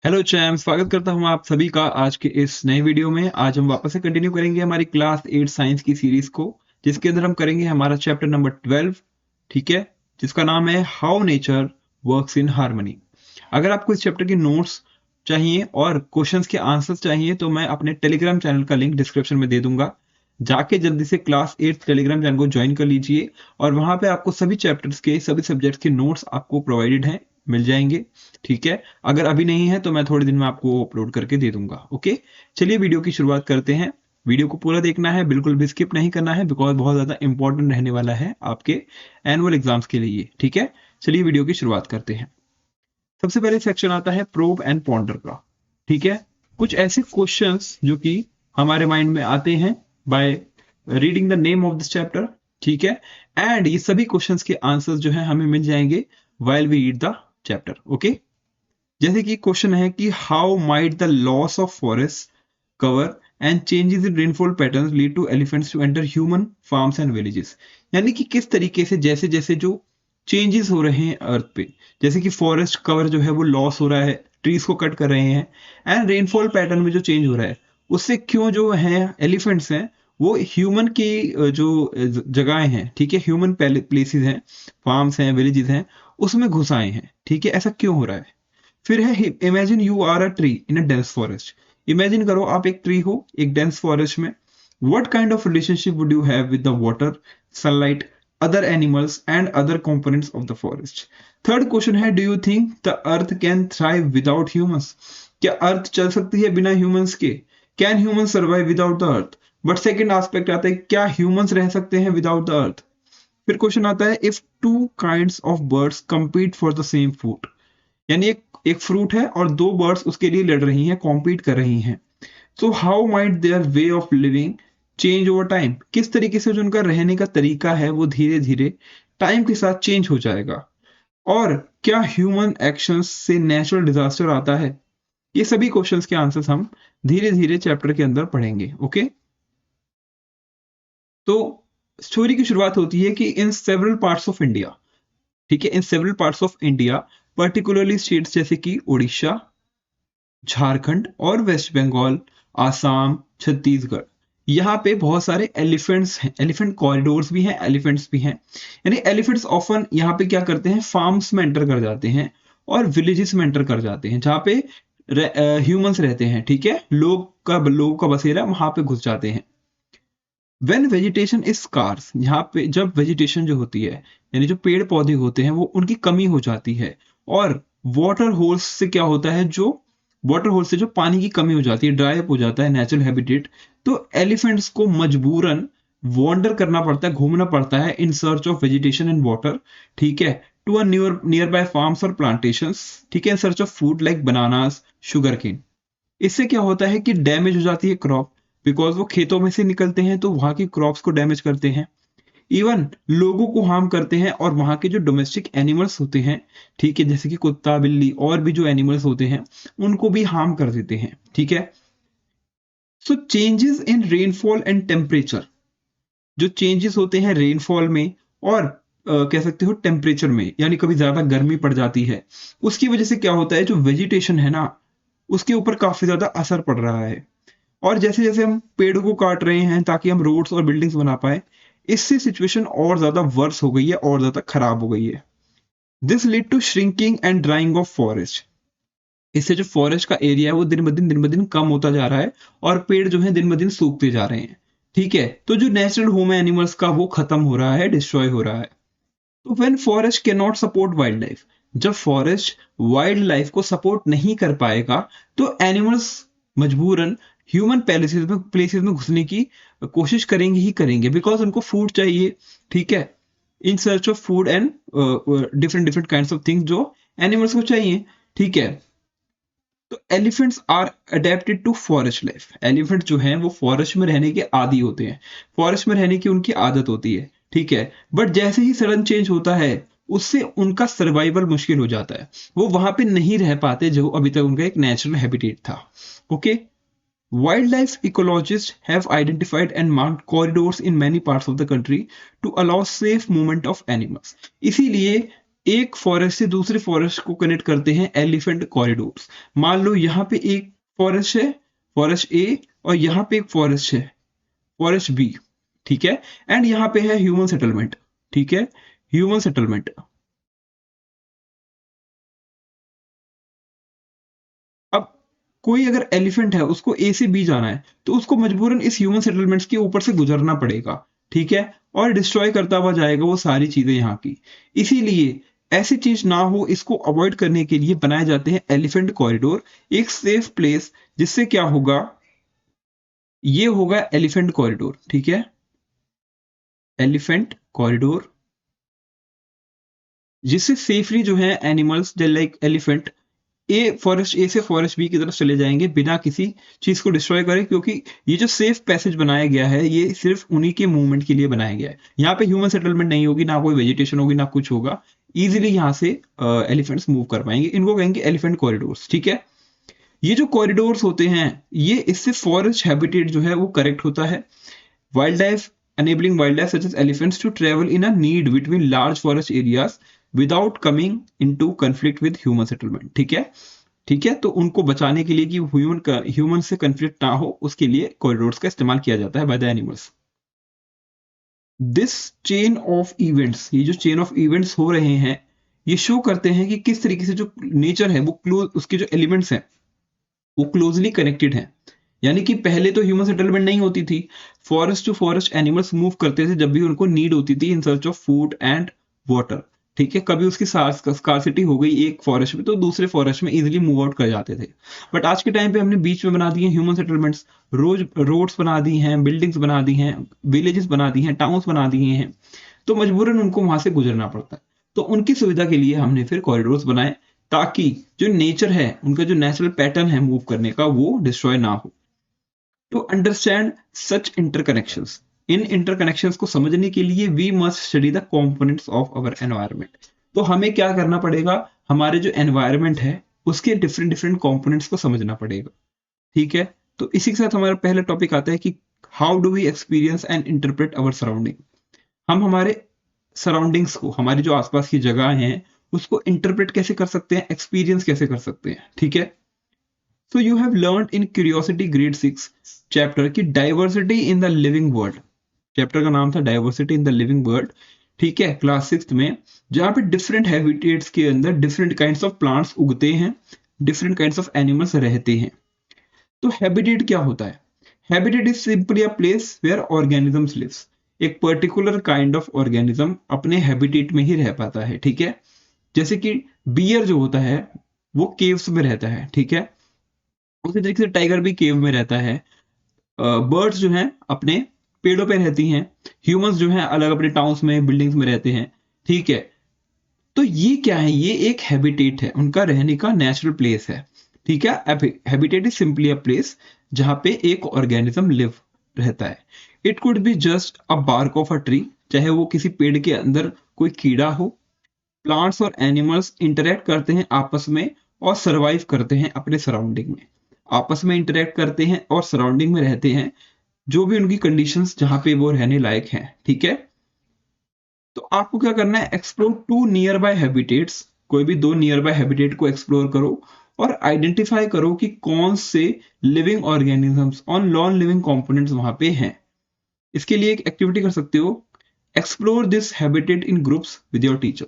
Hello charm, स्वागत करता हूं आप सभी का आज के इस नए वीडियो में। आज हम वापस से कंटिन्यू करेंगे हमारी क्लास 8 साइंस की सीरीज को, जिसके अंदर हम करेंगे हमारा चैप्टर नंबर 12। ठीक है, जिसका नाम है how nature works in harmony. अगर आपको इस चैप्टर के नोट्स चाहिए और क्वेश्चंस के आंसर्स चाहिए तो मैं अपने टेलीग्राम चैनल का लिंक डिस्क्रिप्शन में दे दूंगा। जाके जल्दी से क्लास 8 टेलीग्राम चैनल को ज्वाइन कर लीजिए और वहां पे आपको सभी चैप्टर्स के सभी सब्जेक्ट्स के नोट्स आपको प्रोवाइडेड हैं, मिल जाएंगे। ठीक है, अगर अभी नहीं है तो मैं थोड़े दिन में आपको अपलोड करके दे दूंगा। ओके, चलिए वीडियो की शुरुआत करते हैं। वीडियो को पूरा देखना है, बिल्कुल भी स्किप नहीं करना है, बिकॉज बहुत ज्यादा इंपॉर्टेंट रहने वाला है आपके एनुअल एग्जाम्स के लिए। ठीक है, चलिए वीडियो की शुरुआत करते हैं। सबसे पहले सेक्शन आता है प्रोब एंड पॉन्डर का। ठीक है, कुछ ऐसे क्वेश्चंस जो कि हमारे माइंड में आते हैं by reading the name of this chapter. ठीक है, एंड ये सभी क्वेश्चंस के आंसर्स जो है हमें मिल जाएंगे while we read the chapter। Okay, जैसे कि क्वेश्चन है कि how might the loss of forest cover and changes in rainfall patterns lead to elephants to enter human farms and villages. यानी कि किस तरीके से जैसे जैसे जो चेंजेस हो रहे हैं अर्थ पे, जैसे कि फॉरेस्ट कवर जो है वो लॉस हो रहा है, ट्रीज को कट कर रहे हैं, एंड रेनफॉल पैटर्न में जो चेंज हो रहा है उससे क्यों जो है एलिफेंट्स हैं वो ह्यूमन की जो जगहें हैं, ठीक है, ह्यूमन प्लेसेस हैं, फार्म्स हैं, विलेजेस हैं, उसमें घुस आए हैं। ठीक है, ऐसा क्यों हो रहा है। फिर है imagine you are a tree in a dense forest. Imagine करो आप एक ट्री हो एक डेंस फॉरेस्ट में। What kind of relationship would you have with the water, sunlight, other animals and other components of the forest. Third question है, do you think the earth can thrive without humans. क्या earth चल सकती है बिना humans के। Can humans survive without the earth. But second aspect आता है, क्या ह्यूमंस रह सकते हैं विदाउट द अर्थ। फिर क्वेश्चन आता है, if two kinds of birds compete for the same food. यानी एक फ्रूट है और दो बर्ड्स उसके लिए लड़ रही हैं, कॉम्पीट कर रही हैं। So how might their way of living change over time. किस तरीके से जो उनका रहने का तरीका है वो धीरे धीरे टाइम के साथ चेंज हो जाएगा। और क्या ह्यूमन एक्शंस से नेचुरल डिजास्टर आता है। ये सभी क्वेश्चंस के आंसर्स हम धीरे धीरे चैप्टर के अंदर पढ़ेंगे। ओके, तो स्टोरी की शुरुआत होती है कि in several parts of India, ठीक है, in several parts of India, particularly states जैसे कि उड़ीसा, झारखंड और वेस्ट बंगाल, आसाम, छत्तीसगढ़, यहाँ पे बहुत सारे एलिफेंट्स हैं, एलिफेंट कॉरिडोर्स भी हैं, एलिफेंट्स भी हैं। यानी एलिफेंट्स ऑफन यहाँ पे क्या करते हैं, फार्म्स में एंटर कर जाते हैं और विलेजेस में एंटर कर जाते हैं जहाँ पे ह्यूमंस रहते हैं। ठीक है, लोगों का बसेरा वहां पे घुस जाते हैं। वेन वेजिटेशन इज स्कार्स, यहाँ पे जब वेजिटेशन जो होती है यानी जो पेड़ पौधे होते हैं वो उनकी कमी हो जाती है। और वाटर होल्स से क्या होता है, जो वाटर होल से जो पानी की कमी हो जाती है, ड्राई अप हो जाता है नेचुरल हैबिटेट, तो एलिफेंट्स को मजबूरन वॉन्डर करना पड़ता है, घूमना पड़ता है in search of vegetation and water. ठीक है, to a nearby farms और प्लांटेशंस। ठीक है, in search of food like bananas, sugar cane. इससे क्या होता है कि डैमेज हो जाती है क्रॉप, बिकॉज वो खेतों में से निकलते हैं तो वहां की क्रॉप्स को डैमेज करते हैं। इवन लोगों को हार्म करते हैं और वहां के जो डोमेस्टिक एनिमल्स होते हैं, ठीक है, जैसे कि कुत्ता बिल्ली और भी जो एनिमल्स होते हैं उनको भी हार्म कर देते हैं। ठीक है, so changes in rainfall and temperature, जो चेंजेस होते हैं रेनफॉल में और कह सकते हो टेम्परेचर में, यानी कभी ज्यादा गर्मी पड़ जाती है, उसकी वजह से क्या होता है, जो वेजिटेशन है ना उसके ऊपर काफी ज्यादा असर पड़ रहा है। और जैसे जैसे हम पेड़ों को काट रहे हैं ताकि हम रोड्स और बिल्डिंग्स बना पाए, इससे सिचुएशन और ज्यादा वर्स हो गई है और ज्यादा खराब हो गई है। This lead to shrinking and drying of forest. इससे जो फॉरेस्ट का एरिया है वो दिन ब दिन कम होता जा रहा है और पेड़ जो है दिन ब दिन सूखते जा रहे हैं। ठीक है, तो जो नेचुरल होम है एनिमल्स का वो खत्म हो रहा है, डिस्ट्रॉय हो रहा है। तो when forest can not support wild life, जब फॉरेस्ट वाइल्ड लाइफ को सपोर्ट नहीं कर पाएगा तो एनिमल्स मजबूरन ह्यूमन प्लेसेस में घुसने की कोशिश करेंगे ही करेंगे, बिकॉज उनको फूड चाहिए। ठीक है, in search of food and different different kinds of things जो एनिमल्स को चाहिए। ठीक है, तो elephants are adapted to forest life. Elephant जो हैं वो फॉरेस्ट में रहने के आदी होते हैं, फॉरेस्ट में रहने की उनकी आदत होती है। ठीक है, बट जैसे ही सडन चेंज होता है उससे उनका सर्वाइवल मुश्किल हो जाता है, वो वहां पे नहीं रह पाते जो अभी तक उनका एक नेचुरल हैबिटेट था। Okay, wildlife ecologists have identified and marked corridors in many parts of the country to allow safe movement of animals। इसीलिए एक फॉरेस्ट से दूसरे फॉरेस्ट को कनेक्ट करते हैं एलिफेंट कॉरिडोर्स। मान लो यहाँ पे एक फॉरेस्ट है, फॉरेस्ट ए, और यहाँ पे एक फॉरेस्ट है, फॉरेस्ट बी, ठीक है, एंड यहाँ पे है ह्यूमन सेटलमेंट, ठीक है, ह्यूमन सेटलमेंट। अब कोई अगर एलिफेंट है, उसको ए से बी जाना है, तो उसको मजबूरन इस ह्यूमन सेटलमेंट्स के ऊपर से गुजरना पड़ेगा, ठीक है, और डिस्ट्रॉय करता हुआ जाएगा वो सारी चीजें यहाँ की। इसीलिए ऐसी चीज ना हो, इसको अवॉइड करने के लिए बनाए जाते हैं एलिफेंट कॉरिडोर, एक सेफ प्लेस, जिससे क्या होगा, ये होगा एलिफेंट कॉरिडोर, ठीक है, एलिफेंट कॉरिडोर, जिससे सेफली जो है एनिमल्स लाइक एलिफेंट फॉरेस्ट ए से फॉरेस्ट बी की तरफ चले जाएंगे बिना किसी चीज को डिस्ट्रॉय करे, क्योंकि ये जो सेफ पैसेज बनाया गया है ये सिर्फ उन्हीं के मूवमेंट के लिए बनाया गया है। यहाँ पे ह्यूमन सेटलमेंट नहीं होगी, ना कोई वेजिटेशन होगी, ना कुछ होगा, इजीली यहाँ से एलिफेंट्स मूव कर पाएंगे। इनको कहेंगे एलिफेंट कॉरिडोर्स, ठीक है। ये जो कॉरिडोर्स होते हैं, ये इससे फॉरेस्ट हैबिटेट जो है वो करेक्ट होता है, wild life enabling wildlife such as elephants to travel in a need between large forest areas without coming into conflict with human settlement, ठीक है, ठीक है। तो उनको बचाने के लिए कि ह्यूमन से कंफ्लिक्ट ना हो, उसके लिए कॉरिडोर्स का इस्तेमाल किया जाता है by the animals. This chain of events, ये जो चेन ऑफ इवेंट्स हो रहे हैं, ये शो करते हैं कि किस तरीके से जो नेचर है वो क्लोज, उसके जो एलिमेंट्स हैं वो क्लोजली कनेक्टेड हैं। यानी कि पहले तो ह्यूमन सेटलमेंट नहीं होती थी, forest to forest animals move करते थे जब भी उनको नीड होती थी in search of food and water, ठीक है। कभी उसकी स्कार्सिटी हो गई एक फॉरेस्ट में, तो दूसरे फॉरेस्ट में इजीली मूव आउट कर जाते थे। बट आज के टाइम पे हमने बीच में बना दिए ह्यूमन सेटलमेंट्स, रोड्स बना दी हैं, बिल्डिंग्स बना दी हैं, विलेजेस बना दी हैं, टाउन्स बना दिए हैं, तो मजबूरन उनको वहां से गुजरना पड़ता है। तो उनकी सुविधा के लिए हमने फिर कॉरिडोर्स बनाए, ताकि जो नेचर है, उनका जो नेचुरल पैटर्न है मूव करने का, वो डिस्ट्रॉय ना हो। टू अंडरस्टैंड सच इंटरकनेक्शंस, इन इंटरकनेक्शंस को समझने के लिए we must study the components of our environment. तो हमें क्या करना पड़ेगा, हमारे जो एनवायरनमेंट है उसके डिफरेंट डिफरेंट कंपोनेंट्स को समझना पड़ेगा, ठीक है। तो इसी के साथ हमारा पहला टॉपिक आता है कि how do we experience and interpret our surrounding. हम हमारे सराउंडिंग्स को, हमारी जो आसपास की जगह हैं, उसको इंटरप्रेट कैसे कर सकते हैं, एक्सपीरियंस कैसे कर सकते हैं, ठीक है। So you have learned in Curiosity Grade 6 chapter की diversity in the living world, chapter का नाम था diversity in the living world, ठीक है, क्लास 6 में, जहां पे डिफरेंट हैबिटेट्स के अंदर डिफरेंट काइंड्स ऑफ प्लांट्स उगते हैं, डिफरेंट काइंड्स ऑफ एनिमल्स रहते हैं। तो हैबिटेट क्या होता है, habitat is simply a place where organisms lives, एक पर्टिकुलर काइंड ऑफ ऑर्गेनिज्म अपने हैबिटेट में ही रह पाता है, ठीक है। जैसे कि बियर जो होता है वो केव्स में रहता है, ठीक है, उसी तरीके से टाइगर भी केव में रहता है, बर्ड्स जो हैं अपने पेड़ों पे रहती हैं, ह्यूमंस जो हैं अलग अपने टाउन्स में, बिल्डिंग्स में रहते हैं, ठीक है। तो ये क्या है, ये एक हैबिटेट है, उनका रहने का नेचुरल प्लेस है, ठीक है। Habitat is simply a place जहां पे एक ऑर्गेनिज्म लिव रहता है। It could be just a bark of a tree, चाहे वो किसी पेड़ के अंदर कोई कीड़ा हो। प्लांट्स और एनिमल्स इंटरेक्ट करते हैं आपस में और सरवाइव करते हैं अपने सराउंडिंग में, आपस में इंटरेक्ट करते हैं और सराउंडिंग में रहते हैं, जो भी उनकी कंडीशंस जहां पे वो रहने लायक हैं, ठीक है। तो आपको क्या करना है, explore to near by habitats, कोई भी दो नियर बाय हैबिटेट को एक्सप्लोर करो और आइडेंटिफाई करो कि कौन से लिविंग ऑर्गेनिजम्स और नॉन लिविंग कंपोनेंट्स वहां पे हैं। इसके लिए एक एक्टिविटी कर सकते हो, explore this habitat in groups with your teacher,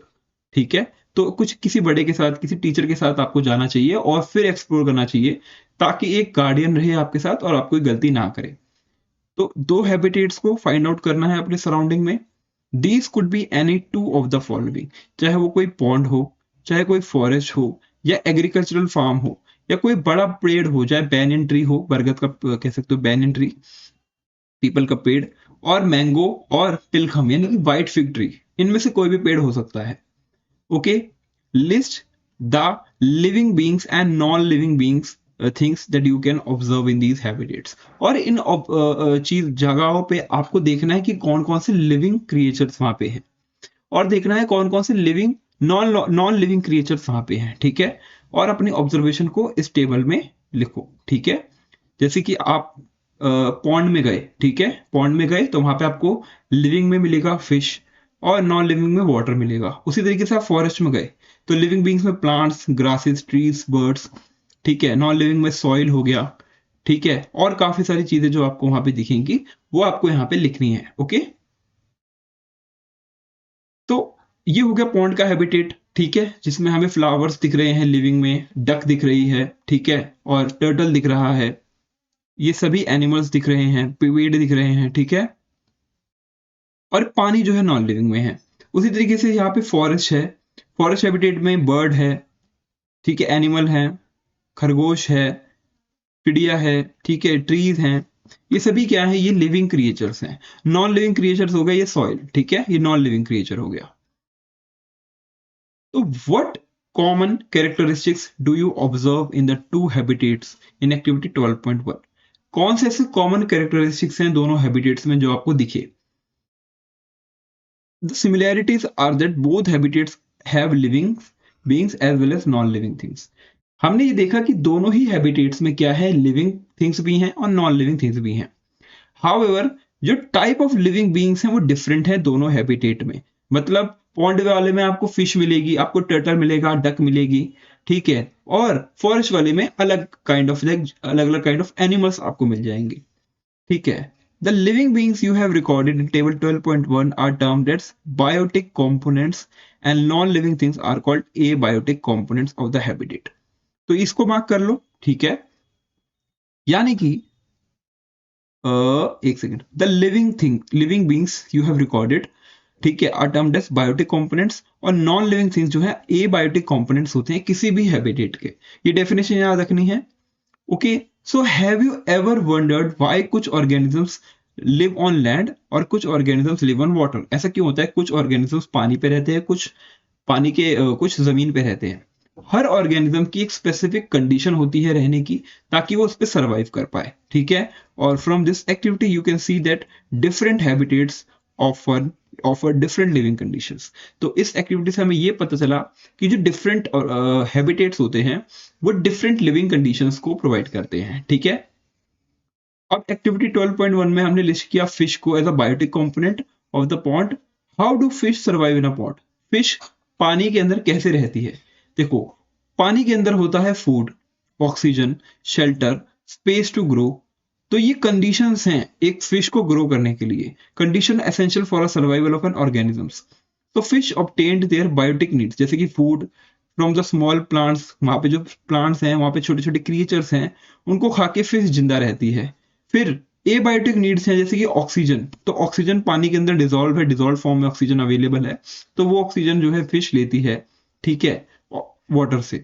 ठीक है। तो कुछ किसी बड़े के साथ, किसी टीचर के साथ आपको जाना चाहिए और फिर एक्सप्लोर करना चाहिए, ताकि एक गार्डियन रहे आपके साथ और आप कोई गलती ना करे। तो दो हैबिटेट्स को फाइंड आउट करना है अपने सराउंडिंग में। These could be any two of the following, चाहे वो कोई पॉन्ड हो, चाहे कोई फॉरेस्ट हो, या एग्रीकल्चरल फार्म हो, या कोई बड़ा पेड़ हो, चाहे बैनियन ट्री हो, बरगद का कह सकते हो बैनियन ट्री, पीपल का पेड़, और मैंगो और टिलखम यानी कि व्हाइट फिग ट्री, इनमें से कोई भी पेड़ हो सकता है। Okay, list the living beings and non living beings things that you can observe in these habitats. और इन चीज जगहों पे आपको देखना है कि कौन कौन से लिविंग क्रिएचर्स वहां पे हैं, और देखना है कौन कौन से लिविंग नॉन लिविंग क्रिएचर्स वहां पे हैं, ठीक है। और अपनी ऑब्जर्वेशन को इस टेबल में लिखो, ठीक है। जैसे कि आप पॉन्ड में गए, ठीक है, पॉन्ड में गए तो वहां पे आपको लिविंग में मिलेगा फिश, और नॉन लिविंग में वाटर मिलेगा। उसी तरीके से आप फॉरेस्ट में गए तो लिविंग बींग्स में प्लांट्स, ग्रासेस, ट्रीज, बर्ड्स, ठीक है। नॉन लिविंग में सॉइल हो गया, ठीक है, और काफी सारी चीजें जो आपको वहां पे दिखेंगी वो आपको यहाँ पे लिखनी है। ओके, तो ये हो गया पॉन्ड का हैबिटेट, ठीक है, जिसमें हमें फ्लावर्स दिख रहे हैं लिविंग में, डक दिख रही है, ठीक है, और टर्टल दिख रहा है, ये सभी एनिमल्स दिख रहे हैं, पेड़ दिख रहे हैं, ठीक है, और पानी जो है नॉन लिविंग में है। उसी तरीके से यहाँ पे फॉरेस्ट है, फॉरेस्ट हैबिटेट में बर्ड है, ठीक है, एनिमल है, खरगोश है, चिड़िया है, ठीक है, ट्रीज हैं, ये सभी क्या है, ये लिविंग क्रिएचर्स हैं। नॉन लिविंग क्रिएचर्स हो गए ये सॉइल, ठीक है, ये नॉन लिविंग क्रिएचर हो गया। तो what common characteristics do you observe in the two habitats in activity 12.1? कौन से ऐसे कॉमन कैरेक्टरिस्टिक्स हैं दोनों हैबिटेट्स में जो आपको दिखे? The similarities are that both habitats have living beings as well as non-living things. हमने ये देखा कि दोनों ही हैबिटेट्स में क्या है, लिविंग थिंग्स भी हैं और नॉन लिविंग थिंग्स भी हैं। हाउएवर जो टाइप ऑफ लिविंग बीइंग्स हैं वो डिफरेंट है दोनों हैबिटेट में। मतलब पॉन्ड वाले में आपको फिश मिलेगी, आपको टर्टल मिलेगा, डक मिलेगी, ठीक है, और फॉरेस्ट वाले में अलग अलग काइंड ऑफ एनिमल्स आपको मिल जाएंगे, ठीक है। The living beings you have recorded in table 12.1 are termed as biotic components and non-living things are called abiotic components of the habitat. तो इसको मार्क कर लो, ठीक है, यानी कि एक second, the living beings you have recorded, ठीक है, are termed as biotic components, और नॉन लिविंग थिंग्स जो है एबायोटिक कंपोनेंट्स होते हैं किसी भी हैबिटेट के। ये डेफिनेशन याद रखनी है। Okay, so have you ever wondered why कुछ ऑर्गेनिजम्स लिव ऑन लैंड और कुछ ऑर्गेनिजम्स लिव ऑन वाटर? ऐसा क्यों होता है? कुछ ऑर्गेनिजम्स पानी पे रहते हैं, कुछ पानी के कुछ जमीन पे रहते हैं। हर ऑर्गेनिज्म की एक स्पेसिफिक कंडीशन होती है रहने की, ताकि वो उस पर सर्वाइव कर पाए, ठीक है। और from this activity you can see that different habitats offer different living conditions. तो इस एक्टिविटी से हमें ये पता चला कि जो डिफरेंट हैबिटेट्स होते हैं वो डिफरेंट लिविंग कंडीशंस को प्रोवाइड करते हैं, ठीक है। अब एक्टिविटी 12.1 में हमने लिस्ट किया फिश को as a biotic component of the pond. How do fish survive in a pond? Fish पानी के अंदर कैसे रहती है? देखो, पानी के अंदर होता है food, oxygen, shelter, space to grow. तो ये कंडीशंस हैं एक फिश को ग्रो करने के लिए, condition essential for a survival of an organisms. तो fish obtained their biotic needs, जैसे कि food from the small plants, वहां पे जो प्लांट्स हैं वहां पे छोटे छोटे क्रिएचर्स हैं, उनको खा के फिश जिंदा रहती है। फिर एबायोटिक नीड्स हैं जैसे कि ऑक्सीजन, तो ऑक्सीजन पानी के अंदर डिजोल्व है, डिजोल्व फॉर्म में ऑक्सीजन अवेलेबल है, तो वो ऑक्सीजन जो है फिश लेती है, ठीक है, वाटर से।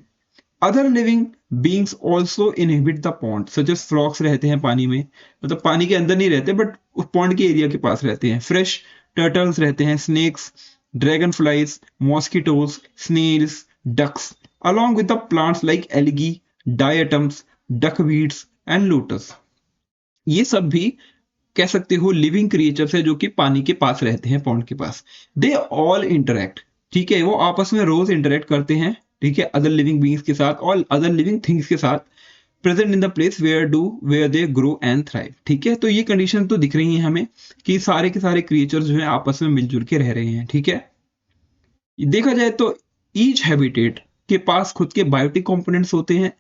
Other living beings also inhibit the pond, such as frogs रहते हैं पानी में, मतलब पानी के अंदर नहीं रहते बट उस पॉन्ड के एरिया के पास रहते हैं। फ्रेश टर्टल्स रहते हैं, snakes, dragonflies, mosquitoes, snails, ducks, along with the plants like algae, diatoms, duckweeds and lotus. ये सब भी कह सकते हो लिविंग क्रिएचर्स है जो कि पानी के पास रहते हैं, पॉन्ड के पास। दे ऑल इंटरेक्ट, ठीक है, वो आपस में रोज इंटरेक्ट करते हैं, ठीक है, अदर लिविंग बींग्स के साथ और अदर लिविंग थिंग्स के साथ, present in the place where they grow and thrive, ठीक है। तो ये कंडीशन तो दिख रही है हमें कि सारे के सारे क्रिएचर्स जो है आपस में मिलजुल के रह रहे हैं, ठीक है। देखा जाए तो ईच हैबिटेट के पास खुद के बायोटिक कंपोनेंट्स होते हैं,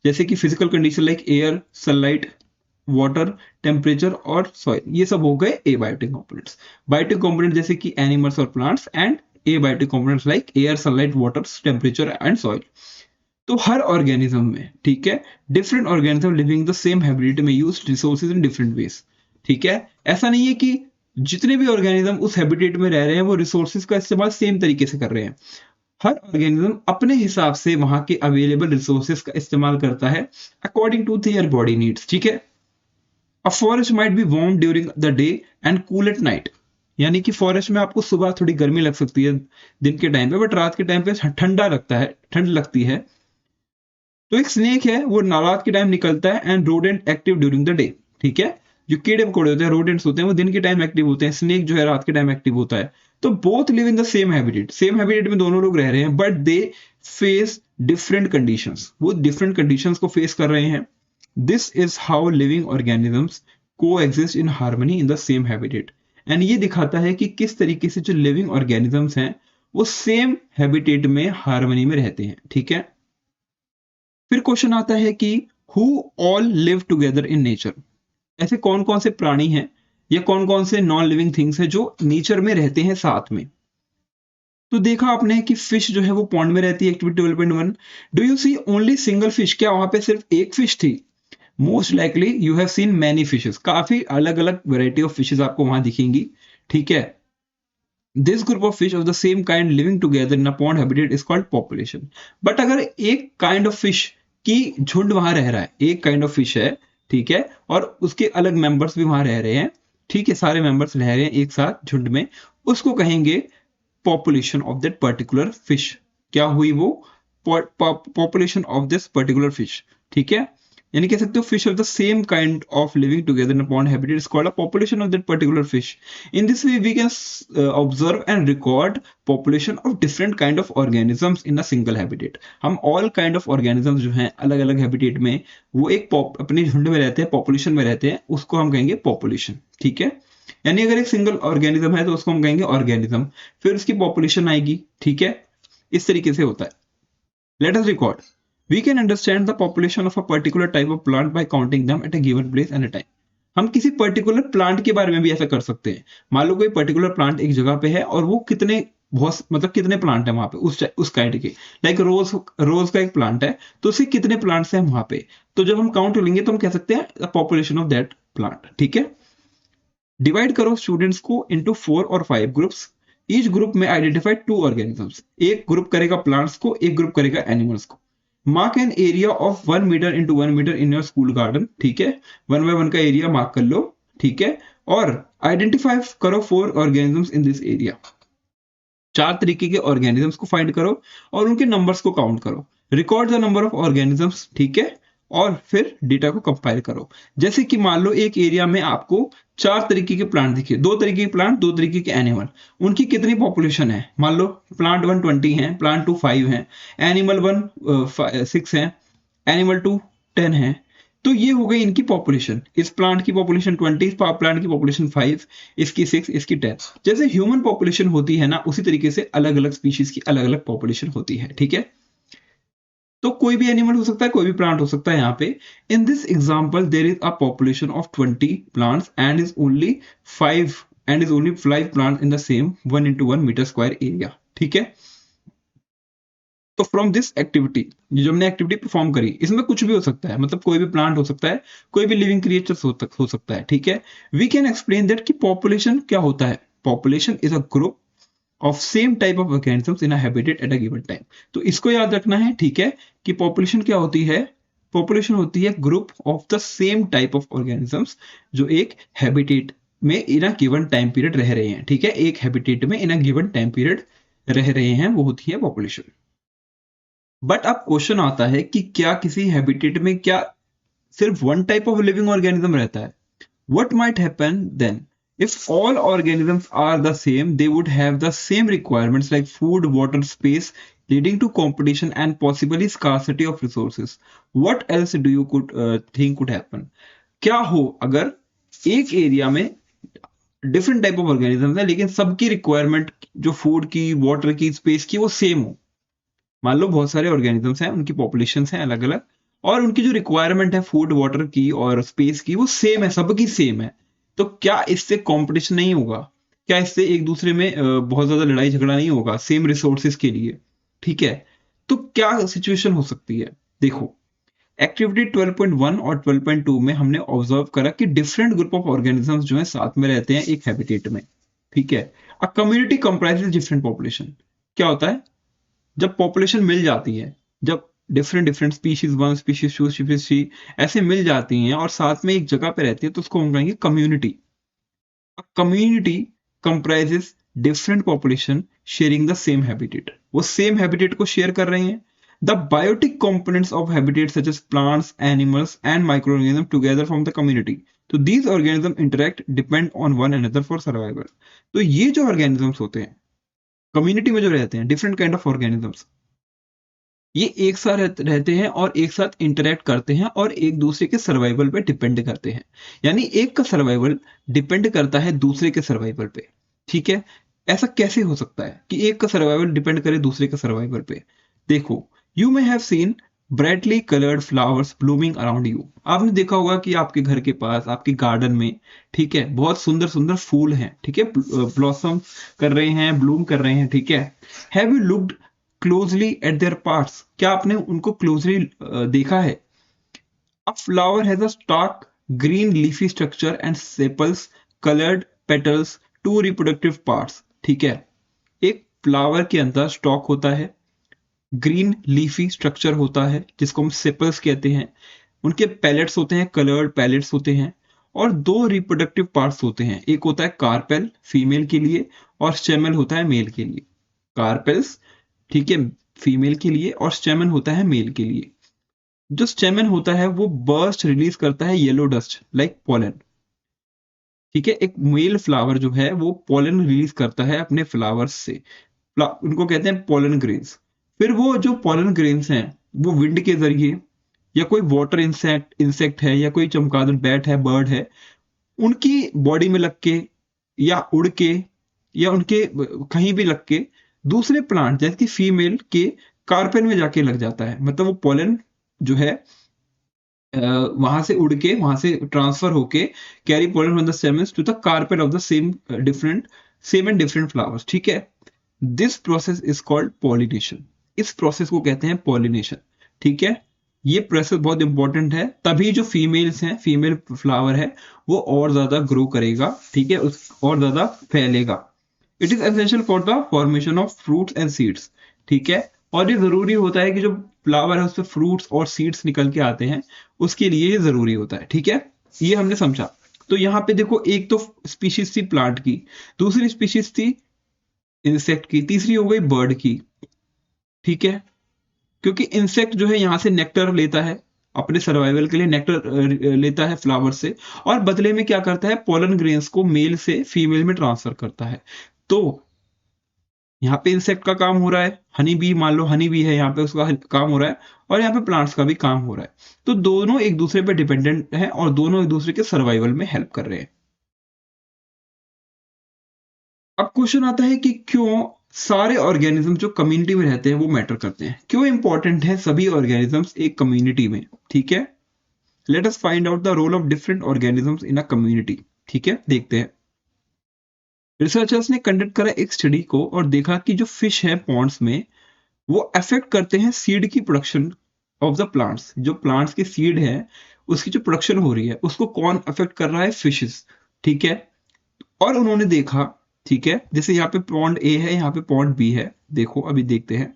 जैसे कि physical condition like air, sunlight, water, temperature और सॉइल, ये सब हो गए एबायोटिक कंपोनेंट्स। बायोटिक कंपोनेंट जैसे कि एनिमल्स और plants, and abiotic components like air, sunlight, water, temperature and soil. तो हर ऑर्गेनिज्म में, ठीक है, different organism living the same habitat में use resources in different ways, ठीक है। ऐसा नहीं है कि जितने भी ऑर्गेनिज्म उस हैबिटेट में रह रहे हैं वो रिसोर्सेज का इस्तेमाल सेम तरीके से कर रहे हैं। हर ऑर्गेनिज्म अपने हिसाब से वहां के अवेलेबल रिसोर्सेज का इस्तेमाल करता है according to their body needs, ठीक है। A forest might be warm during the day and cool at night, यानी कि फॉरेस्ट में आपको सुबह थोड़ी गर्मी लग सकती है दिन के टाइम पे, बट रात के टाइम पे ठंडा लगता है, ठंड लगती है। तो एक स्नेक है वो रात के टाइम निकलता है, and rodent active during the day, ठीक है। जो कीड़े मकोड़े होते हैं, रोडेंट्स होते हैं, वो दिन के टाइम एक्टिव होते हैं, स्नेक जो है रात के टाइम एक्टिव होता है। तो both live in the same habitat, same habitat में दोनों लोग रह रहे हैं, but they face different conditions, वो डिफरेंट कंडीशंस को फेस कर रहे हैं। This is how living organisms को exist in harmony in the same habitat. And ये दिखाता है कि किस तरीके से जो लिविंग ऑर्गेनिजम्स हैं वो सेम हैबिटेट में हार्मनी में रहते हैं। ठीक है, फिर क्वेश्चन आता है कि who all live together in nature. ऐसे कौन कौन से प्राणी हैं या कौन कौन से नॉन लिविंग थिंग्स हैं जो नेचर में रहते हैं साथ में। तो देखा आपने कि फिश जो है वो पॉन्ड में रहती है, activity 12.1। Do you see only single fish, क्या वहां पे सिर्फ एक फिश थी? Most likely you have seen many fishes, काफी अलग अलग वेराइटी ऑफ फिशेस आपको वहां दिखेंगी। ठीक है, this group of fish of the same kind living together in a pond habitat is called population. But अगर एक काइंड ऑफ फिश की झुंड वहां रह रहा है, एक काइंड ऑफ फिश है, ठीक है, और उसके अलग मेंबर्स भी वहां रह रहे हैं, ठीक है, सारे मेंबर्स रह रहे हैं एक साथ झुंड में, उसको कहेंगे population of that particular fish. क्या हुई वो? Population of this particular fish. ठीक है, यानी कह सकते हो fish of the same kind of living together in a pond habitat is called a population of that particular fish. In this way we can observe and record population of different kind of organisms in a single habitat. हम all kind of organisms जो हैं अलग अलग habitat में, वो एक अपने झुंड में रहते हैं, पॉपुलेशन में रहते हैं, उसको हम कहेंगे पॉपुलेशन। ठीक है, यानी अगर एक सिंगल ऑर्गेनिज्म है तो उसको हम कहेंगे ऑर्गेनिज्म, फिर उसकी पॉपुलेशन आएगी। ठीक है, इस तरीके से होता है। Let us record, we can understand the population of a particular type of plant by counting them at a given place and a time. हम किसी पर्टिकुलर प्लांट के बारे में भी ऐसा कर सकते हैं। मान लो कोई पर्टिकुलर प्लांट एक जगह पे है और वो कितने बहुत मतलब कितने प्लांट है वहां पे उस काइंड के, लाइक रोज का एक प्लांट है तो उसके कितने प्लांट्स हैं वहां पे, तो जब हम काउंट लेंगे तो हम कह सकते हैं पॉपुलेशन ऑफ दैट प्लांट। ठीक है, डिवाइड करो स्टूडेंट्स को इनटू 4 और 5 ग्रुप्स। ईच ग्रुप में आइडेंटिफाई 2 ऑर्गेनिजम्स। एक ग्रुप करेगा प्लांट्स को, एक ग्रुप करेगा एनिमल्स को। Mark an area of 1 meter into 1 meter in your school garden. ठीक है, 1 बाय 1 का एरिया मार्क कर लो। ठीक है, और आइडेंटिफाई करो 4 ऑर्गेनिजम्स इन दिस एरिया। 4 तरीके के ऑर्गेनिजम्स को फाइंड करो और उनके नंबर्स को काउंट करो। Record the number of organisms. ठीक है, और फिर डेटा को कंपाइल करो। जैसे कि मान लो एक एरिया में आपको 4 तरीके के प्लांट दिखे, 2 तरीके के प्लांट, 2 तरीके के एनिमल, उनकी कितनी पॉपुलेशन है? मान लो प्लांट 1 20 है, प्लांट 2 5 है, एनिमल 1 6 है, एनिमल 2 10 है। तो ये हो गई इनकी पॉपुलेशन। इस प्लांट की पॉपुलेशन 20, इस प्लांट की पॉपुलेशन 5, इसकी 6, इसकी 10। जैसे ह्यूमन पॉपुलेशन होती है ना, उसी तरीके से अलग अलग स्पीशीज की अलग अलग पॉपुलेशन होती है। ठीक है, तो कोई भी एनिमल हो सकता है, कोई भी प्लांट हो सकता है यहाँ पे। In this example there is a population of 20 plants and is only 5 plant in the same 1 into 1 meter square area. ठीक है, तो फ्रॉम दिस एक्टिविटी, जो हमने एक्टिविटी परफॉर्म करी, इसमें कुछ भी हो सकता है, मतलब कोई भी प्लांट हो सकता है, कोई भी लिविंग क्रिएचर्स हो सकता है। ठीक है, वी कैन एक्सप्लेन दैट कि पॉपुलेशन क्या होता है। Population is a group of same type of organisms in a habitat eight a given time. तो इसको याद रखना है। ठीक है, कि पॉपुलेशन क्या होती है? पॉपुलेशन होती है group of the same type of organisms जो एक हैबिटेट में इन अ गिवन टाइम पीरियड रह रहे हैं। ठीक है, एक हैबिटेट में इन अ गिवन टाइम पीरियड रह रहे हैं, वो होती है पॉपुलेशन। बट अब क्वेश्चन आता है कि क्या किसी हैबिटेट में क्या सिर्फ one type of living organism रहता है? What might happen then? If all organisms are the same, they would have the same requirements like food, water, space, leading to competition and possibly scarcity of resources. What else do you think could happen? क्या हो अगर एक area में different type of organism है लेकिन सबकी requirement जो food की, वाटर की, स्पेस की, वो सेम हो। मान लो बहुत सारे ऑर्गेनिजम्स हैं, उनकी पॉपुलेशन है अलग अलग, और उनकी जो रिक्वायरमेंट है फूड, वाटर की और स्पेस की, वो सेम है, सबकी सेम है। तो क्या इससे कंपटीशन नहीं होगा? क्या इससे एक दूसरे में बहुत ज्यादा लड़ाई झगड़ा नहीं होगा सेम रिसोर्सेज के लिए? ठीक है, तो क्या सिचुएशन हो सकती है? देखो, एक्टिविटी 12.1 और 12.2 में हमने ऑब्जर्व करा कि डिफरेंट ग्रुप ऑफ ऑर्गेनिजम्स जो है साथ में रहते हैं एक हैबिटेट में। ठीक है, a community comprises different population. क्या होता है जब पॉपुलेशन मिल जाती है, जब different different species 1, species 2, species 3 ऐसे मिल जाती हैं और साथ में एक जगह पे रहती है, तो उसको हम कहेंगे community. Community comprises different population sharing the same habitat. वो सेम हैबिटेट को शेयर कर रहे हैं। The biotic components of habitat such as plants, animals and microorganism together from the community. तो these organism interact depend on one another for survival. तो ये जो organisms होते हैं कम्युनिटी में जो रहते हैं, डिफरेंट काइंड ऑफ ऑर्गेनिजम्स, ये एक साथ रहते हैं और एक साथ इंटरेक्ट करते हैं और एक दूसरे के सर्वाइवल पे डिपेंड करते हैं। यानी एक का सर्वाइवल डिपेंड करता है दूसरे के सर्वाइवल पे। ठीक है, ऐसा कैसे हो सकता है कि एक का सर्वाइवल डिपेंड करे दूसरे के सर्वाइवल पे? देखो, you may have seen brightly coloured flowers blooming around you. आपने देखा होगा कि आपके घर के पास, आपके गार्डन में, ठीक है, बहुत सुंदर सुंदर फूल हैं, ठीक है, ब्लॉसम कर रहे हैं, ब्लूम कर रहे हैं, ठीक है। Have you looked closely at their parts? क्या आपने उनको क्लोजली देखा है? A flower has a stark green leafy structure and sepals coloured petals, two reproductive parts. ठीक है, एक फ्लावर के अंदर स्टॉक होता है, ग्रीन लीफी स्ट्रक्चर होता है जिसको हम सेपल्स कहते हैं, उनके पैलेट्स होते हैं, कलर्ड पैलेट्स होते हैं, और दो रिप्रोडक्टिव पार्ट्स होते हैं। एक होता है कार्पेल फीमेल के लिए और स्टेमल होता है मेल के लिए। कार्पेल्स, ठीक है, फीमेल के लिए, और स्टेमन होता है मेल के लिए। जो स्टेमन होता है वो बर्स्ट रिलीज करता है येलो डस्ट लाइक पोलन। ठीक है, एक मेल फ्लावर जो है वो पोलन रिलीज करता है अपने फ्लावर्स से, उनको कहते हैं पोलन ग्रेन्स। फिर वो जो पोलन ग्रेन्स हैं वो विंड के जरिए, या कोई वाटर इंसेक्ट इंसेक्ट है, या कोई चमगादड़ बैट है, बर्ड है, उनकी बॉडी में लग के, या उड़ के, या उनके कहीं भी लग के दूसरे प्लांट जैसे कि फीमेल के कार्पेल में जाके लग जाता है। मतलब वो पोलन जो है वहां से उड़ के, वहां से ट्रांसफर होके, carry pollen from the stamens to the carpel of the same and different flowers. ठीक है, this process is called pollination. इस प्रोसेस को कहते हैं पॉलिनेशन। ठीक है, ये प्रोसेस बहुत इंपॉर्टेंट है, तभी जो फीमेल्स हैं, फीमेल फ्लावर है, वो और ज्यादा ग्रो करेगा, ठीक है, और ज्यादा फैलेगा। It is essential for the formation of fruits and seeds. ठीक है, और ये जरूरी होता है कि जो फ्लावर है उससे फ्रूट्स और सीड्स निकल के आते हैं, उसके लिए ये जरूरी होता है। ठीक है, ये हमने समझा। तो यहाँ पे देखो, एक तो स्पीशीज थी प्लांट की, दूसरी स्पीशीज थी इंसेक्ट की, तीसरी हो गई बर्ड की। ठीक है, क्योंकि इंसेक्ट जो है यहाँ से नेक्टर लेता है, अपने सर्वाइवल के लिए नेक्टर लेता है फ्लावर से, और बदले में क्या करता है, पोलन ग्रेन्स को मेल से फीमेल में ट्रांसफर करता है। तो यहाँ पे इंसेक्ट का काम हो रहा है, हनी बी, मान लो हनी बी है यहाँ पे, उसका काम हो रहा है, और यहाँ पे प्लांट्स का भी काम हो रहा है। तो दोनों एक दूसरे पे डिपेंडेंट हैं और दोनों एक दूसरे के सर्वाइवल में हेल्प कर रहे हैं। अब क्वेश्चन आता है कि क्यों सारे ऑर्गेनिज्म जो कम्युनिटी में रहते हैं वो मैटर करते हैं, क्यों इंपॉर्टेंट है सभी ऑर्गेनिजम्स एक कम्युनिटी में। ठीक है, let us find out the role of different organisms in a community. ठीक है, देखते हैं। रिसर्चर्स ने कंडक्ट करा एक स्टडी को और देखा कि जो फिश है पॉन्ड्स में, वो अफेक्ट करते हैं सीड की प्रोडक्शन ऑफ द प्लांट्स। जो प्लांट्स की सीड है उसकी जो प्रोडक्शन हो रही है उसको कौन अफेक्ट कर रहा है, फिशेस। ठीक है, और उन्होंने देखा, ठीक है, जैसे यहाँ पे पॉन्ड ए है, यहाँ पे पॉन्ड बी है, देखो अभी देखते हैं।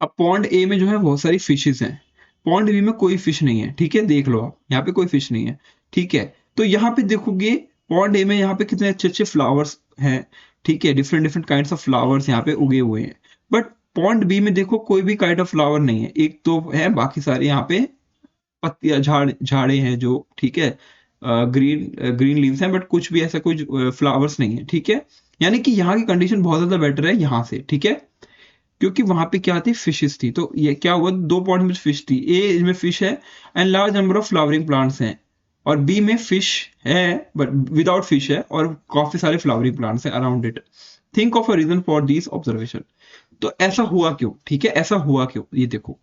अब पॉन्ड ए में जो है बहुत सारी फिशेस हैं, पॉन्ड बी में कोई फिश नहीं है। ठीक है, देख लो आप, यहाँ पे कोई फिश नहीं है। ठीक है, तो यहाँ पे देखोगे पॉन्ड ए में यहाँ पे कितने अच्छे अच्छे फ्लावर्स हैं, ठीक है, different different kinds of flowers यहाँ पे उगे हुए हैं। बट पॉन्ड बी में देखो कोई भी काइंड ऑफ फ्लावर नहीं है, एक तो है, बाकी सारे यहाँ पे पत्तियां, झाड़े हैं जो, ठीक है, ग्रीन ग्रीन लीव्स हैं, बट कुछ भी ऐसा कुछ फ्लावर्स नहीं है। ठीक है, यानी कि यहाँ की कंडीशन बहुत ज्यादा बेटर है यहाँ से। ठीक है, क्योंकि वहां पे क्या थी, फिशेस थी। तो ये क्या हुआ, दो पॉइंट में फिश थी, ए में फिश है and large number of flowering plants हैं, और बी में फिश है बट विदाउट फिश है और काफी सारे फ्लावरिंग प्लांट्स हैं around it. Think of a reason for this observation. तो ऐसा हुआ क्यों, ठीक है, ऐसा हुआ क्यों, ये देखो।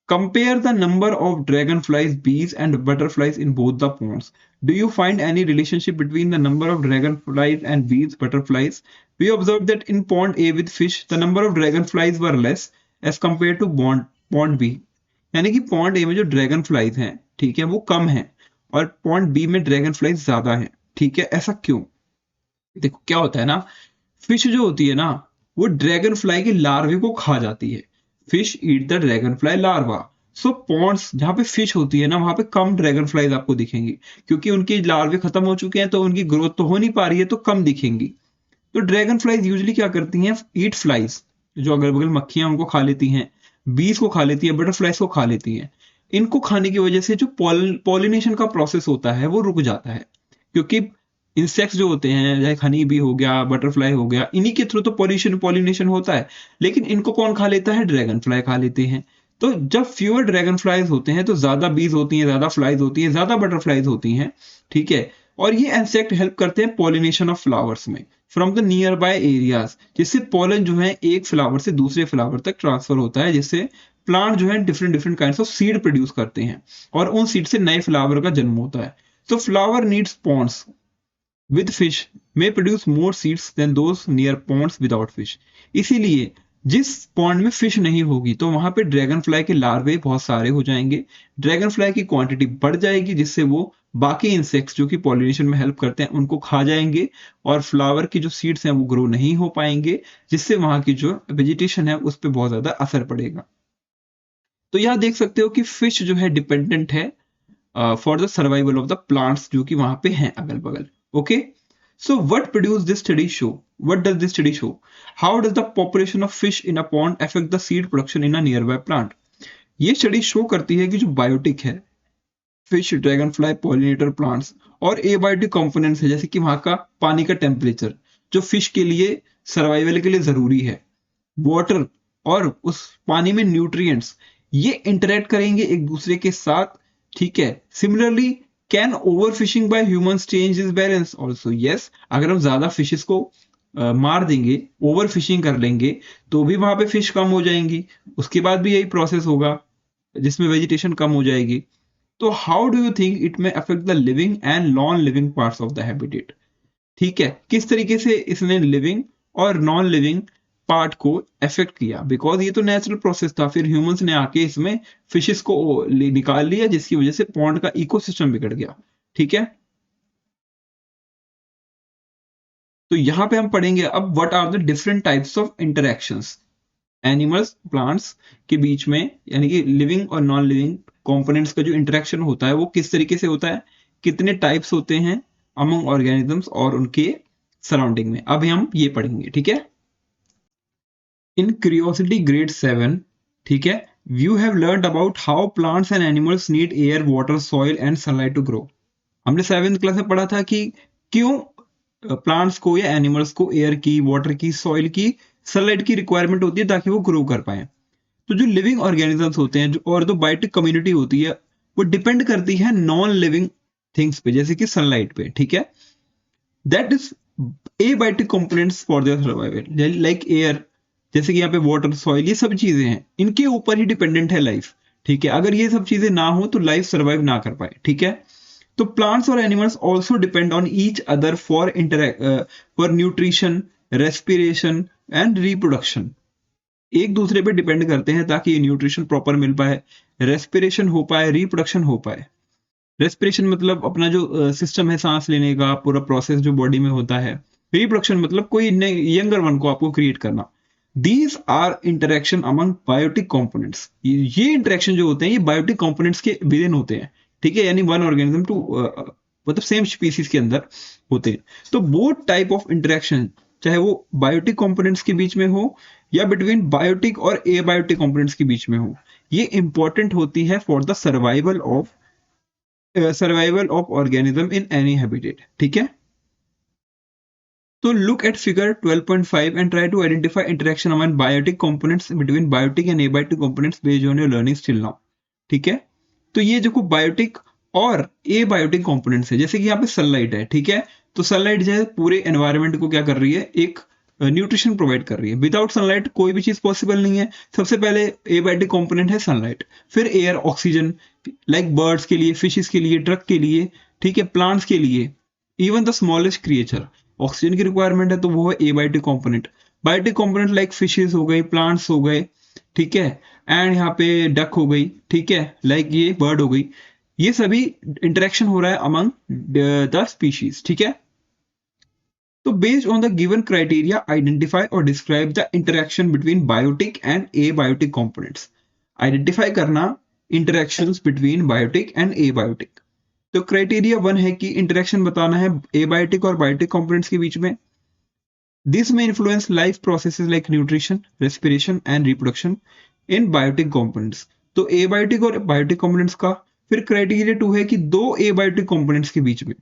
Compare the number of dragonflies, bees, and butterflies in both the ponds. Do you find any relationship between the number of dragonflies and bees, butterflies? We observed that in pond A with fish, the number of dragonflies were less as compared to pond B. यानी कि pond ए में जो dragon flies हैं, ठीक है, वो कम है, और पॉन्ड बी में ड्रैगन फ्लाइज ज्यादा है। ठीक है, ऐसा क्यों? देखो क्या होता है ना, फिश जो होती है ना, वो ड्रैगन फ्लाई के लार्वे को खा जाती है। Fish eat the dragonfly larva. So ponds जहां पे फिश होती है ना, वहां पे कम ड्रैगन फ्लाइज आपको दिखेंगी, क्योंकि उनके लार्वे खत्म हो चुके हैं, तो उनकी ग्रोथ तो हो नहीं पा रही है, तो कम दिखेंगी। तो ड्रैगन फ्लाइज यूजली क्या करती हैं, ईट फ्लाइज, जो अगल बगल मक्खियां उनको खा लेती हैं, बीज को खा लेती है, बटरफ्लाइज को खा लेती हैं। इनको खाने की वजह से जो पॉलिनेशन का प्रोसेस होता है वो रुक जाता है, क्योंकि इंसेक्ट्स जो होते हैं, लाइक हनी बी हो गया, बटरफ्लाई हो गया, इन्हीं के थ्रू तो पॉलिनेशन होता है, लेकिन इनको कौन खा लेता है? ड्रैगन फ्लाई खा लेते हैं। तो जब फ्यूअर ड्रैगन फ्लाइज होते हैं तो ज्यादा बीज होती हैं, ज्यादा फ्लाइज होती हैं, ज्यादा बटरफ्लाइज होती हैं, ठीक है। और ये इंसेक्ट हेल्प करते हैं पॉलिनेशन ऑफ फ्लावर्स में from the near by areas, जिससे पॉलन जो है एक फ्लावर से दूसरे फ्लावर तक ट्रांसफर होता है, जिससे प्लांट जो है different different kinds of seed produce करते हैं और उन सीड से नए फ्लावर का जन्म होता है। तो flower needs ponds with fish may produce more seeds than those near ponds without fish। इसीलिए जिस पॉन्ड में फिश नहीं होगी तो वहां पे ड्रैगन फ्लाई के लार्वे बहुत सारे हो जाएंगे, ड्रैगन फ्लाई की क्वांटिटी बढ़ जाएगी, जिससे वो बाकी इंसेक्ट्स जो कि पॉलिनेशन में हेल्प करते हैं उनको खा जाएंगे और फ्लावर की जो सीड्स हैं वो ग्रो नहीं हो पाएंगे, जिससे वहां की जो वेजिटेशन है उस पर बहुत ज्यादा असर पड़ेगा। तो यहाँ देख सकते हो कि फिश जो है डिपेंडेंट है for the survival of the plants जो कि वहां पे हैं अगल बगल। Okay, so what produced this study show? What does this study show? How does the population of fish in a pond affect the seed production in a nearby plant? ये study show करती है कि जो biotic है, fish, dragon fly, pollinator plants और abiotic components है, जैसे कि वहां का पानी का टेम्परेचर जो फिश के लिए सर्वाइवल के लिए जरूरी है, वाटर और उस पानी में न्यूट्रिएंट्स, ये इंटरेक्ट करेंगे एक दूसरे के साथ, ठीक है। Similarly can overfishing bye humans change this balance also? Yes, अगर हम ज्यादा फिशेस को मार देंगे, ओवर फिशिंग कर लेंगे, तो भी वहां पे फिश कम हो जाएंगी, उसके बाद भी यही प्रोसेस होगा जिसमें वेजिटेशन कम हो जाएगी। तो how do you think it में affect the living and non living parts of the habitat? ठीक है, किस तरीके से इसने लिविंग और नॉन लिविंग पार्ट को अफेक्ट किया? बिकॉज ये तो नेचुरल प्रोसेस था, फिर ह्यूमंस ने आके इसमें फिशेस को निकाल लिया, जिसकी वजह से पॉन्ड का इकोसिस्टम बिगड़ गया। ठीक है, तो यहां पे हम पढ़ेंगे अब what are the different types of interactions animals plants के बीच में, यानी कि लिविंग और नॉन लिविंग कंपोनेंट्स का जो इंटरेक्शन होता है वो किस तरीके से होता है, कितने टाइप्स होते हैं अमंग ऑर्गेनिजम्स और उनके सराउंडिंग में, अभी हम ये पढ़ेंगे। ठीक है, इन क्यूरियोसिटी ग्रेड 7, ठीक है, you have learned about how plants and animals need air, water, soil and sunlight to grow. हमने 7th क्लास में पढ़ा था कि क्यों प्लांट्स को या एनिमल्स को एयर की, वाटर की, सॉइल की, सनलाइट की रिक्वायरमेंट होती है ताकि वो ग्रो कर पाए। तो जो लिविंग ऑर्गेनिजम्स होते हैं जो और जो बायोटिक कम्युनिटी होती है वो डिपेंड करती है नॉन लिविंग थिंग्स पे, जैसे कि सनलाइट पे। ठीक है, that is abiotic components for their survival, like air, जैसे कि यहाँ पे वाटर, सॉइल, ये सब चीजें हैं, इनके ऊपर ही डिपेंडेंट है लाइफ। ठीक है, अगर ये सब चीजें ना हो तो लाइफ सर्वाइव ना कर पाए। ठीक है, तो प्लांट्स और animals also depend on each other for nutrition, respiration and reproduction. एक दूसरे पे डिपेंड करते हैं ताकि न्यूट्रिशन प्रॉपर मिल पाए, रेस्पिरेशन हो पाए, रिप्रोडक्शन हो पाए। रेस्पिरेशन मतलब अपना जो सिस्टम है सांस लेने का पूरा प्रोसेस जो बॉडी में होता है, रिप्रोडक्शन मतलब कोई यंगर वन को आपको क्रिएट करना। These are interaction among biotic components, ये इंटरेक्शन जो होते हैं ये बायोटिक कंपोनेंट्स के विद इन होते हैं। ठीक है, यानी वन ऑर्गेनिज्म टू मतलब सेम स्पीसीज के अंदर होते हैं। तो बोथ टाइप ऑफ इंटरेक्शन, चाहे वो बायोटिक कंपोनेंट्स के बीच में हो या बिटवीन बायोटिक और एबायोटिक कंपोनेंट्स के बीच में हो, ये इंपॉर्टेंट होती है for the survival of organism in any habitat. ठीक है, तो look at figure 12.5 and try to identify interaction among biotic components between biotic and abiotic components based on your learning till now. ठीक है, तो ये जो बायोटिक और abiotic components है, जैसे कि यहाँ पे सनलाइट है। ठीक है, तो सनलाइट जो है पूरे एनवायरनमेंट को क्या कर रही है, एक न्यूट्रिशन प्रोवाइड कर रही है। विदाउट सनलाइट कोई भी चीज पॉसिबल नहीं है। सबसे पहले एबायोटिक कंपोनेंट है सनलाइट, फिर एयर, ऑक्सीजन, लाइक बर्ड्स के लिए, फिशेस के लिए, ट्रक के लिए, ठीक है, प्लांट्स के लिए, even the smallest creature oxygen की रिक्वायरमेंट है, तो वो है abiotic component. Biotic component like fishes हो गई, प्लांट्स हो गए, ठीक है, एंड यहाँ पे डक हो गई, ठीक है, लाइक ये बर्ड हो गई, ये सभी इंटरेक्शन हो रहा है अमंग द स्पीशीज। ठीक है, तो based on the given criteria identify और describe the interaction between biotic and abiotic components. Identify करना interactions between biotic and abiotic. तो क्राइटेरिया 1 है कि इंटरेक्शन बताना है एबायोटिक और बायोटिक कंपोनेंट्स के बीच में। दिस में influence life processes like nutrition, respiration and reproduction in biotic components. तो एबायोटिक और बायोटिक कंपोनेंट्स का। फिर क्राइटेरिया 2 है कि दो एबायोटिक कंपोनेंट्स के बीच में,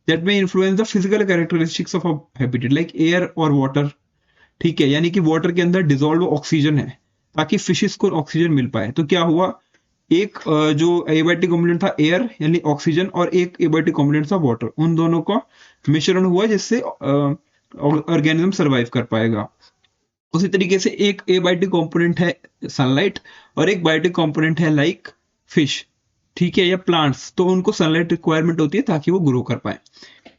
that may influence the physical characteristics of habitat like air और वाटर, ठीक है, यानी कि वाटर के अंदर डिजोल्व ऑक्सीजन है ताकि फिशेस को ऑक्सीजन मिल पाए। तो क्या हुआ, एक जो एबायोटिक कॉम्पोनेंट था एयर यानी ऑक्सीजन और एक एबायोटिक कॉम्पोनेंट था वाटर, उन दोनों का मिश्रण हुआ जिससे ऑर्गेनिज्म सरवाइव कर पाएगा। उसी तरीके से एक एबायोटिक कंपोनेंट है सनलाइट और एक बायोटिक कंपोनेंट है लाइक फिश, ठीक है, या प्लांट्स, तो उनको सनलाइट रिक्वायरमेंट होती है ताकि वो ग्रो कर पाए।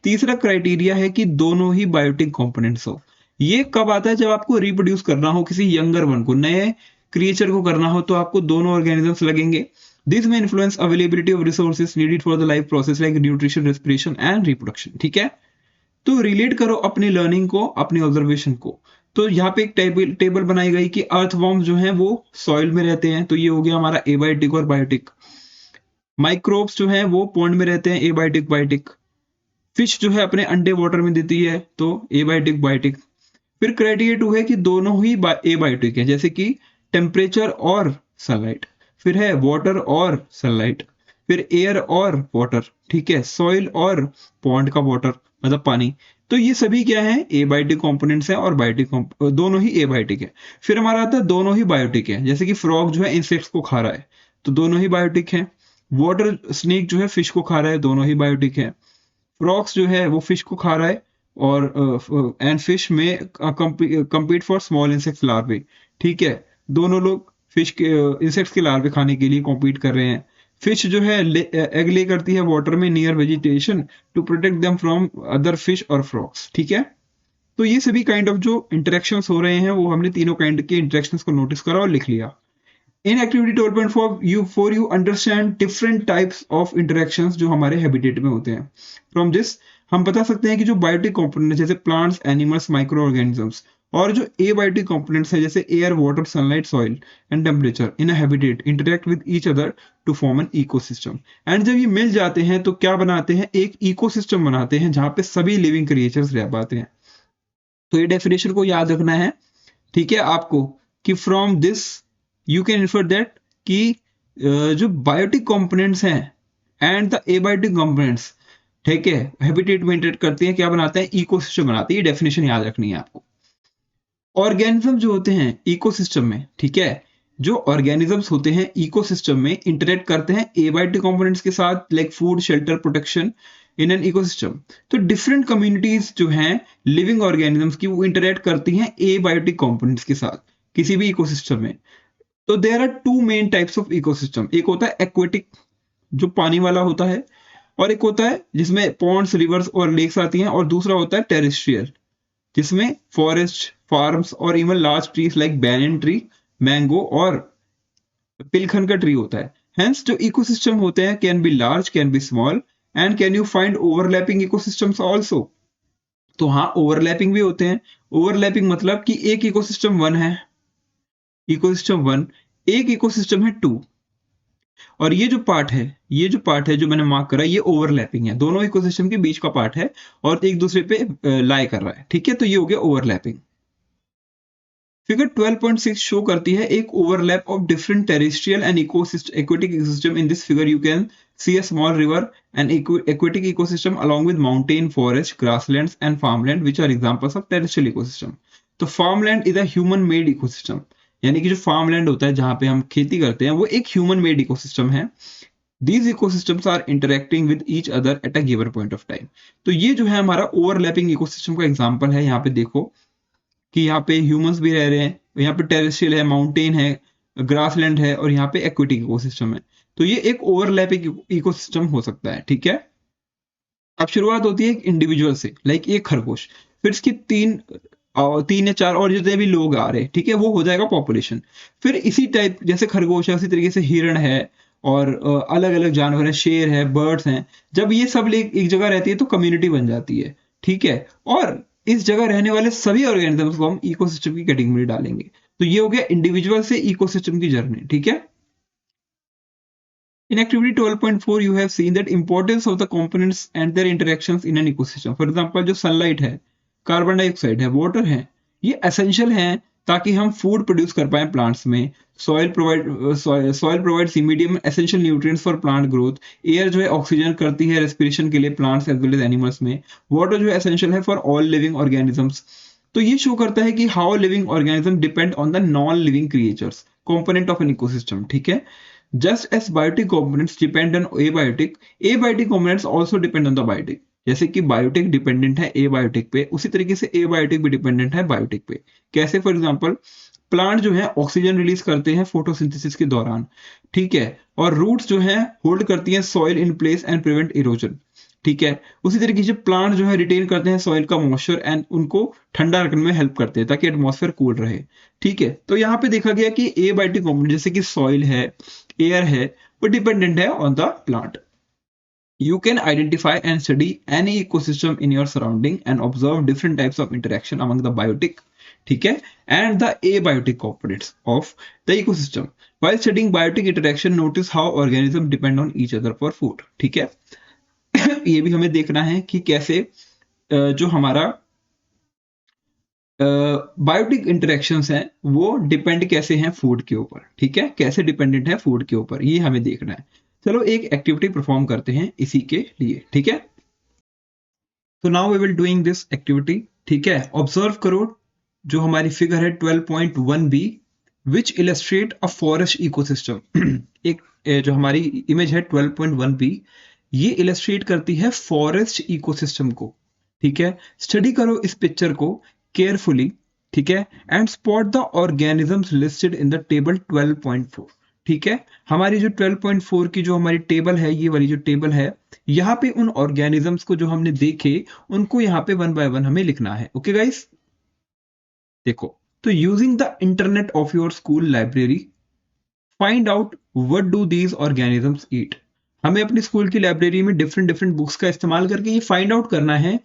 तीसरा क्राइटेरिया है कि दोनों ही बायोटिक कंपोनेंट्स हो। ये कब आता है, जब आपको रिप्रोड्यूस करना हो किसी यंगर वन को, नए क्रिएचर को करना हो, तो आपको दोनों ऑर्गेनिजम्स लगेंगे। दिस में influence availability of resources needed for the life process like nutrition, respiration and reproduction, ठीक है। तो रिलेट करो अपनी लर्निंग को अपनी ऑब्जर्वेशन को। तो यहाँ पे एक टेबल बनाई गई कि अर्थवॉर्म्स जो हैं वो सॉइल में रहते हैं, तो ये हो गया हमारा एबायोटिक और बायोटिक। माइक्रोब्स जो हैं वो पॉन्ड में रहते हैं, एबायोटिक बायोटिक। फिश जो है अपने अंडे वाटर में देती है, तो एबायोटिक बायोटिक। फिर क्राइटेरिया 2 है कि दोनों ही एबायोटिक है, जैसे कि टेम्परेचर और सनलाइट, फिर है वाटर और सनलाइट, फिर एयर और वाटर, ठीक है, सॉइल और पॉन्ड का वाटर मतलब पानी। तो ये सभी क्या है, एबायोटिक कंपोनेंट्स हैं और बायोटिक दोनों ही एबायोटिक है। फिर हमारा आता है दोनों ही बायोटिक है, जैसे कि फ्रॉग जो है इंसेक्ट्स को खा रहा है, तो दोनों ही बायोटिक है। वाटर स्नेक जो है फिश को खा रहा है, दोनों ही बायोटिक है। फ्रॉक्स जो है वो फिश को खा रहा है और एंड फिश में compete फॉर स्मॉल इंसेक्ट लार्वे, ठीक है, दोनों लोग फिश के इंसेक्ट्स के लार्वे खाने के लिए कॉम्पीट कर रहे हैं। फिश जो है एग ले करती है वाटर में near vegetation to protect them from other fish और फ्रॉक्स, ठीक है। तो ये सभी काइंड ऑफ जो इंटरेक्शंस हो रहे हैं वो हमने तीनों काइंड के इंटरेक्शंस को नोटिस करा और लिख लिया। In activity 12.4 for you understand different types of interactions जो हमारे हैबिटेट में होते हैं। फ्रॉम दिस हम बता सकते हैं कि जो बायोटिक कंपोनेंट जैसे प्लांट्स, एनिमल्स, माइक्रो ऑर्गेनिजम्स, और जो एबायोटिक कंपोनेंट्स है जैसे air, water, sunlight, soil and temperature in a habitat interact with each other to form an ecosystem. And जब ये मिल जाते हैं तो क्या बनाते हैं, एक इकोसिस्टम बनाते हैं जहां पे सभी लिविंग क्रिएचर्स रह पाते हैं। तो ये डेफिनेशन को याद रखना है, ठीक है आपको, कि from this you can infer that कि जो बायोटिक कंपोनेंट्स हैं एंड द एबायोटिक कंपोनेंट्स, ठीक है, हैबिटेट में इंटरेक्ट करते हैं, क्या बनाते हैं, इकोसिस्टम बनाते हैं। ये डेफिनेशन याद रखनी है आपको। ऑर्गेनिज्म जो होते हैं इकोसिस्टम में, ठीक है, जो ऑर्गेनिजम्स होते हैं इकोसिस्टम में इंटरेक्ट करते हैं एबायोटिक कंपोनेंट्स के साथ like food, shelter, protection in an ecosystem. तो डिफरेंट कम्युनिटीज जो हैं लिविंग ऑर्गेनिजम्स की वो इंटरेक्ट करती हैं एबायोटिक कंपोनेंट्स के साथ किसी भी इकोसिस्टम में। तो there are two main types of ecosystem, एक होता है एक्वेटिक जो पानी वाला होता है, और एक होता है जिसमें पॉन्ड्स, रिवर्स और लेक्स आती हैं, और दूसरा होता है टेरेस्ट्रियल जिसमें फॉरेस्ट, फार्म्स और even large trees like banyan tree, mango और पिलखन का ट्री होता है। हेंस जो इकोसिस्टम होते हैं can be large, can be small and can you find overlapping ecosystems also. तो हाँ, ओवरलैपिंग भी होते हैं। ओवरलैपिंग मतलब कि एक इकोसिस्टम 1 है, इकोसिस्टम 1, एक इकोसिस्टम है 2, और ये जो पार्ट है, ये जो पार्ट है जो मैंने मार्क करा, ये ओवरलैपिंग है, दोनों इकोसिस्टम के बीच का पार्ट है और एक दूसरे पे लाई कर रहा है, ठीक है, तो ये हो गया ओवरलैपिंग। फिगर 12.6 शो करती है एक overlap of different terrestrial and aquatic ecosystem. In this figure you can see a small river and aquatic ecosystem along with mountain, forest, grasslands and farmland which are examples of terrestrial ecosystem. तो farmland is a human made ecosystem, यानी कि जो farmland होता है जहां पे हम खेती करते हैं वो एक human made ecosystem है। These ecosystems are interacting with each other at a given point of time. तो ये जो है हमारा overlapping ecosystem का example है। यहाँ पे देखो कि यहाँ पे ह्यूमंस भी रह रहे हैं, यहाँ पे टेरेस्ट्रियल है, माउंटेन है, ग्रासलैंड है, और यहाँ पे एक्वेटिक इकोसिस्टम है। तो ये एक ओवरलैपिंग इकोसिस्टम हो सकता है, ठीक है। अब शुरुआत होती है एक इंडिविजुअल से, लाइक एक खरगोश, फिर इसकी तीन या चार और जितने भी लोग आ रहे हैं, ठीक है, वो हो जाएगा पॉपुलेशन। फिर इसी टाइप जैसे खरगोश है उसी तरीके से हिरण है और अलग अलग जानवर है, शेर है, बर्ड्स हैं। जब ये सब एक जगह रहती है तो कम्युनिटी बन जाती है, ठीक है, और इस जगह रहने वाले सभी ऑर्गेनिजम्स को हम इकोसिस्टम की कैटेगरी में डालेंगे। तो ये हो गया इंडिविजुअल से इकोसिस्टम की जर्नी, ठीक है। In activity 12.4 you have seen that importance of the components and their interactions in an ecosystem. For example, जो sunlight है, कार्बन डाइऑक्साइड है, वाटर है, ये एसेंशियल हैं ताकि हम फूड प्रोड्यूस कर पाए प्लांट्स में। Soil provides medium essential nutrients for plant growth. Air जो है ऑक्सीजन करती है रेस्पिरेशन के लिए plants as well as animals में। वाटर जो है एसेंशियल है फॉर ऑल लिविंग ऑर्गेनिजम्स। तो ये शो करता है कि how living organism depend on the non living creatures, component of an ecosystem, ठीक है। Just as biotic components depend on abiotic components also depend on the biotic. जैसे कि biotic dependent है एबायोटिक पे, उसी तरीके से एबायोटिक भी डिपेंडेंट है बायोटिक पे। कैसे? फॉर एग्जांपल प्लांट जो है ऑक्सीजन रिलीज करते हैं फोटोसिंथेसिस के दौरान, ठीक है, और रूट्स जो है होल्ड करती हैं soil in place and prevent erosion, ठीक है। उसी तरीके से प्लांट जो है रिटेन करते हैं सॉइल का मॉइस्चर एंड उनको ठंडा रखने में हेल्प करते हैं ताकि एटमॉस्फेयर कूल रहे, ठीक है। तो यहाँ पे देखा गया कि एबायोटिक कंपोनेंट जैसे कि सॉइल है, एयर है, वो डिपेंडेंट है on the plant. You can identify and study any ecosystem in your surrounding and observe different types of interaction among the biotic, ठीक है, and the abiotic components of the ecosystem. While studying biotic interaction, notice how organisms depend on each other for food, ठीक है। ये भी हमें देखना है कि कैसे जो हमारा बायोटिक इंटरेक्शंस हैं वो डिपेंड कैसे हैं फूड के ऊपर, ठीक है, कैसे डिपेंडेंट है फूड के ऊपर, ये हमें देखना है। चलो एक एक्टिविटी परफॉर्म करते हैं इसी के लिए, ठीक है। तो now we will doing this activity, ठीक है। ऑब्जर्व करो जो हमारी फिगर है 12.1b which illustrate a forest ecosystem. एक जो हमारी इमेज है 12.1b, ये इलस्ट्रेट करती है फॉरेस्ट इकोसिस्टम को, ठीक है। स्टडी करो इस पिक्चर को केयरफुली, ठीक है, and spot the organisms listed in the table 12.4, ठीक है। हमारी जो 12.4 की जो हमारी टेबल है, ये वाली जो टेबल है, यहाँ पे उन ऑर्गेनिजम्स को जो हमने देखे उनको यहाँ पे 1 बाय 1 हमें लिखना है। ओके गाइस, देखो, तो using the internet of your school library find out what do these organisms eat. हमें अपनी स्कूल की लाइब्रेरी में डिफरेंट बुक्स का इस्तेमाल करके ये फाइंड आउट करना है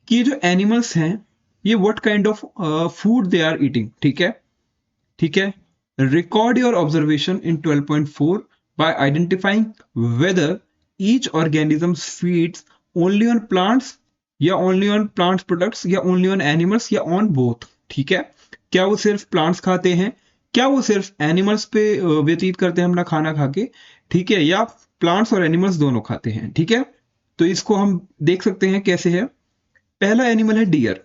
कि ये जो एनिमल्स हैं ये what kind of food they are eating, ठीक है, ठीक है। Record your observation in 12.4 by identifying whether each organism feeds only on plants या only on plant products या only on animals या on both, ठीक है। क्या वो सिर्फ प्लांट्स खाते हैं, क्या वो सिर्फ एनिमल्स पे व्यतीत करते हैं अपना खाना खा के, ठीक है, या प्लांट्स और एनिमल्स दोनों खाते हैं, ठीक है। तो इसको हम देख सकते हैं कैसे है। पहला एनिमल है डियर।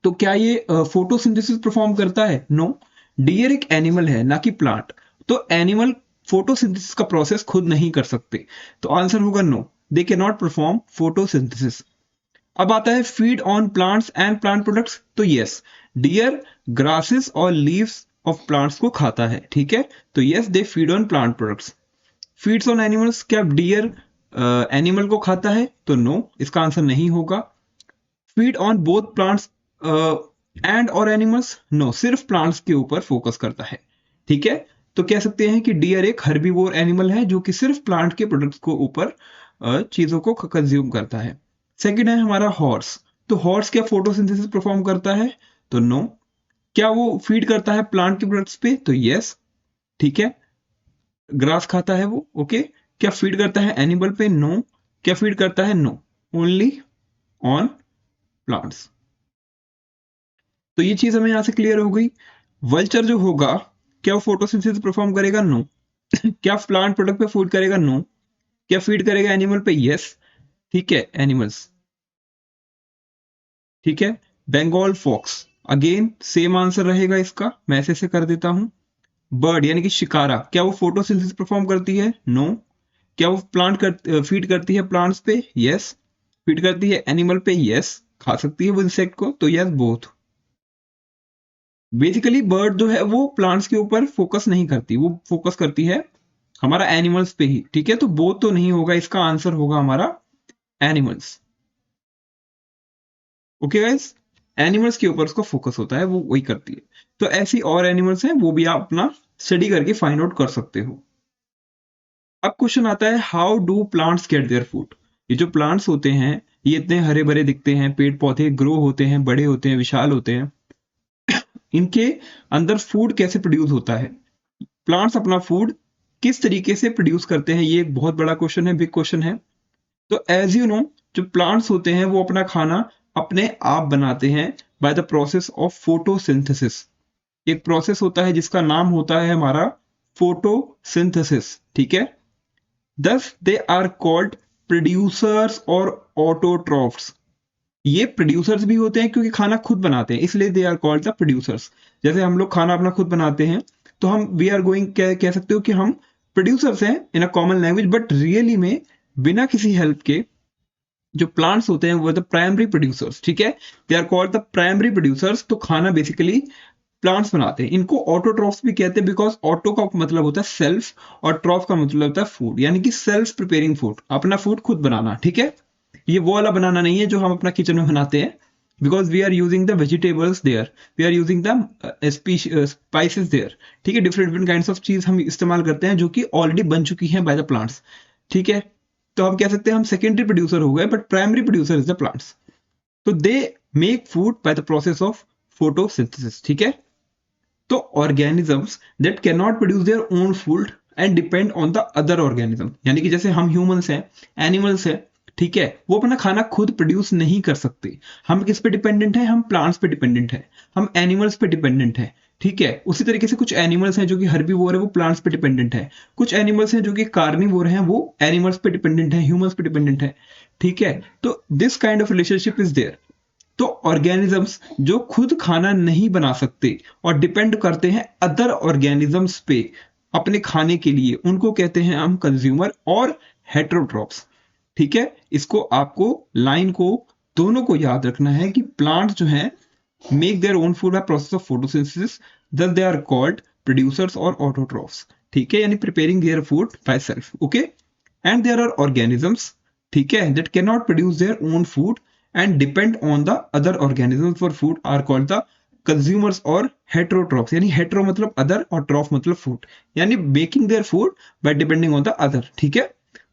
तो क्या ये फोटोसिंथेसिस परफॉर्म करता है? नो। डियर एक एनिमल है ना कि प्लांट, तो एनिमल फोटोसिंथेसिस का प्रोसेस खुद नहीं कर सकते, तो आंसर होगा no, they can not perform photosynthesis. अब आता है feed on plants and plant products, तो यस, डियर ग्रासेस और लीव्स ऑफ प्लांट्स को खाता है, ठीक है, तो yes they feed on plant products. Feeds on animals, क्या डियर एनिमल को खाता है? तो नो, इसका आंसर नहीं होगा। Feed on both plants and और एनिमल्स, नो, सिर्फ प्लांट्स के ऊपर फोकस करता है, ठीक है। तो कह सकते हैं कि डियर एक हर्बीवोर एनिमल है जो कि सिर्फ प्लांट के प्रोडक्ट्स को ऊपर चीजों को कंज्यूम करता है। सेकंड है हमारा हॉर्स। तो हॉर्स क्या फोटोसिंथेसिस परफॉर्म करता है? तो नो। क्या वो फीड करता है प्लांट के प्रोडक्ट्स पे? तो यस, ठीक है, ग्रास खाता है वो, ओके। क्या फीड करता है एनिमल पे? नो। क्या फीड करता है? No, only on plants. तो ये चीज हमें यहां से क्लियर हो गई। वल्चर जो होगा, क्या वो फोटोसिंथेसिस परफॉर्म करेगा? नो। क्या प्लांट प्रोडक्ट पे फूड करेगा? नो। क्या फीड करेगा एनिमल पे? यस, ठीक है, एनिमल्स, ठीक है। Bengal fox, again same answer रहेगा इसका, मैं ऐसे कर देता हूं। बर्ड यानी कि शिकारा, क्या वो फोटोसिंथेसिस परफॉर्म करती है? नो। क्या वो फीड करती है प्लांट्स पे? यस। फीड करती है एनिमल पे? यस। खा सकती है वो इंसेक्ट को? तो यस, बोथ। बेसिकली बर्ड जो है वो प्लांट्स के ऊपर फोकस नहीं करती, वो फोकस करती है हमारा एनिमल्स पे ही, ठीक है। तो बोथ तो नहीं होगा, इसका आंसर होगा हमारा एनिमल्स। ओके गाइस, एनिमल्स के ऊपर उसको फोकस होता है, वो वही करती है। तो ऐसी और एनिमल्स हैं, वो भी आप अपना स्टडी करके फाइंड आउट कर सकते हो। अब क्वेश्चन आता है, how do plants get their food. ये जो प्लांट्स होते हैं ये इतने हरे भरे दिखते हैं, पेड़ पौधे ग्रो होते हैं, बड़े होते हैं, विशाल होते हैं, इनके अंदर फूड कैसे प्रोड्यूस होता है? प्लांट्स अपना फूड किस तरीके से प्रोड्यूस करते हैं? ये एक बहुत बड़ा क्वेश्चन है, बिग क्वेश्चन है। तो एज यू नो, जो प्लांट्स होते हैं वो अपना खाना अपने आप बनाते हैं bye the process of photosynthesis, एक प्रोसेस होता है जिसका नाम होता है हमारा फोटोसिंथेसिस, ठीक है। Thus they are called producers और ऑटोट्रॉफ्स। ये प्रोड्यूसर्स भी होते हैं क्योंकि खाना खुद बनाते हैं, इसलिए they are called the producers. जैसे हम लोग खाना अपना खुद बनाते हैं तो हम वी आर गोइंग कह सकते हो कि हम प्रोड्यूसर्स हैं in a common language, but really में बिना किसी हेल्प के जो प्लांट्स होते हैं वो द प्राइमरी प्रोड्यूसर्स, ठीक है। They are called the primary producers. तो खाना बेसिकली प्लांट्स बनाते हैं। इनको ऑटोट्रॉफ्स भी कहते हैं बिकॉज ऑटो का मतलब होता है सेल्फ और ट्रॉफ का मतलब होता है फूड, यानी कि सेल्फ प्रिपेयरिंग फूड, अपना फूड खुद बनाना, ठीक है। ये वो वाला बनाना नहीं है जो हम अपना किचन में बनाते हैं, because we are using the vegetables there, we are using the spices there, ठीक है। डिफरेंट डिफरेंट काइंड्स ऑफ चीज हम इस्तेमाल करते हैं जो कि ऑलरेडी बन चुकी हैं बाय द प्लांट्स, ठीक है। तो हम कह सकते हैं हम सेकेंडरी प्रोड्यूसर हो गए, but primary producer is the plants. तो they make food by the process of photosynthesis, ठीक है। तो organisms that can not produce their own food and depend on the other organism, यानी कि जैसे हम ह्यूमंस हैं, एनिमल्स हैं, ठीक है, वो अपना खाना खुद प्रोड्यूस नहीं कर सकते। हम किस पे डिपेंडेंट है? हम प्लांट्स पे डिपेंडेंट है, हम एनिमल्स पे डिपेंडेंट है, ठीक है। उसी तरीके से कुछ एनिमल्स हैं जो कि हर्बीवोर है, वो प्लांट्स पे डिपेंडेंट है। कुछ एनिमल्स हैं जो कि कार्निवोर हैं, वो एनिमल्स पे डिपेंडेंट है, ह्यूमंस पे डिपेंडेंट है, ठीक है। तो this kind of relationship is there. तो ऑर्गेनिजम्स जो खुद खाना नहीं बना सकते और डिपेंड करते हैं अदर ऑर्गेनिजम्स पे अपने खाने के लिए, उनको कहते हैं हम कंज्यूमर और हेटेरोट्रॉप्स, ठीक है। इसको आपको लाइन को दोनों को याद रखना है कि प्लांट्स जो हैं make their own food by process of photosynthesis, thus they are called producers और ऑटोट्रॉफ्स, ठीक है, यानी preparing their food by self, okay. And there are organisms, ठीक है, that can not produce their own food and depend on the other organisms for food are called the consumers और heterotrophs, यानी hetero मतलब other और troph मतलब food, यानी making their food by depending on the other, ठीक है।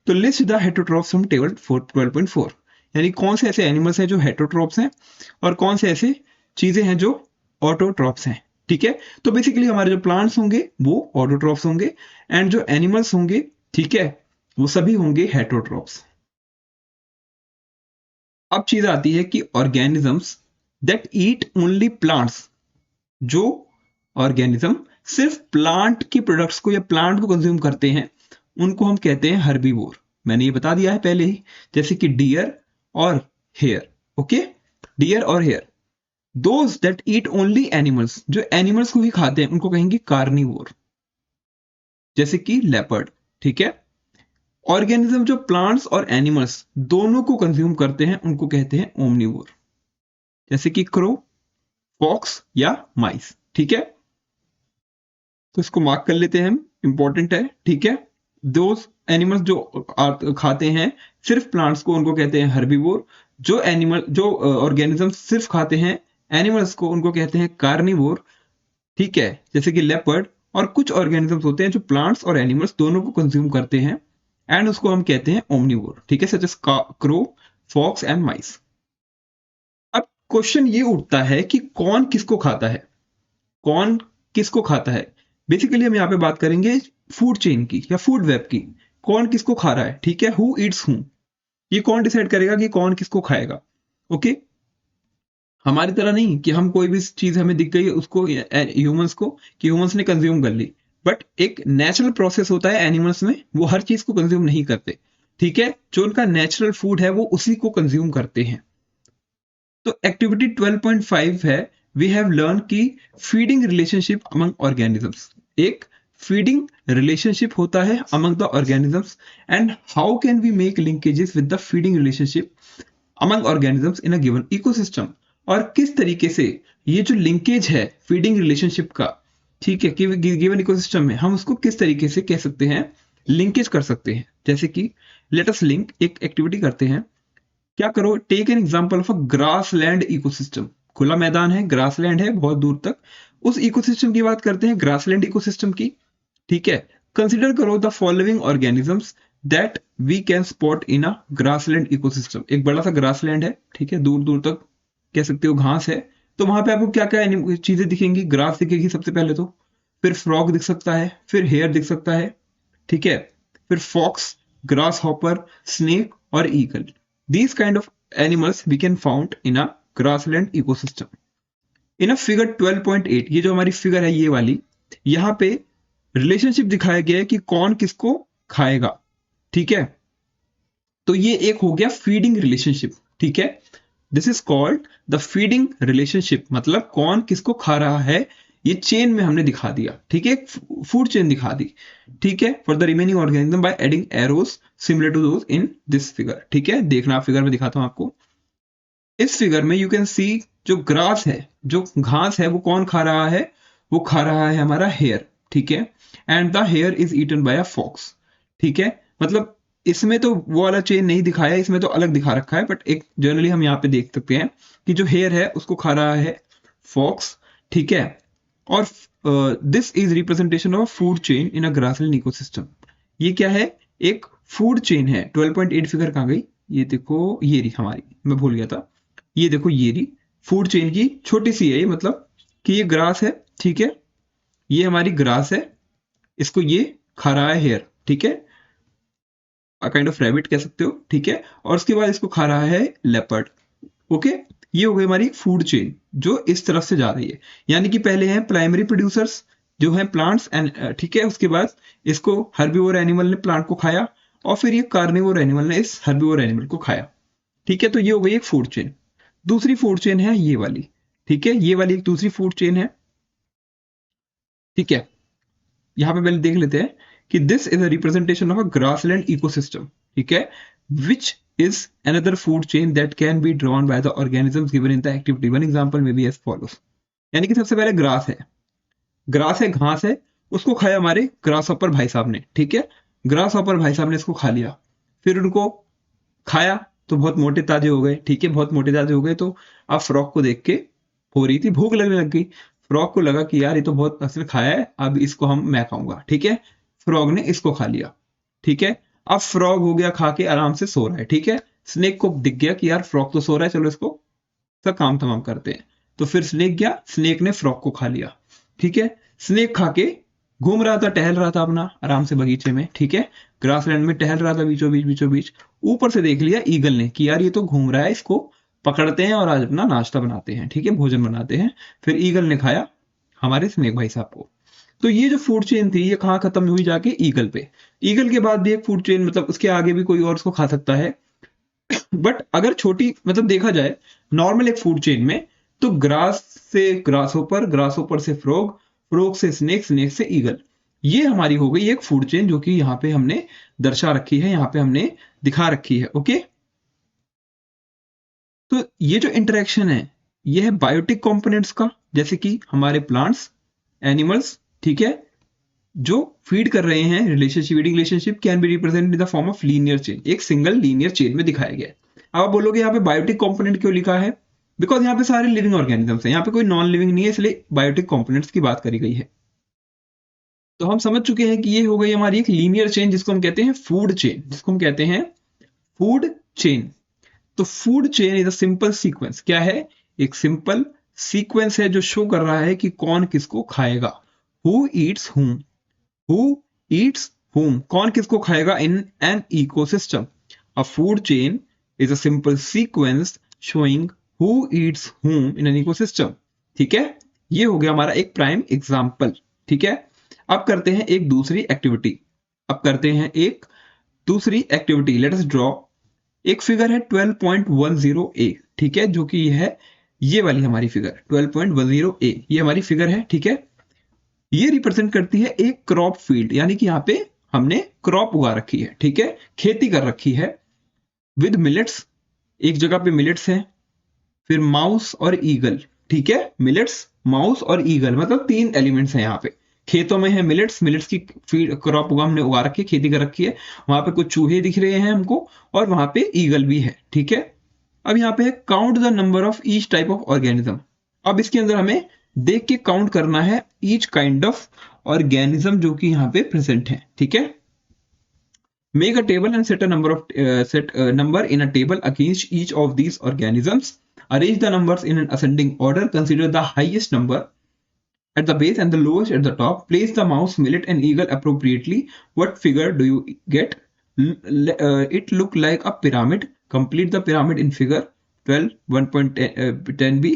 तो list the heterotrophs from table 12.4, यानी कौन से ऐसे एनिमल्स हैं जो heterotrophs हैं और कौन से ऐसे चीजें हैं जो autotrophs हैं, ठीक है। तो बेसिकली हमारे जो प्लांट्स होंगे वो autotrophs होंगे एंड जो एनिमल्स होंगे, ठीक है, वो सभी होंगे heterotrophs। अब चीज आती है कि organisms that eat only plants, जो ऑर्गेनिज्म सिर्फ प्लांट की प्रोडक्ट्स को या प्लांट को कंज्यूम करते हैं, उनको हम कहते हैं हर्बीवोर। मैंने ये बता दिया है पहले ही, जैसे कि डियर और हेयर, ओके, डियर और hare. Those that eat only animals, जो एनिमल्स को ही खाते हैं, उनको कहेंगे कार्निवोर, जैसे कि लेपर्ड, ठीक है। ऑर्गेनिज्म जो प्लांट्स और एनिमल्स दोनों को कंज्यूम करते हैं, उनको कहते हैं ओमनिवोर, जैसे कि क्रो, फॉक्स या माइस, ठीक है। तो इसको मार्क कर लेते हैं हम, इंपॉर्टेंट है, ठीक है। दो एनिमल्स जो खाते हैं सिर्फ प्लांट्स को, उनको कहते हैं हर्बीवोर। जो ऑर्गेनिज्म सिर्फ खाते हैं एनिमल्स को, उनको कहते हैं कार्निवोर, ठीक है, जैसे कि लेपर्ड। और कुछ ऑर्गेनिजम्स होते हैं जो प्लांट्स और एनिमल्स दोनों को कंज्यूम करते हैं एंड उसको हम कहते हैं ओमनिवोर, ठीक है, such as crow, fox and mice. अब क्वेश्चन ये उठता है कि कौन किसको खाता है, कौन किसको खाता है। बेसिकली हम यहाँ पे बात करेंगे फूड चेन की या फूड वेब की, कौन किसको खा रहा है, ठीक है। हु ईट्स हु, ये कौन डिसाइड करेगा कि कौन किसको खाएगा, ओके। हमारी तरह नहीं कि हम कोई भी चीज हमें दिख गई उसको ह्यूमंस को, कि ह्यूमंस ने कंज्यूम कर ली, बट एक नेचुरल प्रोसेस होता है एनिमल्स में, वो हर चीज को कंज्यूम नहीं करते, ठीक है। जो उनका नेचुरल फूड है वो उसी को कंज्यूम करते हैं। तो एक्टिविटी 12.5 है, वी हैव लर्न की फीडिंग रिलेशनशिप अमंग ऑर्गेनिजम्स। एक फीडिंग रिलेशनशिप होता है among the organisms and how can we make linkages with the feeding relationship among organisms in a given ecosystem. और किस तरीके से ये जो लिंकेज है फीडिंग रिलेशनशिप का, ठीक है, कि गिवन इकोसिस्टम में हम उसको किस तरीके से कह सकते हैं, लिंकेज कर सकते हैं। जैसे कि लेट अस लिंक, एक एक्टिविटी करते हैं। क्या करो, take an example of a grassland ecosystem. खुला मैदान है, ग्रासलैंड है बहुत दूर तक, उस इकोसिस्टम की बात करते हैं, ग्रासलैंड इकोसिस्टम की, ठीक है। कंसिडर करो the following organisms that we can spot in a grassland ecosystem. एक बड़ा सा ग्रासलैंड है, ठीक है, दूर दूर तक कह सकते हो घास है। तो वहां पे आपको क्या क्या चीजें दिखेंगी, ग्रास दिखेगी सबसे पहले तो, फिर फ्रॉग दिख सकता है, फिर हेयर दिख सकता है, ठीक है, फिर फॉक्स, ग्रास हॉपर, स्नेक और eagle. These kind of animals we can found in a grassland ecosystem. In a figure 12.8, ये जो हमारी फिगर है ये वाली, यहाँ पे रिलेशनशिप दिखाया गया है कि कौन किसको खाएगा, ठीक है। तो ये एक हो गया फीडिंग रिलेशनशिप, ठीक है। This is called the feeding relationship, मतलब कौन किसको खा रहा है, ये चेन में हमने दिखा दिया, ठीक है, फूड चेन दिखा दी, ठीक है, for the remaining organism by adding arrows similar to those in this figure, ठीक है। देखना फिगर में दिखाता हूं आपको। इस फिगर में यू कैन सी जो ग्रास है, जो घास है, वो कौन खा रहा है, वो खा रहा है हमारा हेयर, ठीक है। And the hair is eaten by a fox, ठीक है। मतलब इसमें तो वो वाला चेन नहीं दिखाया, इसमें तो अलग दिखा रखा है, बट एक जनरली हम यहाँ पे देख सकते हैं कि जो हेयर है उसको खा रहा है फॉक्स, ठीक है। और this is representation of food chain in a grassland ecosystem. ये क्या है, एक फूड चेन है। 12.8 फिगर कहाँ गई, ये देखो, ये रही हमारी, मैं भूल गया था, ये देखो ये रही फूड चेन की छोटी सी है ये, मतलब कि ये ग्रास है, ठीक है, ये हमारी ग्रास है, इसको ये खा रहा है हेयर, ठीक है, काइंड ऑफ रैबिट कह सकते हो, ठीक है। और उसके बाद इसको खा रहा है लेपर्ड, ओके। ये हो गई हमारी फूड चेन जो इस तरफ से जा रही है, यानी कि पहले हैं प्राइमरी प्रोड्यूसर्स जो है प्लांट्स एंड, ठीक है, उसके बाद इसको हर्बीवोर एनिमल ने प्लांट को खाया, और फिर ये कार्निवोर एनिमल ने इस हर्बीवोर एनिमल को खाया, ठीक है। तो ये हो गई एक फूड चेन। दूसरी फूड चेन है ये वाली, ठीक है, ये वाली एक दूसरी फूड चेन है, ठीक है। यहां पे पहले देख लेते हैं कि this is a representation of a grassland ecosystem, ठीक है, विच is another food chain that can be drawn by the organisms given in the activity. One example may be as follows. यानी कि सबसे पहले ग्रास है, ग्रास है, घास है, उसको खाया हमारे ग्रास हॉपर भाई साहब ने, ठीक है। ग्रास हॉपर भाई साहब ने इसको खा लिया, फिर उनको खाया तो बहुत मोटे ताजे हो गए, ठीक है, बहुत मोटे ताजे हो गए। तो अब फ्रॉक को देख के हो रही थी भूख लगने लग गई, फ्रॉक को लगा कि यार ये तो बहुत असर खाया है, अब इसको मैं खाऊंगा, ठीक है। फ्रॉग ने इसको खा लिया, ठीक है। अब फ्रॉग हो गया खा के आराम से सो रहा है, ठीक है। स्नेक को दिख गया कि यार फ्रॉग तो सो रहा है, चलो इसको सब काम तमाम करते हैं। तो फिर स्नेक गया, स्नेक ने फ्रॉग को खा लिया, ठीक है। स्नेक खा के घूम रहा था, टहल रहा था अपना आराम से बगीचे में, ठीक है, ग्रासलैंड में टहल रहा था बीचों बीच। ऊपर से देख लिया ईगल ने कि यार ये तो घूम रहा है, इसको पकड़ते हैं और आज अपना नाश्ता बनाते हैं, ठीक है, भोजन बनाते हैं। फिर ईगल ने खाया हमारे स्नेक भाई साहब को। तो ये जो फूड चेन थी ये कहाँ खत्म हुई, जाके ईगल पे। ईगल के बाद भी एक फूड चेन, मतलब उसके आगे भी कोई और उसको खा सकता है, बट अगर छोटी मतलब देखा जाए नॉर्मल एक फूड चेन में, तो ग्रास से ग्रास ऊपर से फ्रॉग, फ्रॉग से स्नेक, स्नेक से ईगल, ये हमारी हो गई एक फूड चेन जो कि यहाँ पे हमने दर्शा रखी है, यहाँ पे हमने दिखा रखी है, ओके। तो ये जो इंटरेक्शन है ये है बायोटिक कंपोनेंट्स का, जैसे कि हमारे प्लांट्स, एनिमल्स, ठीक है, जो फीड कर रहे हैं। Relationship, feeding relationship can be represented in the form of linear chain, एक सिंगल लीनियर चेन में दिखाया गया है। अब आप बोलोगे यहाँ पे बायोटिक कंपोनेंट क्यों लिखा है, बिकॉज यहाँ पे सारे लिविंग ऑर्गेनिजम्स हैं, यहाँ पे कोई नॉन लिविंग नहीं है, इसलिए बायोटिक कंपोनेंट्स की बात करी गई है। तो हम समझ चुके हैं कि ये हो गई हमारी एक लीनियर चेन जिसको हम कहते हैं फूड चेन, जिसको हम कहते हैं फूड चेन। तो food chain is a simple sequence, क्या है, एक सिंपल सीक्वेंस है जो शो कर रहा है कि कौन किसको खाएगा, who Yeats whom, who eats whom, कौन किसको खाएगा in an ecosystem. A food chain is a simple sequence showing who eats whom in an ecosystem. ठीक है, ये हो गया हमारा एक प्राइम एग्जाम्पल, ठीक है। अब करते हैं एक दूसरी एक्टिविटी, अब करते हैं एक दूसरी एक्टिविटी। लेट अस ड्रॉ, एक फिगर है 12.10a, ठीक है, जो कि ये है, ये वाली हमारी फिगर 12.10a, ये हमारी फिगर है, ठीक है। ये रिप्रेजेंट करती है एक क्रॉप फील्ड, यानी कि यहाँ पे हमने क्रॉप उगा रखी है, ठीक है, खेती कर रखी है विद मिलेट्स, एक जगह पे मिलेट्स है, फिर माउस और ईगल, ठीक है, मिलेट्स, माउस और ईगल, मतलब तीन एलिमेंट्स हैं यहाँ पे। खेतों में है मिलेट्स, मिलेट्स की फीड क्रॉप उगा हमने उगा रखी है, खेती कर रखी है, वहां पे कुछ चूहे दिख रहे हैं हमको, और वहां पे ईगल भी है, ठीक है। अब यहाँ पे है count the number of each type of organism. अब इसके अंदर हमें देख के काउंट करना है ईच काइंड ऑफ ऑर्गेनिज्म जो कि यहाँ पे प्रेजेंट है, ठीक है। Make a table and set number in a table against each of these organisms, arrange the numbers in an ascending order, consider the highest number at the base and the lowest at the top, place the mouse, millet and eagle appropriately. What figure do you get? It look like a pyramid. Complete the pyramid in figure 12 1.10b.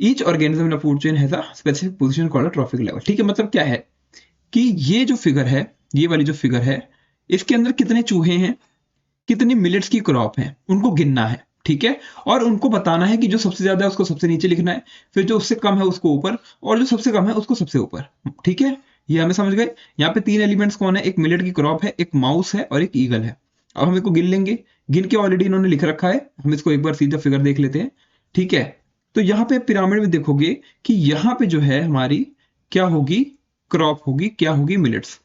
Each organism in food chain has a specific position called a trophic level. ठीक है, मतलब क्या है कि ये जो figure है, ये वाली जो फिगर है, इसके अंदर कितने चूहे हैं, कितनी मिलेट्स की क्रॉप है, उनको गिनना है। ठीक है, और उनको बताना है कि जो सबसे ज्यादा है उसको सबसे नीचे लिखना है, फिर जो उससे कम है उसको ऊपर, और जो सबसे कम है उसको सबसे ऊपर। ठीक है, ये हमें समझ गए। यहाँ पे 3 एलिमेंट्स कौन है, एक मिलेट की क्रॉप है, एक माउस है और एक ईगल है। अब हम इसको गिन लेंगे, गिन के ऑलरेडी इन्होंने लिख रखा है, हम इसको एक बार सीधा फिगर देख लेते हैं। ठीक है, तो यहाँ पे पिरामिड में देखोगे कि यहाँ पे जो है हमारी क्या होगी, क्रॉप होगी, क्या होगी, मिलेट्स।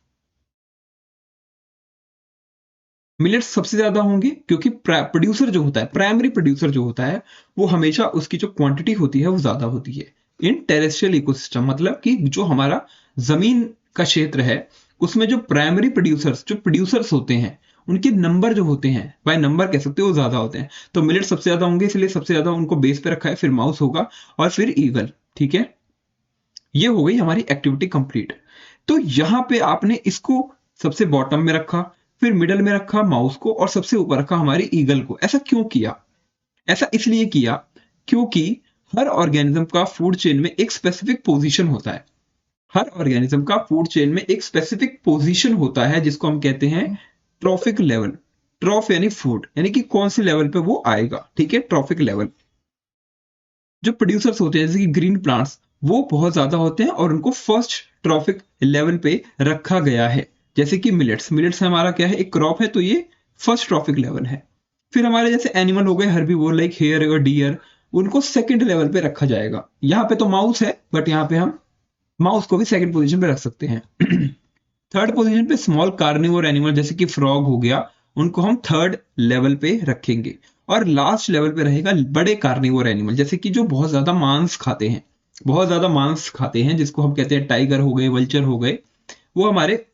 मिलेट्स सबसे ज्यादा होंगे क्योंकि प्रोड्यूसर जो होता है, प्राइमरी प्रोड्यूसर जो होता है, वो हमेशा उसकी जो क्वांटिटी होती है वो ज्यादा होती है इन टेरेस्ट्रियल इकोसिस्टम। मतलब कि जो हमारा जमीन का क्षेत्र है, उसमें जो प्राइमरी प्रोड्यूसर्स, जो प्रोड्यूसर्स होते हैं, उनके नंबर जो होते हैं, बाय नंबर कह सकते हो, वो ज्यादा होते हैं। तो मिलेट सबसे ज्यादा होंगे, इसलिए सबसे ज्यादा उनको बेस पे रखा है, फिर माउस होगा और फिर ईगल। ठीक है, ये हो गई हमारी एक्टिविटी कंप्लीट। तो यहां पे आपने इसको सबसे बॉटम में रखा, फिर मिडल में रखा माउस को, और सबसे ऊपर रखा हमारी ईगल को। ऐसा क्यों किया? ऐसा इसलिए किया क्योंकि हर ऑर्गेनिज्म का फूड चेन में एक स्पेसिफिक पोजीशन होता है। हर ऑर्गेनिज्म का फूड चेन में एक स्पेसिफिक पोजीशन होता है, जिसको हम कहते हैं ट्रॉफिक लेवल। ट्रॉफ यानी फूड, यानी कि कौन से लेवल पे वो आएगा। ठीक है, ट्रॉफिक लेवल। जो प्रोड्यूसर्स होते हैं जैसे कि ग्रीन प्लांट्स, वो बहुत ज्यादा होते हैं और उनको फर्स्ट ट्रॉफिक लेवल पे रखा गया है। जैसे कि मिलेट्स, मिलेट्स हमारा क्या है, एक क्रॉप है, तो ये फर्स्ट ट्रॉफिक लेवल है। फिर हमारे जैसे एनिमल हो गए हर्बीवोर लाइक हेयर और डियर, उनको सेकंड लेवल पे रखा जाएगा। यहाँ पे तो माउस है, बट यहाँ पे हम माउस को भी सेकंड पोजीशन पे रख सकते हैं। थर्ड पोजीशन पे स्मॉल कार्निवोर एनिमल जैसे कि फ्रॉग हो गया, उनको हम थर्ड लेवल पे रखेंगे। और लास्ट लेवल पे रहेगा बड़े कार्निवोर एनिमल, जैसे कि जो बहुत ज्यादा मांस खाते हैं, बहुत ज्यादा मांस खाते हैं, जिसको हम कहते हैं टाइगर हो गए, वल्चर हो गए, वो हमारे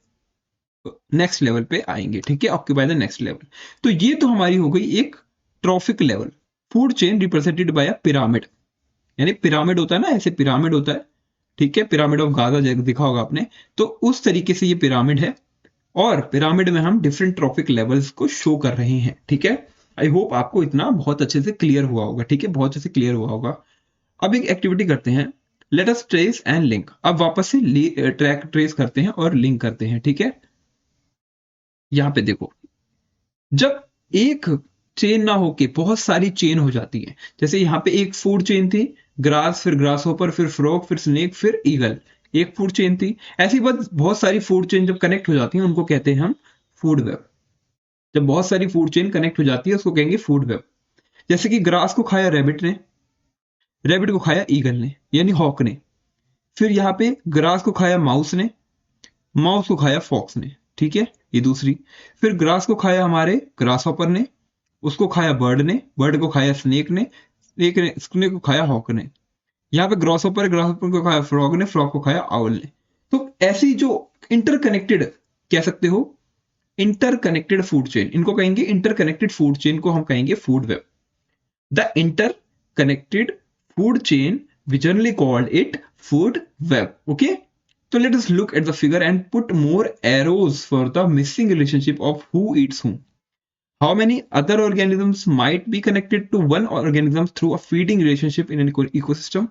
नेक्स्ट लेवल पे आएंगे। ठीक है, ऑक्यूपाई द नेक्स्ट लेवल। तो ये तो हमारी हो गई एक trophic level. Food chain represented by a pyramid, यानी पिरामिड होता है ना, ऐसे पिरामिड होता है। ठीक है, पिरामिड ऑफ गाजा देखा होगा आपने, तो उस तरीके से ये पिरामिड है। और पिरामिड में हम डिफरेंट ट्रॉफिक लेवल्स को शो कर रहे हैं। ठीक है, आई होप आपको इतना बहुत अच्छे से क्लियर हुआ होगा। ठीक है, बहुत अच्छे से क्लियर हुआ होगा। अब एक एक्टिविटी करते हैं, let us trace and link. अब वापस से ट्रैक ट्रेस करते हैं और लिंक करते हैं। ठीक है, यहाँ पे देखो, जब एक चेन ना होके बहुत सारी चेन हो जाती है, जैसे यहाँ पे एक फूड चेन थी, ग्रास, फिर ग्रास होपर, फिर फ्रॉग, फिर स्नेक, फिर ईगल, एक फूड चेन थी। ऐसी बहुत सारी फूड चेन जब कनेक्ट हो जाती हैं, उनको कहते हैं हम फूड वेब। जब बहुत सारी फूड चेन कनेक्ट हो जाती है, उसको कहेंगे फूड वेब। जैसे कि ग्रास को खाया रैबिट ने, रैबिट को खाया ईगल ने यानी हॉक ने, फिर यहाँ पे ग्रास को खाया माउस ने, माउस को खाया फॉक्स ने। ठीक है, ये दूसरी। फिर ग्रास को खाया हमारे ग्रास हॉपर ने, उसको खाया बर्ड ने, बर्ड को खाया स्नेक ने, स्नेक को खाया हॉक ने। यहाँ पे ग्रास हॉपर, ग्रास हॉपर को खाया फ्रॉग ने, फ्रॉग को खाया आउल ने। तो ऐसी जो इंटरकनेक्टेड, कह सकते हो इंटरकनेक्टेड फूड चेन, इनको कहेंगे इंटरकनेक्टेड फूड चेन को हम कहेंगे food web. The interconnected food chain, we generally called it food web. Okay, so let us look at the figure and put more arrows for the missing relationship of who eats whom. How many other organisms might be connected to one organism through a feeding relationship in an ecosystem?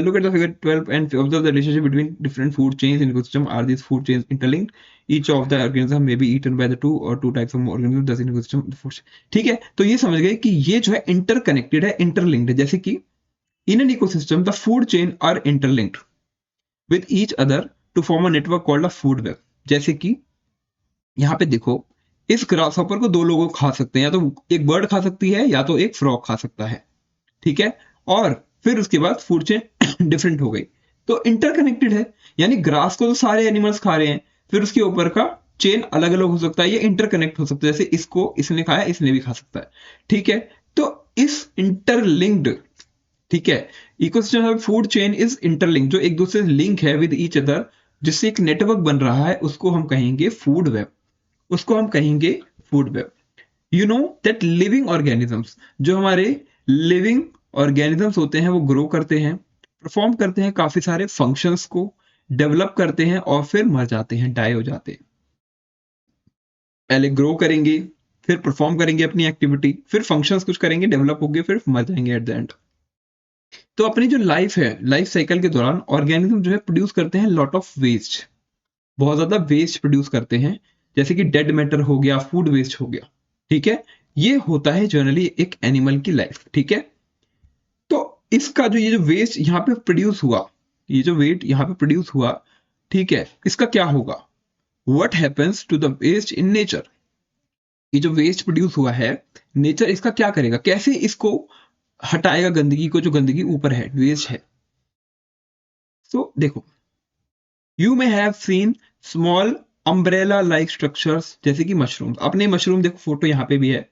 Look at the figure 12 and observe the relationship between different food chains in ecosystem. Are these food chains interlinked? Each of the organism may be eaten by the two or two types of organisms. Thus in ecosystem the food chain. ठीक है, तो ये समझ गए कि ये जो है इंटरकनेक्टेड है, इंटरलिंक्ड है। जैसे कि in an ecosystem the food chain are interlinked with each other to form a network called a food web. जैसे कि यहाँ पे देखो, इस ग्रास हॉपर को दो लोग खा सकते हैं, या तो एक बर्ड खा सकती है या तो एक फ्रॉग खा सकता है। ठीक है, और फिर उसके बाद फूड चेन डिफरेंट हो गई, तो इंटरकनेक्टेड है। यानी ग्रास को तो सारे एनिमल्स खा रहे हैं, फिर उसके ऊपर का चेन अलग अलग हो सकता है, ये इंटरकनेक्ट हो सकता है। जैसे इसको इसने खाया, इसने भी खा सकता है। ठीक है, तो इस इंटरलिंक्ड, ठीक है, ecosystem of food chain is interlink, जो एक दूसरे से लिंक है विद ईच अदर, जिससे एक नेटवर्क बन रहा है, उसको हम कहेंगे फूड वेब। उसको हम कहेंगे food web. You know that living organisms, जो हमारे लिविंग ऑर्गेनिजम्स होते हैं, वो ग्रो करते हैं, परफॉर्म करते हैं काफी सारे फंक्शंस को, डेवलप करते हैं और फिर मर जाते हैं, डाई हो जाते हैं। पहले ग्रो करेंगे, फिर परफॉर्म करेंगे अपनी एक्टिविटी, फिर फंक्शंस कुछ करेंगे, डेवलप होंगे, फिर मर जाएंगे एट द एंड। तो अपनी जो लाइफ है, लाइफ साइकिल के दौरान ऑर्गेनिज्म जो है प्रोड्यूस करते हैं लॉट ऑफ वेस्ट, बहुत ज्यादा वेस्ट प्रोड्यूस करते हैं, जैसे कि डेड मैटर हो गया, फूड वेस्ट हो गया। ठीक है, ये होता है जनरली एक एनिमल की लाइफ। ठीक है, तो इसका जो ये जो वेस्ट यहाँ पे प्रोड्यूस हुआ, ये जो वेट यहाँ पे प्रोड्यूस हुआ, ठीक है, इसका क्या होगा? What happens to the waste in nature? ये जो वेस्ट प्रोड्यूस हुआ है, नेचर इसका क्या करेगा, कैसे इसको हटाएगा गंदगी को, जो गंदगी ऊपर है, वेस्ट है। तो देखो, you may have seen small umbrella like structures, जैसे कि मशरूम। अपने मशरूम देखो, फोटो यहाँ पे भी है,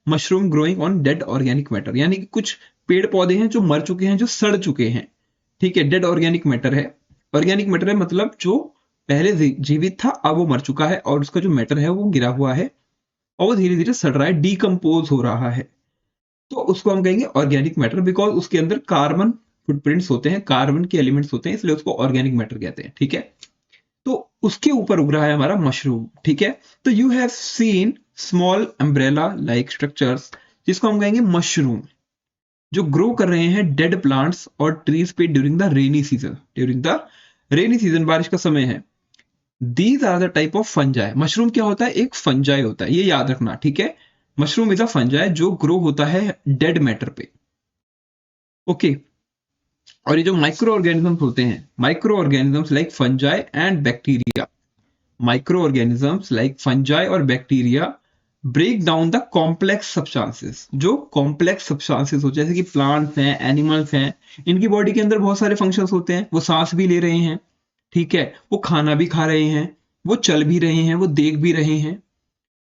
mushroom growing on dead organic matter, यानी कि कुछ पेड़ पौधे हैं जो मर चुके हैं, जो सड़ चुके हैं। ठीक है, डेड ऑर्गेनिक मैटर है। ऑर्गेनिक मैटर है मतलब जो पहले जीवित था, अब वो मर चुका है, और उसका जो मैटर है वो गिरा हुआ है और वो धीरे धीरे सड़ रहा है, डीकम्पोज हो रहा है। तो उसको हम कहेंगे ऑर्गेनिक मैटर, बिकॉज उसके अंदर कार्बन फुटप्रिंट्स होते हैं, कार्बन के एलिमेंट्स होते हैं, इसलिए उसको ऑर्गेनिक मैटर कहते हैं। ठीक है, तो उसके ऊपर उग रहा है हमारा मशरूम। ठीक है, तो you have seen small umbrella like structures, जिसको हम कहेंगे मशरूम, जो ग्रो कर रहे हैं डेड प्लांट्स और ट्रीज पे during the rainy season. During the rainy season, बारिश का समय है। These are the type of fungi. Mushroom क्या होता है? एक फंजाई होता है, ये याद रखना। ठीक है, मशरूम इज अ फंजाई जो ग्रो होता है डेड मैटर पे। ओके, और ये जो माइक्रो ऑर्गेनिजम्स होते हैं, micro organisms like fungi and bacteria, micro organisms like fungi और bacteria break down the complex substances. जो कॉम्प्लेक्स सब्सटेंसेस होते हैं, जैसे कि प्लांट्स हैं, एनिमल्स हैं, इनकी बॉडी के अंदर बहुत सारे फंक्शंस होते हैं। वो सांस भी ले रहे हैं, ठीक है, वो खाना भी खा रहे हैं, वो चल भी रहे हैं, वो देख भी रहे हैं,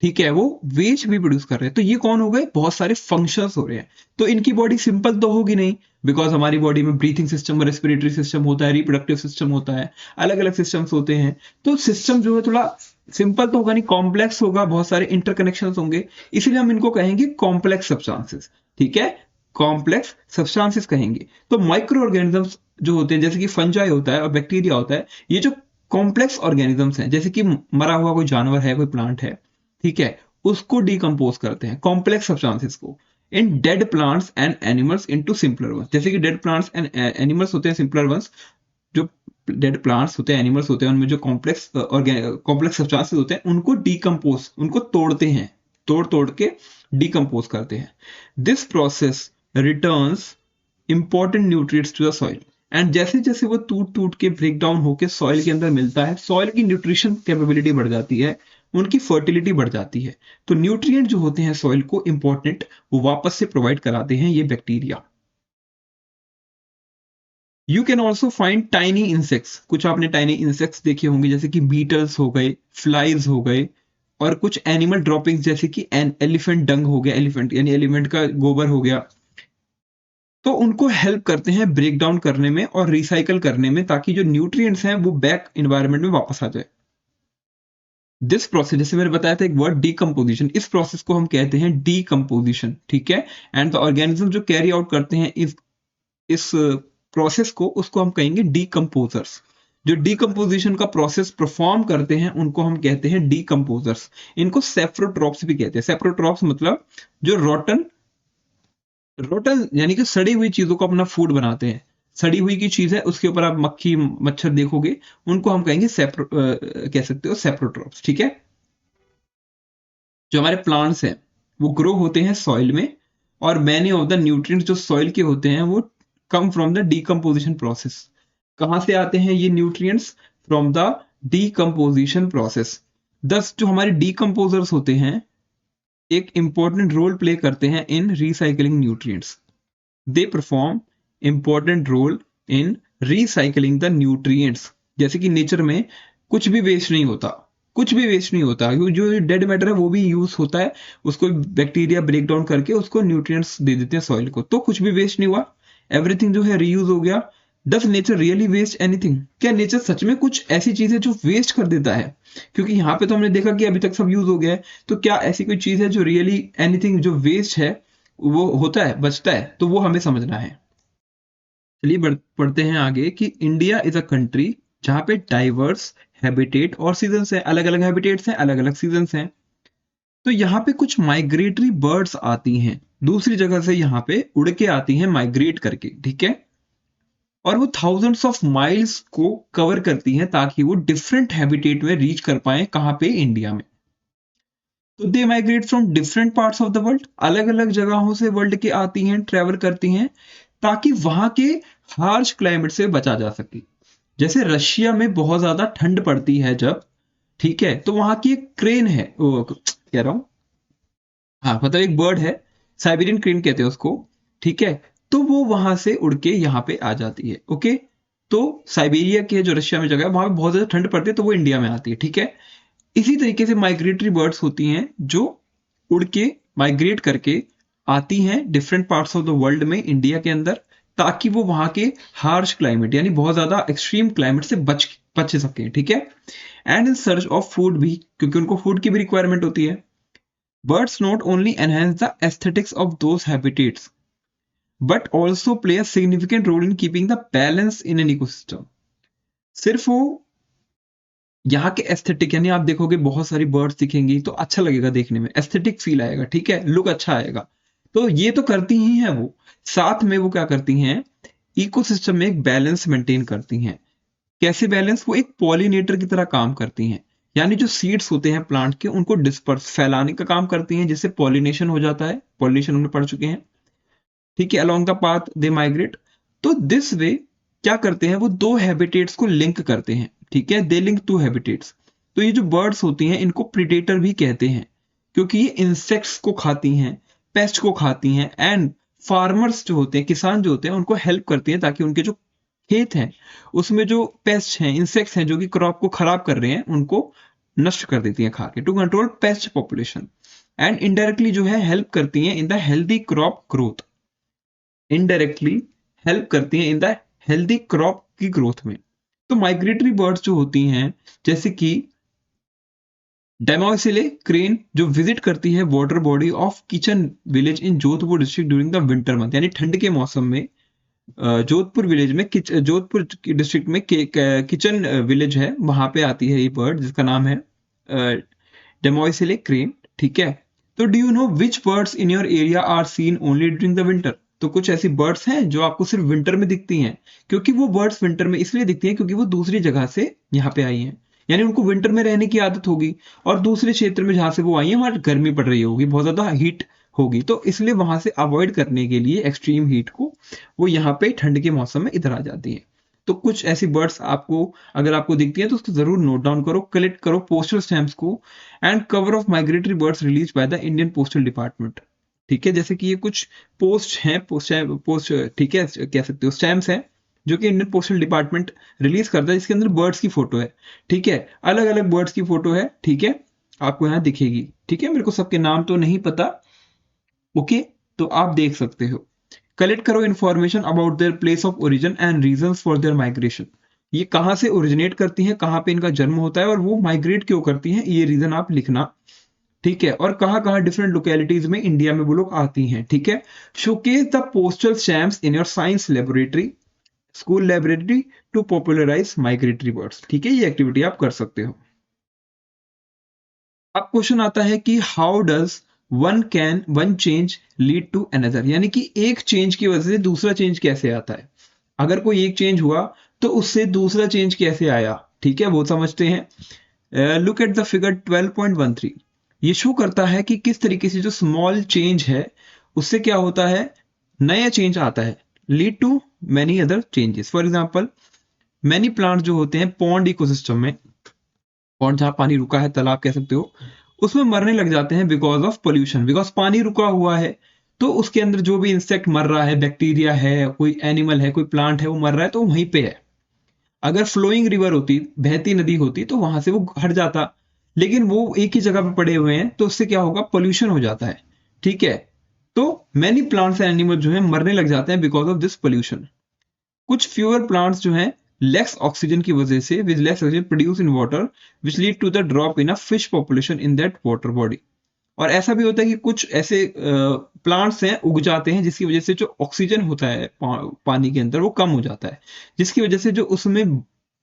ठीक है, वो वेस्ट भी प्रोड्यूस कर रहे हैं। तो ये कौन हो गए? बहुत सारे फंक्शंस हो रहे हैं। तो इनकी बॉडी सिंपल तो होगी नहीं, बिकॉज हमारी बॉडी में ब्रीथिंग सिस्टम, रेस्पिरेटरी सिस्टम होता है, रिप्रोडक्टिव सिस्टम होता है, अलग अलग सिस्टम्स होते हैं। तो सिस्टम जो है थोड़ा सिंपल तो होगा नहीं, कॉम्प्लेक्स होगा, बहुत सारे इंटरकनेक्शन होंगे, इसलिए हम इनको कहेंगे कॉम्प्लेक्स सब्सटेंसेस। ठीक है, कॉम्प्लेक्स सब्सटेंसेस कहेंगे। तो माइक्रो ऑर्गेनिजम्स जो होते हैं, जैसे कि फंजाई होता है और बैक्टीरिया होता है, ये जो कॉम्प्लेक्स ऑर्गेनिजम्स हैं, जैसे कि मरा हुआ कोई जानवर है, कोई प्लांट है, ठीक है, उसको डिकम्पोज करते हैं, कॉम्प्लेक्स सब्सटेंसेस को, in dead plants and animals into simpler ones. जैसे कि डेड प्लांट्स एंड एनिमल्स होते हैं सिंपलर वंस, जो डेड प्लांट्स होते हैं, एनिमल्स होते हैं, उनमें जो कॉम्प्लेक्स सब्सटेंसेस होते हैं, उनको डिकम्पोज, उनको तोड़ते हैं, तोड़ तोड़ के डिकम्पोज करते हैं। This process returns important nutrients to the soil, and जैसे जैसे वो टूट टूट के ब्रेक डाउन होकर सॉइल के अंदर मिलता है, सॉइल की न्यूट्रिशन कैपेबिलिटी बढ़ जाती है, उनकी फर्टिलिटी बढ़ जाती है। तो न्यूट्रिएंट जो होते हैं सॉइल को इंपॉर्टेंट, वो वापस से प्रोवाइड कराते हैं ये bacteria. You can also find tiny insects. कुछ आपने टाइनी इंसेक्ट्स देखे होंगे, जैसे कि बीटल्स हो गए, फ्लाइज हो गए, और कुछ एनिमल ड्रॉपिंग्स, जैसे कि एन एलिफेंट डंग हो गया, एलिफेंट यानी एलिफेंट का गोबर हो गया। तो उनको हेल्प करते हैं ब्रेक डाउन करने में और रिसाइकल करने में, ताकि जो न्यूट्रिएंट्स हैं वो बैक इन्वायरमेंट में वापस आ जाए। दिस प्रोसेस, जैसे मैंने बताया था एक वर्ड डीकम्पोजिशन, इस प्रोसेस को हम कहते हैं डीकम्पोजिशन। ठीक है, एंड द ऑर्गेनिज्म जो कैरी आउट करते हैं इस प्रोसेस को, उसको हम कहेंगे डीकम्पोजर्स। जो डीकम्पोजिशन का प्रोसेस परफॉर्म करते हैं, उनको हम कहते हैं डीकम्पोजर्स। इनको सेप्रोट्रॉप्स भी कहते हैं। सेप्रोट्रॉप्स मतलब जो रोटन, रोटन यानी कि सड़ी हुई चीजों को अपना फूड बनाते हैं। सड़ी हुई की चीज है, उसके ऊपर आप मक्खी मच्छर देखोगे, उनको हम कहेंगे कह सकते हो सेप्रोट्रॉप्स। ठीक है, जो हमारे प्लांट्स हैं वो ग्रो होते हैं सॉइल में, और मैनी ऑफ द न्यूट्रिएंट्स जो सॉइल के होते हैं वो come from the decomposition process. कहां से आते हैं ये nutrients? From the decomposition process. दस जो हमारे डीकम्पोजर्स होते हैं एक इंपॉर्टेंट रोल प्ले करते हैं in recycling nutrients. They perform important role in recycling the nutrients. जैसे कि नेचर में कुछ भी वेस्ट नहीं होता, कुछ भी वेस्ट नहीं होता, जो डेड मैटर है वो भी यूज होता है, उसको बैक्टीरिया ब्रेक डाउन करके उसको न्यूट्रिएंट्स दे देते हैं सॉइल को, तो कुछ भी वेस्ट नहीं हुआ, एवरीथिंग जो है रीयूज हो गया। Does nature really waste anything? क्या नेचर सच में कुछ ऐसी चीज है जो वेस्ट कर देता है? क्योंकि यहाँ पे तो हमने देखा कि अभी तक सब यूज हो गया है, तो क्या ऐसी कोई चीज है जो रियली एनीथिंग जो वेस्ट है वो होता है, बचता है? तो वो हमें समझना है। चलिए पढ़ते हैं आगे कि इंडिया इज अ कंट्री जहां पे डाइवर्स हैबिटेट और सीजन्स हैं, अलग अलग हैबिटेट्स हैं, अलग अलग सीजन्स हैं। तो यहाँ पे कुछ माइग्रेटरी बर्ड्स आती हैं दूसरी जगह से, यहाँ पे उड़ के आती हैं माइग्रेट करके, ठीक है। और वो थाउजेंड्स ऑफ माइल्स को कवर करती हैं ताकि वो डिफरेंट हैबिटेट में रीच कर पाए, कहाँ पे, इंडिया में। तो they migrate from different parts of the world, अलग अलग जगहों से वर्ल्ड के आती हैं, ट्रेवल करती हैं, ताकि वहां के हार्श क्लाइमेट से बचा जा सके। जैसे रशिया में बहुत ज्यादा ठंड पड़ती है जब, ठीक है, तो वहां की एक क्रेन है, कह रहा हूँ, हाँ मतलब एक बर्ड है, साइबेरियन क्रेन कहते हैं उसको, ठीक है। तो वो वहां से उड़ के यहाँ पे आ जाती है, ओके। तो साइबेरिया के जो रशिया में जगह है वहां पे बहुत ज्यादा ठंड पड़ती है, तो वो इंडिया में आती है, ठीक है। इसी तरीके से माइग्रेटरी बर्ड्स होती हैं जो उड़ के माइग्रेट करके आती हैं different parts of the world में, इंडिया के अंदर, ताकि वो वहां के हार्श क्लाइमेट यानी बहुत ज्यादा एक्सट्रीम क्लाइमेट से बच सके, ठीक है। And in search of food भी, क्योंकि उनको फूड की भी रिक्वायरमेंट होती है। Birds not only enhance the aesthetics of those habitats, but also play a significant role in keeping the balance in an ecosystem. सिर्फ वो यहाँ के एस्थेटिक, यानी आप देखोगे बहुत सारी बर्ड्स दिखेंगी तो अच्छा लगेगा देखने में, एस्थेटिक फील आएगा, ठीक है, लुक अच्छा आएगा। तो ये तो करती ही है वो, साथ में वो क्या करती हैं, इकोसिस्टम में एक बैलेंस मेंटेन करती हैं। कैसे बैलेंस? वो एक पॉलिनेटर की तरह काम करती हैं, यानी जो सीड्स होते हैं प्लांट के उनको डिस्पर्स फैलाने का काम करती हैं, जिससे पॉलिनेशन हो जाता है। पॉलिनेशन हमने पढ़ चुके हैं, ठीक है। Along the path they migrate. तो दिस वे क्या करते हैं, वो दो हैबिटेट्स को लिंक करते हैं, ठीक है, दे लिंक टू हैबिटेट्स। तो ये जो बर्ड्स होती हैं इनको प्रीडेटर भी कहते हैं, क्योंकि ये इंसेक्ट्स को खाती हैं, पेस्ट को खाती हैं, एंड फार्मर्स जो होते हैं, किसान जो होते हैं, उनको हेल्प करती हैं ताकि उनके जो खेत हैं उसमें जो पेस्ट हैं, इंसेक्ट्स हैं जो कि क्रॉप को खराब कर रहे हैं, उनको नष्ट कर देती हैं खा के, to control pest population. And indirectly जो है हेल्प करती हैं in the healthy crop growth, indirectly help करती हैं इन द हेल्दी क्रॉप की ग्रोथ में। तो माइग्रेटरी बर्ड्स जो होती हैं, जैसे कि डेमोसिले क्रेन, जो विजिट करती है water body of kitchen village in Jodhpur district during the winter month, यानी ठंड के मौसम में जोधपुर विलेज में, जोधपुर डिस्ट्रिक्ट में किचन विलेज है, वहां पे आती है ये बर्ड, जिसका नाम है डेमोसिले क्रेन, ठीक है। तो do you know which birds in your area are seen only during the winter? तो कुछ ऐसी बर्ड्स हैं जो आपको सिर्फ विंटर में दिखती हैं, क्योंकि वो बर्ड्स विंटर में इसलिए दिखती हैं क्योंकि वो दूसरी जगह से यहाँ पे आई हैं, यानी उनको विंटर में रहने की आदत होगी, और दूसरे क्षेत्र में जहां से वो आई है वहां गर्मी पड़ रही होगी, बहुत ज्यादा हीट होगी, तो इसलिए वहां से अवॉइड करने के लिए एक्सट्रीम हीट को वो यहाँ पे ठंड के मौसम में इधर आ जाती हैं। तो कुछ ऐसी बर्ड्स आपको, अगर आपको दिखती है तो उसको जरूर नोट डाउन करो, कलेक्ट करो पोस्टल स्टैम्प्स को। And cover of migratory birds release by the Indian postal department, ठीक है। जैसे कि ये कुछ पोस्ट हैं, पोस्ट, ठीक है, कह सकते हो स्टैम्प्स हैं, जो कि इंडियन पोस्टल डिपार्टमेंट रिलीज करता है, इसके अंदर बर्ड्स की फोटो है, ठीक है, अलग अलग बर्ड्स की फोटो है, ठीक है, आपको यहाँ दिखेगी, ठीक है। मेरे को सबके नाम तो नहीं पता, ओके, तो आप देख सकते हो। कलेक्ट करो information about their place of origin and reasons for their migration, ये कहाँ से ओरिजिनेट करती हैं, कहाँ पे इनका जन्म होता है, और वो माइग्रेट क्यों करती हैं, ये रीजन आप लिखना, ठीक है। और कहाँ कहाँ डिफरेंट लोकेलिटीज में इंडिया में वो लोग आती हैं, ठीक है। Showcase the postal stamps in your science laboratory, school library to popularise migratory birds, ठीक है, ये एक्टिविटी आप कर सकते हो। अब क्वेश्चन आता है कि how does one change lead to another, यानी कि एक चेंज की वजह से दूसरा चेंज कैसे आता है। अगर कोई एक चेंज हुआ तो उससे दूसरा चेंज कैसे आया, ठीक है, वो समझते हैं। लुक एट द फिगर 12.13, ये शो करता है कि किस तरीके से जो स्मॉल चेंज है उससे क्या होता है, नया चेंज आता है, lead to many other changes. For example, many plant जो होते हैं पॉन्ड इकोसिस्टम में, पॉन्ड जहां पानी रुका है, तालाब कह सकते हो, उसमें मरने लग जाते हैं बिकॉज ऑफ पोल्यूशन, बिकॉज पानी रुका हुआ है, तो उसके अंदर जो भी इंसेक्ट मर रहा है, बैक्टीरिया है, कोई एनिमल है, कोई प्लांट है, वो मर रहा है, तो वहीं पे है। अगर फ्लोइंग रिवर होती, बहती नदी होती, तो वहां से वो हट जाता, लेकिन वो एक ही जगह पे पड़े हुए हैं, तो उससे क्या होगा, पोल्यूशन हो जाता है, ठीक है। तो मैनी प्लांट्स एंड एनिमल जो है मरने लग जाते हैं बिकॉज ऑफ दिस पोल्यूशन। कुछ फ्यूअर प्लांट्स जो हैं लेस ऑक्सीजन की वजह से, with less oxygen produce in water, which lead to the drop in a fish population in that water body. और ऐसा भी होता है कि कुछ ऐसे प्लांट्स हैं उग जाते हैं जिसकी वजह से जो ऑक्सीजन होता है पानी के अंदर वो कम हो जाता है, जिसकी वजह से जो उसमें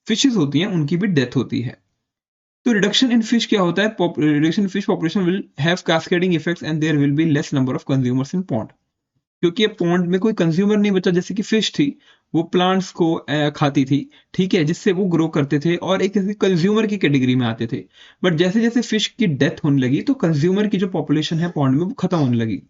फिशेस होती हैं उनकी भी डेथ होती है। तो रिडक्शन इन फिश क्या होता है, reduction in fish population will have cascading effects and there will be less number of consumers in pond. क्योंकि अब पॉन्ड में कोई कंज्यूमर नहीं बचा, जैसे कि फिश थी वो प्लांट्स को खाती थी, ठीक है, जिससे वो ग्रो करते थे और एक कंज्यूमर की कैटेगरी में आते थे। बट जैसे जैसे फिश की डेथ होने लगी तो कंज्यूमर की जो पॉपुलेशन है पॉन्ड में वो खत्म होने लगी।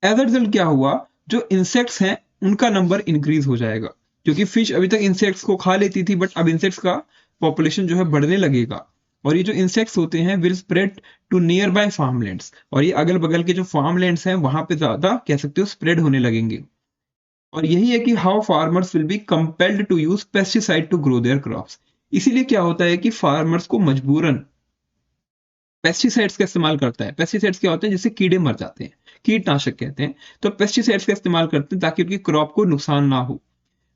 एज अ रिजल्ट क्या हुआ, जो इंसेक्ट्स हैं उनका नंबर इंक्रीज हो जाएगा, क्योंकि फिश अभी तक इंसेक्ट्स को खा लेती थी, बट अब इंसेक्ट्स का पॉपुलेशन जो है बढ़ने लगेगा। और ये जो इंसेक्ट्स होते हैं will spread to near by farmlands, और ये अगल बगल के जो फार्मलैंड्स हैं वहां पे ज्यादा कह सकते हो स्प्रेड होने लगेंगे। और यही है कि how farmers will be compelled to use pesticide to grow their crops. इसीलिए क्या होता है कि फार्मर्स को मजबूरन पेस्टिसाइड्स का इस्तेमाल करता है। पेस्टिसाइड्स क्या होते हैं, जिससे कीड़े मर जाते हैं, कीटनाशक कहते हैं। तो पेस्टिसाइड्स का इस्तेमाल करते हैं ताकि उनकी क्रॉप को नुकसान ना हो,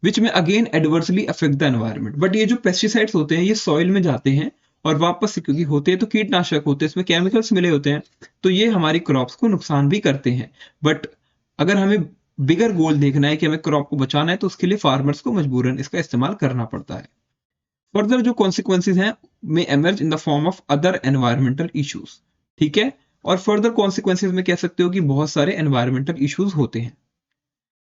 विच में again adversely affect the environment. But ये जो पेस्टिसाइड्स होते हैं ये सॉइल में जाते हैं और वापस से, क्योंकि होते हैं तो कीटनाशक होते हैं, इसमें केमिकल्स मिले होते हैं, तो ये हमारी क्रॉप्स को नुकसान भी करते हैं। बट अगर हमें बिगर गोल देखना है कि हमें क्रॉप को बचाना है तो उसके लिए फार्मर्स को मजबूरन इसका इस्तेमाल करना पड़ता है। फर्दर जो कॉन्सिक्वेंसेज हैं में emerge in the form of other environmental issues, ठीक है। और फर्दर कॉन्सिक्वेंसेज में कह सकते हो कि बहुत सारे एनवायरमेंटल इश्यूज होते हैं,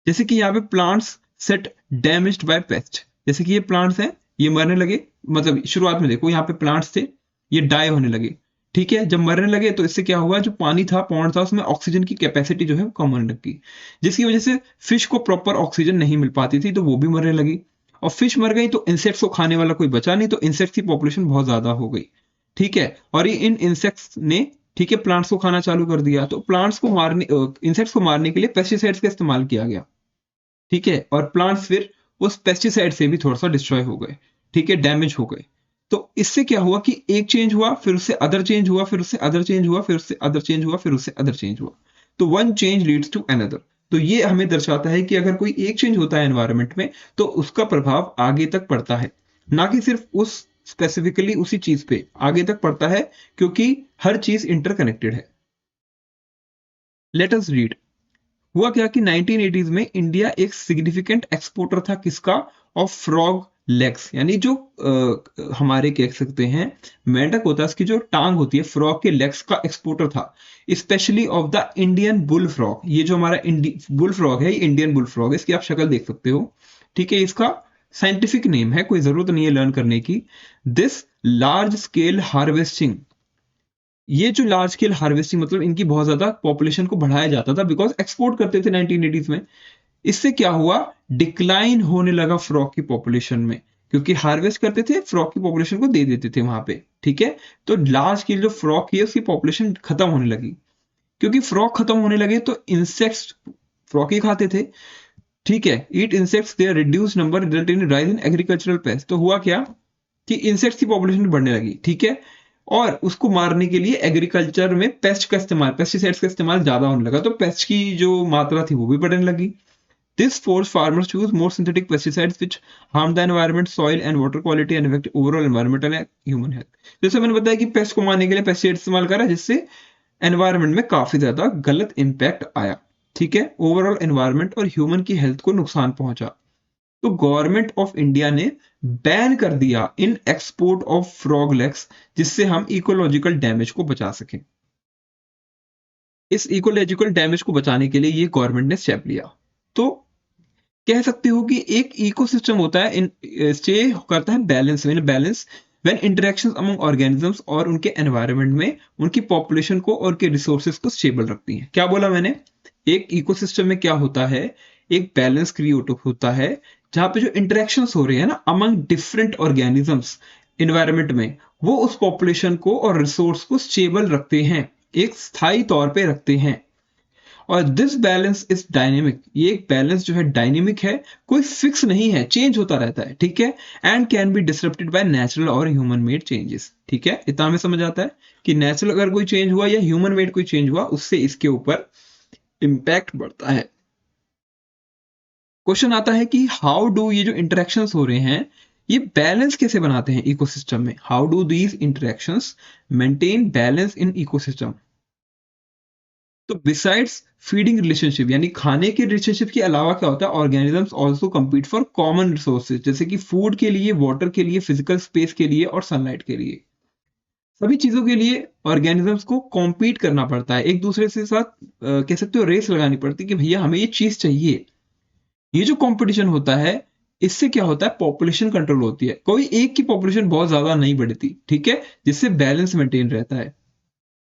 जैसे कि यहाँ पे plants set damaged bye paste. जैसे कि ये प्लांट्स हैं ये मरने लगे, मतलब शुरुआत में देखो यहाँ पे प्लांट्स थे ये डाई होने लगे, ठीक है। जब मरने लगे तो इससे क्या हुआ, जो पानी था पॉन्ड था उसमें ऑक्सीजन की कैपेसिटी जो है कम होने लगी, जिसकी वजह से फिश को प्रॉपर ऑक्सीजन नहीं मिल पाती थी तो वो भी मरने लगी। और फिश मर गई तो इंसेक्ट्स को खाने वाला कोई बचा नहीं, तो इंसेक्ट्स की पॉपुलेशन बहुत ज्यादा हो गई, ठीक है। और ये इन इंसेक्ट्स ने, ठीक है, प्लांट्स को खाना चालू कर दिया। तो प्लांट्स को मारने, इंसेक्ट्स को मारने के लिए पेस्टिसाइड्स का इस्तेमाल किया गया, ठीक है। और प्लांट्स फिर उस पेस्टिसाइड से भी थोड़ा सा डिस्ट्रॉय हो गए, ठीक है, डैमेज हो गए। तो इससे क्या हुआ कि एक चेंज हुआ, फिर उससे अदर चेंज हुआ, फिर उससे अदर चेंज हुआ, फिर उससे अदर चेंज हुआ, फिर उससे अदर चेंज हुआ। तो one change leads to another. तो ये हमें दर्शाता है कि अगर कोई एक चेंज होता है एनवायरनमेंट में तो उसका प्रभाव आगे तक पड़ता है, ना कि सिर्फ उस स्पेसिफिकली उसी चीज पे आगे तक पड़ता है, क्योंकि हर चीज इंटरकनेक्टेड है। Let us read. हुआ क्या कि 1980s में इंडिया एक सिग्निफिकेंट एक्सपोर्टर था, किसका, ऑफ फ्रॉग लेग्स, यानी जो हमारे कह सकते हैं मेंढक होता है उसकी जो टांग होती है, फ्रॉग के लेग्स का एक्सपोर्टर था, specially of the Indian bull frog. ये जो हमारा बुल फ्रॉग है ये इंडियन बुल फ्रॉग है, इसकी आप शक्ल देख सकते हो, ठीक है। इसका साइंटिफिक नेम है, कोई जरूरत नहीं है लर्न करने की। दिस लार्ज स्केल हार्वेस्टिंग, ये जो लार्ज स्केल हार्वेस्टिंग मतलब इनकी बहुत ज्यादा पॉपुलेशन को बढ़ाया जाता था, बिकॉज एक्सपोर्ट करते थे 1980s में। इससे क्या हुआ, डिक्लाइन होने लगा फ्रॉग की पॉपुलेशन में, क्योंकि हार्वेस्ट करते थे फ्रॉग की पॉपुलेशन को दे देते थे वहां पे, ठीक है। तो लार्ज स्केल जो फ्रॉग की है उसकी पॉपुलेशन खत्म होने लगी। क्योंकि फ्रॉग खत्म होने लगे तो इंसेक्ट्स फ्रॉग ही खाते थे, ठीक है। Eat insects their reduce number result in rise in agricultural pest. तो हुआ क्या कि इंसेक्ट्स की पॉपुलेशन बढ़ने लगी, ठीक है। और उसको मारने के लिए एग्रीकल्चर में पेस्ट का इस्तेमाल, पेस्टिसाइड्स का इस्तेमाल ज्यादा होने लगा, तो पेस्ट की जो मात्रा थी वो भी बढ़ने लगी। This force farmers choose more synthetic pesticides which harm the environment, soil and water quality and affect overall environmental and human health. जैसे मैंने बताया कि पेस्ट को मारने के लिए पेस्टिसाइड इस्तेमाल करा, जिससे एनवायरमेंट में काफी ज्यादा गलत इंपैक्ट आया, ठीक है। ओवरऑल एनवायरमेंट और ह्यूमन की हेल्थ को नुकसान पहुंचा। तो गवर्नमेंट ऑफ इंडिया ने बैन कर दिया in export of frog legs, जिससे हम इकोलॉजिकल डैमेज को बचा सकें। इस इकोलॉजिकल डैमेज को बचाने के लिए ये गवर्नमेंट ने स्टेप लिया। तो कह सकते हो कि एक इकोसिस्टम होता है, इन स्टे करता है balance, balance when interactions among organisms और उनके एनवायरनमेंट में उनकी पॉपुलेशन को और के रिसोर्सेज को स्टेबल रखती है। क्या बोला मैंने, एक इकोसिस्टम में क्या होता है, एक बैलेंस क्रिएट होता है जहां पे जो इंटरेक्शंस हो रहे हैं ना अमंग डिफरेंट ऑर्गेनिजम्स एनवायरनमेंट में, वो उस पॉपुलेशन को और रिसोर्स को स्टेबल रखते हैं, एक स्थायी तौर पे रखते हैं। और दिस बैलेंस इज डायनेमिक, ये एक बैलेंस जो है डायनेमिक है, कोई फिक्स नहीं है, चेंज होता रहता है, ठीक है। And can be disrupted by natural और ह्यूमन मेड चेंजेस, ठीक है। इतना हमें समझ आता है कि नेचुरल अगर कोई चेंज हुआ या ह्यूमन मेड कोई चेंज हुआ उससे इसके ऊपर इंपैक्ट बढ़ता है। क्वेश्चन आता है कि हाउ डू ये जो इंटरेक्शंस हो रहे हैं ये बैलेंस कैसे बनाते हैं इकोसिस्टम में, how do these interactions maintain balance in ecosystem. तो बिसाइड्स फीडिंग रिलेशनशिप यानी खाने के रिलेशनशिप के अलावा क्या होता है, organisms also compete for common resources, जैसे कि फूड के लिए, वाटर के लिए, फिजिकल स्पेस के लिए और सनलाइट के लिए। सभी चीजों के लिए ऑर्गेनिजम्स को कॉम्पीट करना पड़ता है, एक दूसरे से साथ कह सकते हो रेस लगानी पड़ती है कि भैया हमें ये चीज चाहिए। ये जो कंपटीशन होता है, इससे क्या होता है, पॉपुलेशन कंट्रोल होती है, कोई एक की पॉपुलेशन बहुत ज्यादा नहीं बढ़ती, ठीक है, जिससे बैलेंस मेंटेन रहता है,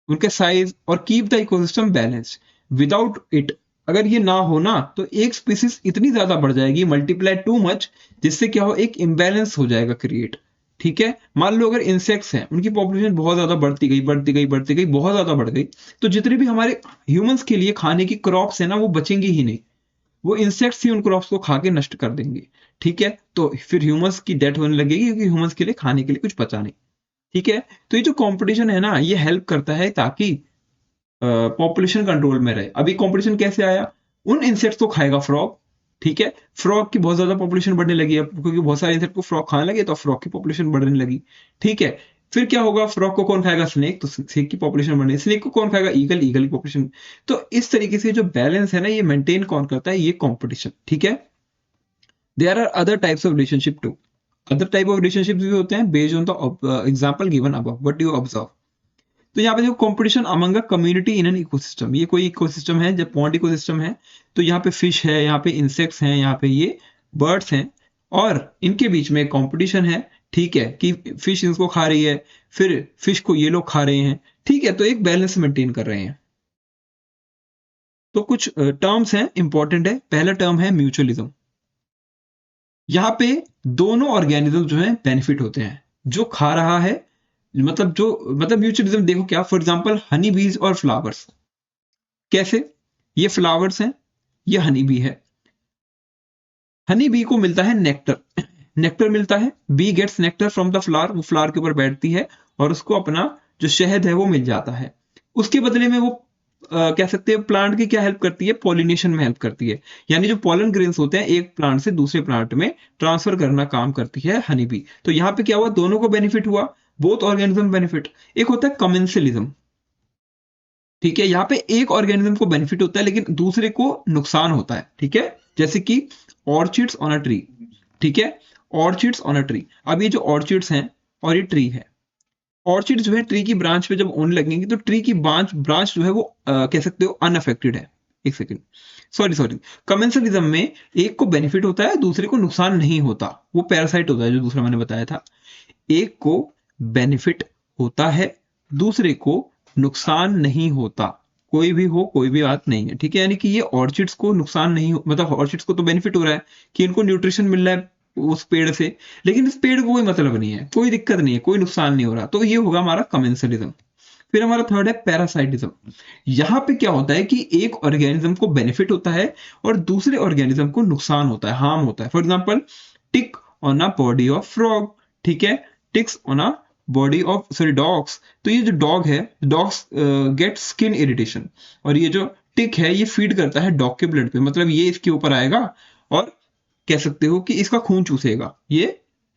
उनके साइज, और keep the ecosystem balance. Without it, अगर ये ना हो ना, तो एक स्पीसीज इतनी ज्यादा बढ़ जाएगी, मल्टीप्लाई टू मच, जिससे क्या हो, एक इम्बैलेंस हो जाएगा क्रिएट। ठीक है, मान लो अगर इंसेक्ट्स हैं, उनकी पॉपुलेशन बहुत ज्यादा बढ़ती गई बढ़ती गई बढ़ती गई, बहुत ज्यादा बढ़ गई, तो जितने भी हमारे ह्यूमंस के लिए खाने की क्रॉप्स है ना, वो बचेंगी ही नहीं, वो इंसेक्ट्स ही उन क्रॉप्स को खा के नष्ट कर देंगे। ठीक है, तो फिर ह्यूमंस की डेथ होने लगेगी, क्योंकि ह्यूमंस के लिए खाने के लिए कुछ बचा नहीं। ठीक है, तो ये जो कंपटीशन है ना, ये हेल्प करता है ताकि पॉपुलेशन कंट्रोल में रहे। अभी कंपटीशन कैसे आया, उन इंसेक्ट्स को खाएगा फ्रॉग। ठीक है, फ्रॉग की बहुत ज्यादा पॉपुलेशन बढ़ने लगी है, क्योंकि बहुत सारे इंसेक्ट को फ्रॉग खाने लगे, तो फ्रॉग की पॉपुलेशन बढ़ने लगी। ठीक है, फिर क्या होगा, फ्रॉग को कौन खाएगा, स्नेक, तो स्नेक की पॉपुलेशन बढ़ने, स्नेक को कौन खाएगा, ईगल, ईगल की पॉपुलेशन। तो इस तरीके से जो बैलेंस है ना, ये मेंटेन कौन करता है, ये कॉम्पिटिशन। ठीक है, there are other types of relationship too, other type of relationship भी होते हैं based on the example given above, what you observe. तो यहाँ पे देखो, competition among a community in an ecosystem, ये कोई इकोसिस्टम है, जब पॉन्ड इकोसिस्टम है, तो यहाँ पे फिश है, यहाँ पे इंसेक्ट्स हैं, यहाँ पे ये बर्ड्स हैं, और इनके बीच में कंपटीशन है। ठीक है, कि फिश इसको खा रही है, फिर फिश को ये लोग खा रहे हैं। ठीक है, तो एक बैलेंस मेंटेन कर रहे हैं। तो कुछ टर्म्स हैं, इंपॉर्टेंट है। पहला टर्म है म्यूचुअलिज्म। यहाँ पे दोनों ऑर्गेनिज्म जो है बेनिफिट होते हैं, जो खा रहा है, मतलब म्यूचुअलिज्म देखो क्या, फॉर एग्जांपल हनी बीज और फ्लावर्स। कैसे, ये फ्लावर्स हैं, ये हनी बी है, हनी बी को मिलता है नेक्टर, नेक्टर मिलता है, bee gets nectar from the flower, वो फ्लावर के ऊपर बैठती है और उसको अपना जो शहद है वो मिल जाता है। उसके बदले में वो कह सकते हैं प्लांट की क्या हेल्प करती है, पॉलिनेशन में हेल्प करती है, यानी जो पॉलन ग्रेन्स होते हैं एक प्लांट से दूसरे प्लांट में ट्रांसफर करना काम करती है हनी बी। तो यहाँ पे क्या हुआ, दोनों को बेनिफिट हुआ, बोथ ऑर्गेनिज्म बेनिफिट। एक होता है कमेंसलिज्म। ठीक है, यहाँ पे एक ऑर्गेनिज्म को बेनिफिट होता है लेकिन दूसरे को नुकसान होता है। ठीक है, जैसे कि ऑर्चिड्स ऑन अ ट्री। ठीक है, ऑर्चिड्स ऑन अ ट्री, अब ये जो ऑर्चिड्स हैं और ये ट्री है, ऑर्चिड जो है ट्री की ब्रांच पे जब होने लगेंगे, तो ट्री की ब्रांच ब्रांच जो है वो कह सकते हो अनअफेक्टेड है। एक सेकेंड, सॉरी, कमेंसलिज्म में एक को बेनिफिट होता है, दूसरे को नुकसान नहीं होता, वो पैरासाइट होता है जो दूसरा मैंने बताया था। एक को बेनिफिट होता है, दूसरे को नुकसान नहीं होता, कोई भी हो, कोई भी बात नहीं है। ठीक है, यानी कि ये ऑर्चिड्स को नुकसान नहीं हो, मतलब ऑर्चिड्स को तो बेनिफिट हो रहा है कि इनको न्यूट्रिशन मिल रहा है उस पेड़ से, लेकिन इस पेड़ को कोई मतलब नहीं है, कोई दिक्कत नहीं है, कोई नुकसान नहीं हो रहा, तो ये होगा हमारा कमेंसलिज्म। फिर हमारा थर्ड है पैरासाइटिज्म। यहां पे क्या होता है कि एक ऑर्गेनिज्म को बेनिफिट होता है और दूसरे ऑर्गेनिज्म को नुकसान होता है, हार्म होता है। For example, tick on a body of frog. ठीक है, ticks on a body of, sorry, dogs. तो ये जो डॉग है, डॉग्स गेट स्किन इरिटेशन, और ये जो टिक है ये फीड करता है डॉग के ब्लड पे, मतलब ये इसके ऊपर आएगा और कह सकते हो कि इसका खून चूसेगा ये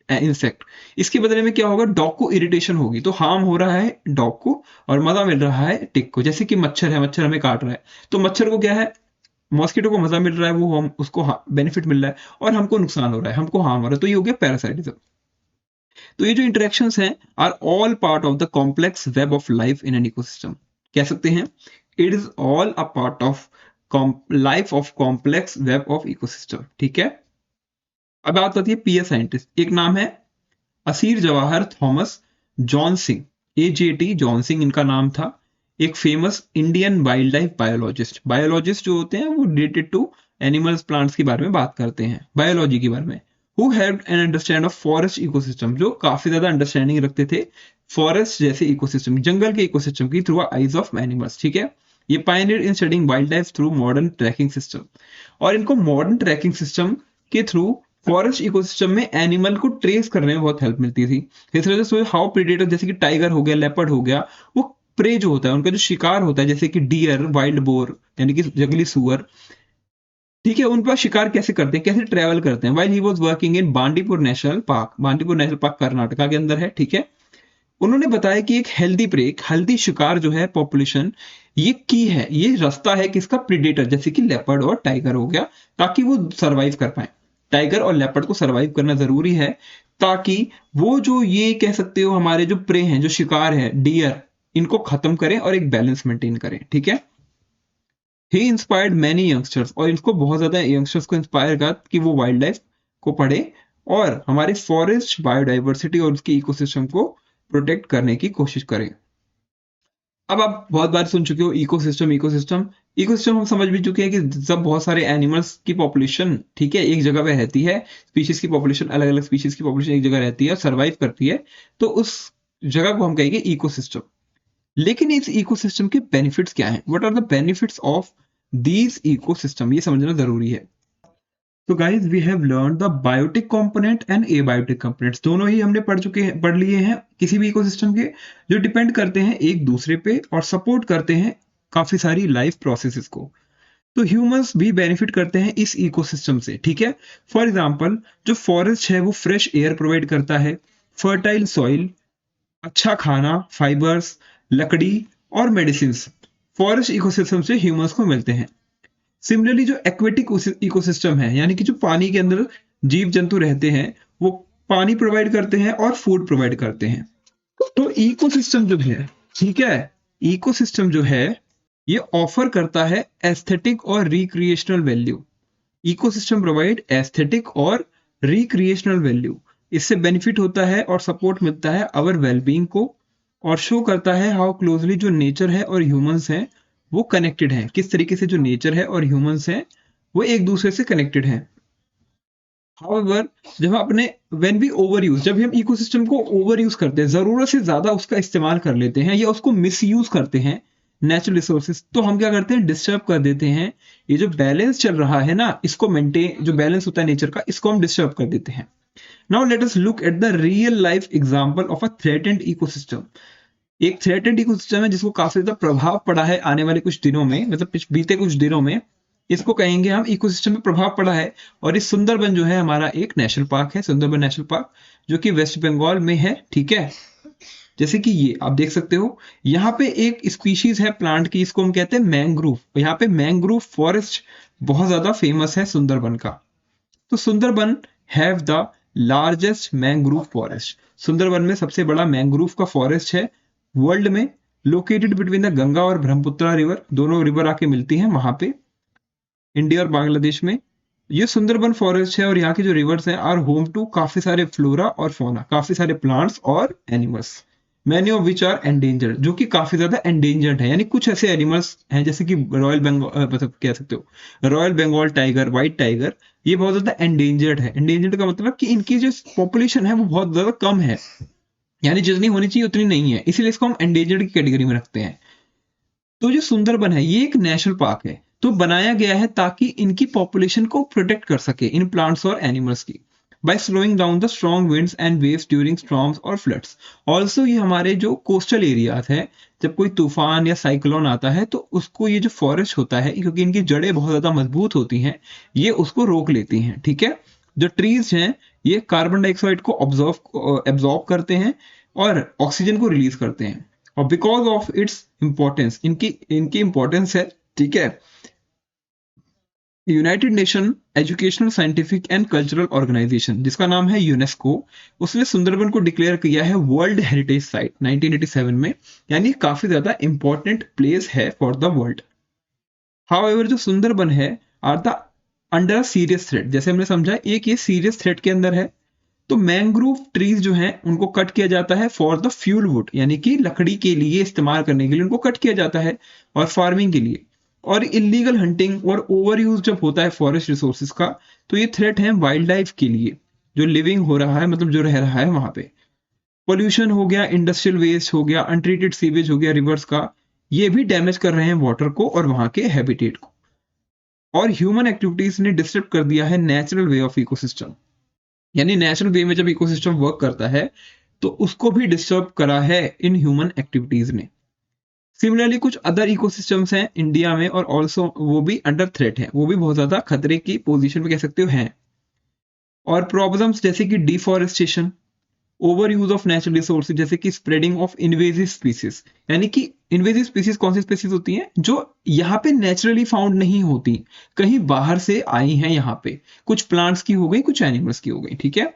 इंसेक्ट। इसके बदले में क्या होगा, डॉग को इरिटेशन होगी, तो हार्म हो रहा है डॉग को और मजा मिल रहा है टिक को। जैसे कि मच्छर है, मच्छर हमें काट रहा है, तो मच्छर को क्या है, मॉस्किटो को मजा मिल रहा है, वो हम उसको बेनिफिट मिल रहा है, और हमको नुकसान हो रहा है, हमको हार्म हो रहा है, तो ये हो गया पैरासाइटिज्म। तो ये जो इंटरेक्शंस हैं are all part of the complex web of life in an ecosystem. कह सकते हैं it is all a part of life of complex web of ecosystem. ठीक है, अब बात आती है पीए साइंटिस्ट। एक नाम है Asir Jawahar Thomas John Singh, AJT John Singh इनका नाम था। एक famous Indian wild life biologist, biologist जो होते हैं वो रिलेटेड टू एनिमल्स प्लांट्स के बारे में बात करते हैं, बायोलॉजी के बारे में। Who have an understand of forest ecosystem, जो काफी ज्यादा अंडरस्टैंडिंग रखते थे फॉरेस्ट जैसे इकोसिस्टम, जंगल के इकोसिस्टम की थ्रू आइज ऑफ एनिमल्स। ठीक है, ये पायनियर इन studying wild life through modern tracking system, और इनको मॉडर्न ट्रैकिंग सिस्टम के थ्रू फॉरेस्ट इकोसिस्टम में एनिमल को ट्रेस करने में बहुत हेल्प मिलती थी। इस वजह से हाउ प्रेडेटर, जैसे कि टाइगर हो गया, लेपर्ड हो गया, वो प्रे जो होता है, उनका जो शिकार होता है, जैसे कि डियर, वाइल्ड बोर यानी कि जंगली सुअर। ठीक है, उन पर शिकार कैसे करते हैं, कैसे ट्रेवल करते हैं। While he was working in Bandipur national park, Bandipur national park Karnataka के अंदर है। ठीक है, उन्होंने बताया कि एक हेल्दी प्रे, एक हेल्दी शिकार जो है पॉपुलेशन, ये की है, ये रास्ता है किसका, प्रीडेटर, जैसे कि लेपर्ड और टाइगर हो गया, ताकि वो सरवाइव कर पाए। टाइगर और लेपर्ड को सरवाइव करना जरूरी है, ताकि वो जो ये कह सकते हो हमारे जो प्रे हैं, जो शिकार है, डियर, इनको खत्म करें और एक बैलेंस मेंटेन करें। ठीक है, ही इंस्पायर्ड मैनी यंगस्टर्स, और इनको बहुत ज्यादा यंगस्टर्स को इंस्पायर करा कि वो वाइल्ड लाइफ को पढ़े और हमारे फॉरेस्ट बायोडाइवर्सिटी और उसके इकोसिस्टम को प्रोटेक्ट करने की कोशिश करें। अब आप बहुत बार सुन चुके हो इकोसिस्टम इकोसिस्टम इकोसिस्टम, हम समझ भी चुके हैं कि जब बहुत सारे एनिमल्स की पॉपुलेशन, ठीक है, एक जगह पे रहती है, स्पीशीज की पॉपुलेशन, अलग अलग स्पीशीज की पॉपुलेशन एक जगह रहती है, सर्वाइव करती है, तो उस जगह को हम कहेंगे इकोसिस्टम। लेकिन इस इकोसिस्टम के बेनिफिट्स क्या हैं? What are the benefits of these ecosystem, ये समझना जरूरी है। तो guys we have learn the biotic component and abiotic components, दोनों ही हमने पढ़ लिए हैं किसी भी इकोसिस्टम के, जो डिपेंड करते हैं एक दूसरे पे और सपोर्ट करते हैं काफी सारी लाइफ प्रोसेसेस को। तो ह्यूमंस भी बेनिफिट करते हैं इस इकोसिस्टम से। ठीक है, फॉर एग्जांपल जो फॉरेस्ट है वो फ्रेश एयर प्रोवाइड करता है, फर्टाइल सॉइल, अच्छा खाना, फाइबर्स, लकड़ी और मेडिसिन फॉरेस्ट इकोसिस्टम से ह्यूमंस को मिलते हैं। सिमिलरली जो एक्वेटिक इकोसिस्टम है, यानी कि जो पानी के अंदर जीव जंतु रहते हैं, वो पानी प्रोवाइड करते हैं और फूड प्रोवाइड करते हैं। तो इकोसिस्टम जो है, ठीक है, इकोसिस्टम जो है ये ऑफर करता है एस्थेटिक और recreational value. Ecosystem provide aesthetic और रिक्रिएशनल वैल्यू, इससे बेनिफिट होता है और सपोर्ट मिलता है अवर वेलबींग को, और शो करता है हाउ क्लोजली जो नेचर है और ह्यूमंस हैं वो कनेक्टेड हैं, किस तरीके से जो नेचर है और ह्यूमंस हैं वो एक दूसरे से कनेक्टेड हैं। However, जब हम अपने when we overuse, जब हम इकोसिस्टम को ओवर यूज करते हैं, जरूरत से ज्यादा उसका इस्तेमाल कर लेते हैं या उसको मिस यूज करते हैं नेचुरल रिसोर्सेज, तो हम क्या करते हैं? डिस्टर्ब कर देते हैं। ये जो बैलेंस चल रहा है ना, इसको मेंटेन, जो बैलेंस होता है नेचर का, इसको हम डिस्टर्ब कर देते हैं। Now let us look at the real life example of a threatened ecosystem. एक थ्रेटेंड इकोसिस्टम है जिसको काफी ज्यादा प्रभाव पड़ा है आने वाले कुछ दिनों में, मतलब बीते कुछ दिनों में, इसको कहेंगे हम इकोसिस्टम में प्रभाव पड़ा है। और इस सुंदरबन जो है हमारा एक नेशनल पार्क है, सुंदरबन नेशनल पार्क, जो कि वेस्ट बंगाल में है। ठीक है, जैसे कि ये आप देख सकते हो, यहाँ पे एक स्पीशीज है प्लांट की, इसको हम कहते हैं मैंग्रोव। यहाँ पे मैंग्रोव फॉरेस्ट बहुत ज्यादा फेमस है सुंदरबन का। तो Sundarban have the largest mangrove forest, Sundarban में सबसे बड़ा मैंग्रोव का फॉरेस्ट है वर्ल्ड में, लोकेटेड बिटवीन द गंगा और ब्रह्मपुत्रा रिवर, दोनों रिवर आके मिलती हैं वहां पे इंडिया और बांग्लादेश में। ये सुंदरबन फॉरेस्ट है और यहाँ के जो रिवर्स हैं आर होम टू काफी सारे फ्लोरा और फोना, काफी सारे प्लांट्स और animals, many of which are endangered, जो कि काफी ज्यादा एंडेंजर्ड है। यानी कुछ ऐसे एनिमल्स हैं जैसे कि रॉयल बंगाल, मतलब कह सकते हो royal Bengal tiger, white tiger, ये बहुत ज्यादा एंडेंजर्ड है। एंडेंजर्ड का मतलब कि इनकी जो पॉपुलेशन है वो बहुत ज्यादा कम है, यानी जितनी होनी चाहिए उतनी नहीं है, इसीलिए इसको हम एंडेंजर्ड की कैटेगरी में रखते हैं। तो जो सुंदरबन है ये एक नेशनल पार्क है, तो बनाया गया है ताकि इनकी पॉपुलेशन को प्रोटेक्ट कर सके, इन प्लांट्स और एनिमल्स की, by slowing down the strong winds and waves during storms और फ्लड्स। ऑल्सो ये हमारे जो कोस्टल एरियाज है, जब कोई तूफान या साइक्लोन आता है तो उसको ये जो फॉरेस्ट होता है, क्योंकि इनकी जड़ें बहुत ज्यादा मजबूत होती हैं, ये उसको रोक लेती हैं। ठीक है, जो ट्रीज हैं ये कार्बन डाइऑक्साइड को एब्जॉर्ब करते हैं और ऑक्सीजन को रिलीज करते हैं, और बिकॉज ऑफ इट्स इंपॉर्टेंस, इनकी इनकी इंपॉर्टेंस है, ठीक है, United Nation Educational, Scientific and Cultural Organization, जिसका नाम है यूनेस्को, उसने सुंदरबन को डिक्लेयर किया है वर्ल्ड हेरिटेज साइट 1987 में, यानी काफी ज्यादा इंपॉर्टेंट प्लेस है फॉर द वर्ल्ड। हाउएवर जो सुंदरबन है are the under serious threat, जैसे हमने समझा एक ये सीरियस थ्रेट के अंदर है। तो मैंग्रोव ट्रीज जो हैं उनको कट किया जाता है फॉर द फ्यूल वुड, यानी कि लकड़ी के लिए इस्तेमाल करने के लिए उनको कट किया जाता है, और फार्मिंग के लिए। और इलीगल हंटिंग और ओवर यूज जब होता है फॉरेस्ट रिसोर्सेज का, तो ये थ्रेट है वाइल्ड लाइफ के लिए जो लिविंग हो रहा है, मतलब जो रह रहा है वहां पे। पोल्यूशन हो गया, इंडस्ट्रियल वेस्ट हो गया, अनट्रीटेड सीवेज हो गया रिवर्स का, ये भी डैमेज कर रहे हैं वाटर को और वहां के हैबिटेट को। और ह्यूमन एक्टिविटीज ने डिस्टर्ब कर दिया है नेचुरल वे ऑफ इकोसिस्टम, यानी नेचुरल वे में जब इकोसिस्टम वर्क करता है तो उसको भी डिस्टर्ब करा है इन ह्यूमन एक्टिविटीज ने। सिमिलरली कुछ अदर इकोसिस्टम्स हैं इंडिया में और ऑल्सो वो भी अंडर थ्रेट है, वो भी बहुत ज्यादा खतरे की पोजीशन पे कह सकते हो हैं। और प्रॉब्लम्स जैसे कि deforestation, over use of natural resources, जैसे कि स्प्रेडिंग ऑफ इन्वेजिव स्पीसीज, यानी कि इन्वेजिव स्पीसीज कौन सी स्पीसीज होती हैं जो यहाँ पे नेचुरली फाउंड नहीं होती, कहीं बाहर से आई हैं यहाँ पे, कुछ प्लांट्स की हो गई, कुछ एनिमल्स की हो गई। ठीक है,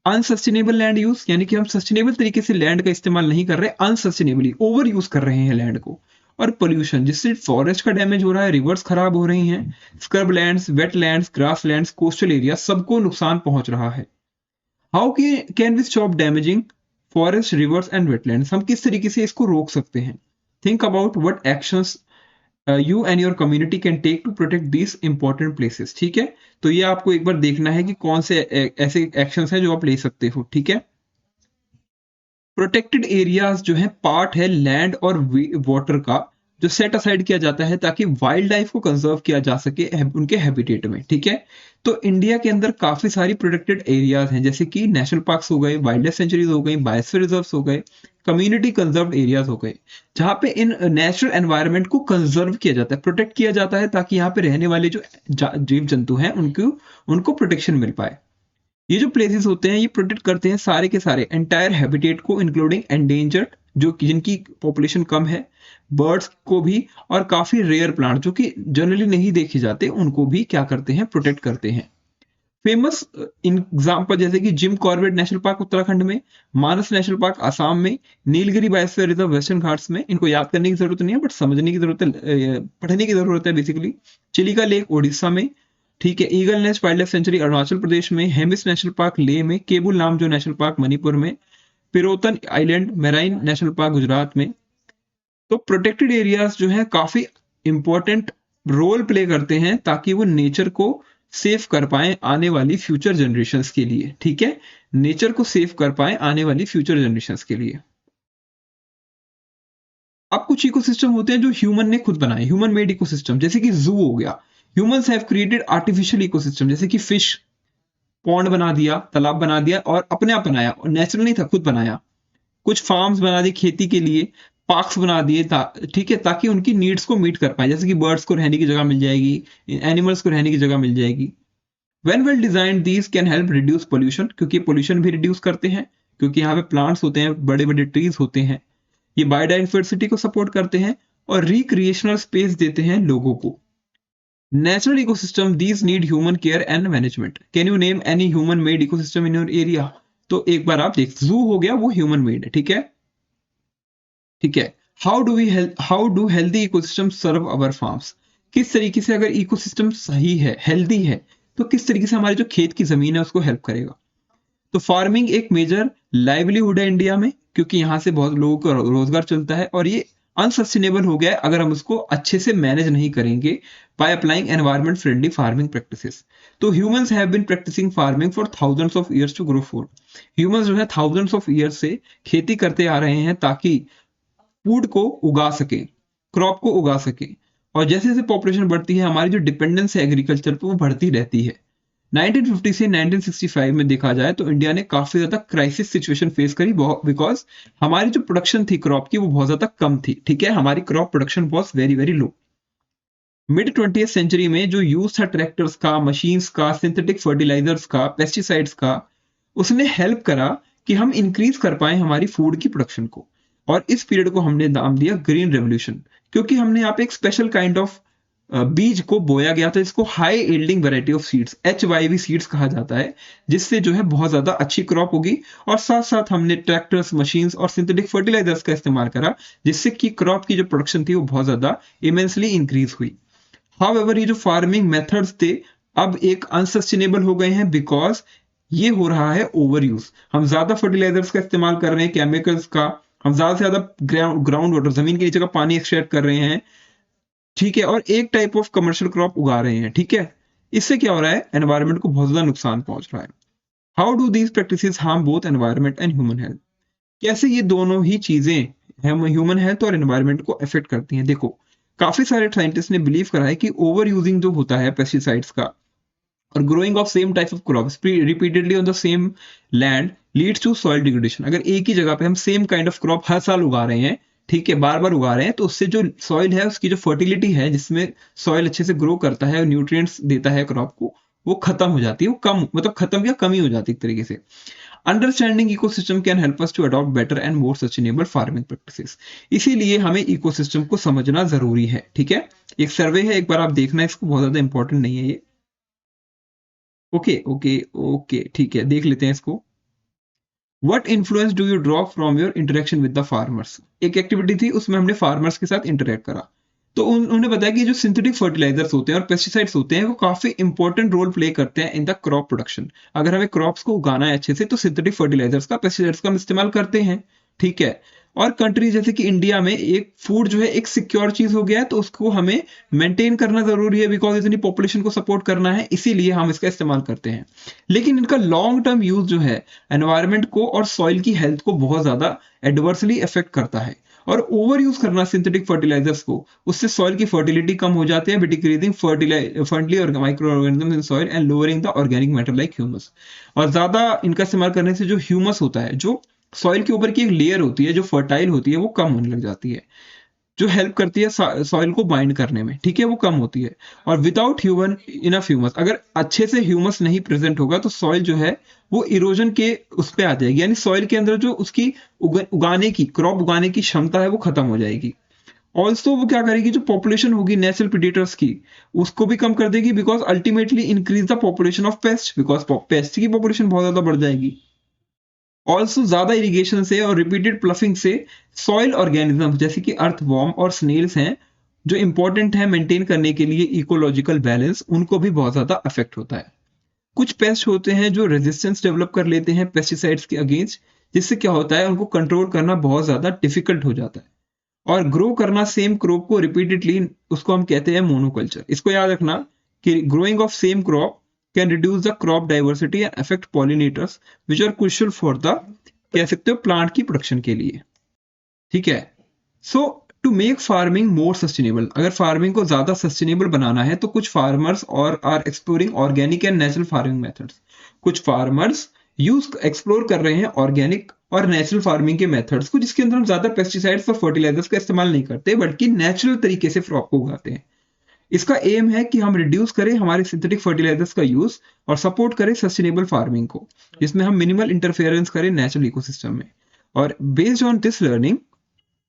अनसस्टेनेबल लैंड यूज, यानी कि हम सस्टेनेबल तरीके से लैंड का इस्तेमाल नहीं कर रहे, अनसस्टेनेबली ओवर यूज कर रहे हैं लैंड को। और पोल्यूशन, जिससे फॉरेस्ट का डैमेज हो रहा है, रिवर्स खराब हो रही हैं, scrub lands, wet lands, grass lands, coastal area, सबको नुकसान पहुंच रहा है। How can we stop damaging forest, rivers and wetlands, हम किस तरीके से इसको रोक सकते हैं? Think about what actions you and your community can take to protect this important places. ठीक है, तो ये आपको एक बार देखना है कि कौन से ऐसे एक्शंस हैं जो आप ले सकते हो। ठीक है, प्रोटेक्टेड एरियाज जो है पार्ट है लैंड और वाटर का, जो सेट असाइड किया जाता है ताकि वाइल्ड लाइफ को कंजर्व किया जा सके उनके हैबिटेट में। ठीक है, तो इंडिया के अंदर काफी सारी प्रोटेक्टेड एरियाज हैं, जैसे कि नेशनल पार्क्स हो गए, वाइल्ड लाइफ सेंचुरीज हो गई, बायोस्फीयर रिजर्व्स हो गए, कम्युनिटी कंजर्व्ड एरियाज हो गए, जहां पे इन नेचुरल एनवायरनमेंट को कंजर्व किया जाता है, प्रोटेक्ट किया जाता है, ताकि यहाँ पे रहने वाले जो जीव जंतु हैं उनको प्रोटेक्शन मिल पाए। ये जो प्लेसेस होते हैं ये प्रोटेक्ट करते हैं सारे के सारे एंटायर हैबिटेट को, इंक्लूडिंग एंडेंजर्ड, जो जिनकी पॉपुलेशन कम है, बर्ड्स को भी, और काफी रेयर प्लांट जो कि जनरली नहीं देखे जाते, उनको भी क्या करते हैं, प्रोटेक्ट करते हैं। फेमस एग्जाम्पल जैसे कि Jim Corbett national park Uttarakhand में, मानस नेशनल पार्क आसाम में, Nilgiri biosphere reserve western Ghats में, इनको याद करने की जरूरत नहीं है बट समझने की जरूरत है, पढ़ने की जरूरत है बेसिकली। चिलिका लेक ओडिशा में, ठीक है, eagle nest wild life sanctuary Arunachal Pradesh में, हेमिस नेशनल पार्क लेह में, केबुल नामजो नेशनल पार्क मणिपुर में, Pirotan island marine national park Gujarat में। तो प्रोटेक्टेड एरियाज जो है काफी इंपॉर्टेंट रोल प्ले करते हैं ताकि वो नेचर को सेव कर पाए आने वाली फ्यूचर जनरेशंस के लिए। ठीक है, नेचर को सेव कर पाए आने वाली फ्यूचर जनरेशंस के लिए। अब कुछ इकोसिस्टम होते हैं जो ह्यूमन ने खुद बनाए, ह्यूमन मेड इकोसिस्टम, जैसे कि जू हो गया। Humans have created artificial ecosystem, जैसे कि फिश पॉन्ड बना दिया, तालाब बना दिया, और अपने आप बनाया, और नेचुरल नहीं था, खुद बनाया। कुछ फार्म्स बना दी खेती के लिए, पार्क्स बना दिए, ठीक है, ताकि उनकी नीड्स को मीट कर पाए, जैसे कि बर्ड्स को रहने की जगह मिल जाएगी, एनिमल्स को रहने की जगह मिल जाएगी। When well design these can help reduce pollution, क्योंकि पोल्यूशन भी रिड्यूस करते हैं, क्योंकि यहाँ पे प्लांट्स होते हैं, बड़े बड़े ट्रीज होते हैं। ये बायोडाइवर्सिटी को सपोर्ट करते हैं और रिक्रिएशनल स्पेस देते हैं लोगों को। Natural ecosystem these need human care and management. Can you name any human made ecosystem in your area? तो एक बार आप देख, जू हो गया, वो ह्यूमन मेड है। ठीक है, ठीक है। How do healthy ecosystem serve our farms? किस तरीके से अगर इकोसिस्टम सही है, हेल्दी है, तो किस तरीके से हमारी जो खेत की जमीन है उसको हेल्प करेगा? तो फार्मिंग एक मेजर लाइवलीहुड है इंडिया में, क्योंकि यहाँ से बहुत लोगों का रोजगार चलता है, और ये अनसस्टेनेबल हो गया है अगर हम उसको अच्छे से मैनेज नहीं करेंगे by applying environment friendly farming practices. तो humans have been practising farming for thousands of years to grow food. Humans जो है थाउजेंड्स ऑफ ईयर्स से खेती करते आ रहे हैं ताकि फूड को उगा सके, क्रॉप को उगा सके। और जैसे जैसे पॉपुलेशन बढ़ती है, हमारी जो डिपेंडेंस है एग्रीकल्चर पे वो बढ़ती रहती है। 1950 से 1965 में देखा जाए तो इंडिया ने काफी ज्यादा क्राइसिस सिचुएशन फेस करी, बिकॉज हमारी जो प्रोडक्शन थी क्रॉप की वो बहुत ज्यादा कम थी। ठीक है, हमारी crop production was very very low. Mid 20th century में जो यूज था ट्रैक्टर्स का, मशीन्स का, सिंथेटिक फर्टिलाइजर्स का, पेस्टिसाइड्स का, उसने हेल्प करा कि हम इंक्रीज कर पाए हमारी फूड की प्रोडक्शन को। और इस पीरियड को हमने नाम दिया ग्रीन रेवोल्यूशन, क्योंकि हमने यहाँ पे एक स्पेशल काइंड ऑफ बीज को बोया गया था, इसको high yielding variety of seeds, HYV seeds कहा जाता है, जिससे जो है बहुत ज्यादा अच्छी क्रॉप होगी। और साथ साथ हमने ट्रैक्टर्स, मशीन्स और सिंथेटिक फर्टिलाइजर्स का इस्तेमाल करा, जिससे कि क्रॉप की जो प्रोडक्शन थी वो बहुत ज्यादा इमेंसली इंक्रीज हुई। हाउएवर ये जो फार्मिंग मेथड्स थे अब एक अनसस्टेनेबल हो गए हैं, बिकॉज ये हो रहा है ओवर यूज। हम ज्यादा फर्टिलाइजर्स का इस्तेमाल कर रहे हैं, केमिकल्स का, हम ज्यादा से ज्यादा ग्राउंड वाटर, जमीन के नीचे का पानी एक्सट्रैक्ट कर रहे हैं। ठीक है, और एक टाइप ऑफ कमर्शियल क्रॉप उगा रहे हैं। ठीक है, इससे क्या हो रहा है, एनवायरमेंट को बहुत ज्यादा नुकसान पहुंच रहा है। How do these practices harm both environment and human health? कैसे ये दोनों ही चीजें ह्यूमन हेल्थ और एनवायरमेंट को अफेक्ट करती हैं? देखो, काफी सारे साइंटिस्ट ने बिलीव करा है कि ओवर यूजिंग जो होता है पेस्टिसाइड्स का, और growing of same type of crops repeatedly on the same land leads to soil degradation. अगर एक ही जगह पे हम सेम काइंड ऑफ क्रॉप हर साल उगा रहे हैं, ठीक है, बार बार उगा रहे हैं, तो उससे जो सॉइल है उसकी जो फर्टिलिटी है, जिसमें सॉइल अच्छे से ग्रो करता है और न्यूट्रिएंट्स देता है क्रॉप को, वो खत्म हो जाती है, वो कम, मतलब खत्म या कमी हो जाती है एक तरीके से। Understanding ecosystem can help us to adopt better and more sustainable farming practices. इसीलिए हमें इकोसिस्टम को समझना जरूरी है। ठीक है, एक सर्वे है, एक बार आप देखना, इसको बहुत ज्यादा इंपॉर्टेंट नहीं है ये। ओके ओके ओके, ठीक है, देख लेते हैं इसको। What influence do you draw from your interaction with the farmers. एक एक्टिविटी थी, उसमें हमने फार्मर्स के साथ इंटरेक्ट करा। तो उन्होंने बताया कि जो सिंथेटिक फर्टिलाइजर्स होते हैं और पेस्टिसाइड्स होते हैं वो काफी इंपॉर्टेंट रोल प्ले करते हैं इन द क्रॉप प्रोडक्शन। अगर हमें क्रॉप्स को उगाना है अच्छे से तो सिंथेटिक फर्टिलाइजर्स का, पेस्टिसाइड्स का हम इस्तेमाल करते हैं, ठीक है। और कंट्री जैसे कि इंडिया में एक फूड जो है एक सिक्योर चीज हो गया है, तो उसको हमें मेंटेन करना जरूरी है, बिकॉज इतनी पॉपुलेशन को सपोर्ट करना है, इसीलिए हम इसका इस्तेमाल करते हैं। लेकिन इनका लॉन्ग टर्म यूज जो है एनवायरमेंट को और सॉइल की हेल्थ को बहुत ज्यादा एडवर्सली इफेक्ट करता है। और ओवर यूज करना सिंथेटिक फर्टिलाइजर्स को, उससे सॉइल की फर्टिलिटी कम हो जाती है, डिक्रीजिंग फ्रेंडली और micro organism in soil and lowering the organic matter like humus. और ज्यादा इनका इस्तेमाल करने से जो ह्यूमस होता है, जो सॉइल के ऊपर की एक लेयर होती है जो फर्टाइल होती है, वो कम होने लग जाती है, जो हेल्प करती है सॉइल को बाइंड करने में, ठीक है, वो कम होती है। और विदाउट ह्यूमन इनफ ह्यूमस, अगर अच्छे से ह्यूमस नहीं प्रेजेंट होगा तो सॉइल जो है वो इरोजन के उस पे आ जाएगी, यानी सॉइल के अंदर जो उसकी उगाने की, क्रॉप उगाने की क्षमता है वो खत्म हो जाएगी। ऑल्सो वो क्या करेगी, जो पॉपुलेशन होगी नेचुरल प्रीडेटर्स की, उसको भी कम कर देगी, because ultimately increase the population of paste, because paste की पॉपुलेशन बहुत ज्यादा बढ़ जाएगी। ऑल्सो ज्यादा इरिगेशन से और रिपीटेड प्लफिंग से सॉइल ऑर्गेनिज्म जैसे कि अर्थवॉर्म और स्नेल्स हैं, जो इंपॉर्टेंट है मेंटेन करने के लिए इकोलॉजिकल बैलेंस, उनको भी बहुत ज्यादा अफेक्ट होता है। कुछ पेस्ट होते हैं जो रेजिस्टेंस डेवलप कर लेते हैं पेस्टिसाइड्स के अगेंस्ट, जिससे क्या होता है उनको कंट्रोल करना बहुत ज्यादा डिफिकल्ट हो जाता है। और ग्रो करना सेम क्रॉप को रिपीटेडली, उसको हम कहते हैं मोनोकल्चर। इसको याद रखना कि growing of same crop can reduce the crop diversity and affect pollinators which are crucial for the, कह सकते हो, प्लांट की प्रोडक्शन के लिए, ठीक है। So to make farming more sustainable, अगर फार्मिंग को ज्यादा सस्टेनेबल बनाना है तो कुछ फार्मर्स और are exploring organic and natural farming methods. कुछ फार्मर्स एक्सप्लोर कर रहे हैं ऑर्गेनिक और नेचुरल फार्मिंग के मेथड्स को, जिसके अंदर हम ज्यादा पेस्टिसाइड्स और फर्टिलाइजर्स का इस्तेमाल नहीं करते, बल्कि नेचुरल तरीके से क्रॉप को उगाते हैं। इसका एम है कि हम रिड्यूस करें हमारे सिंथेटिक फर्टिलाइजर्स का यूज और सपोर्ट करें सस्टेनेबल फार्मिंग को, जिसमें हम मिनिमल इंटरफेरेंस करें नेचुरल इकोसिस्टम में। और based on this learning,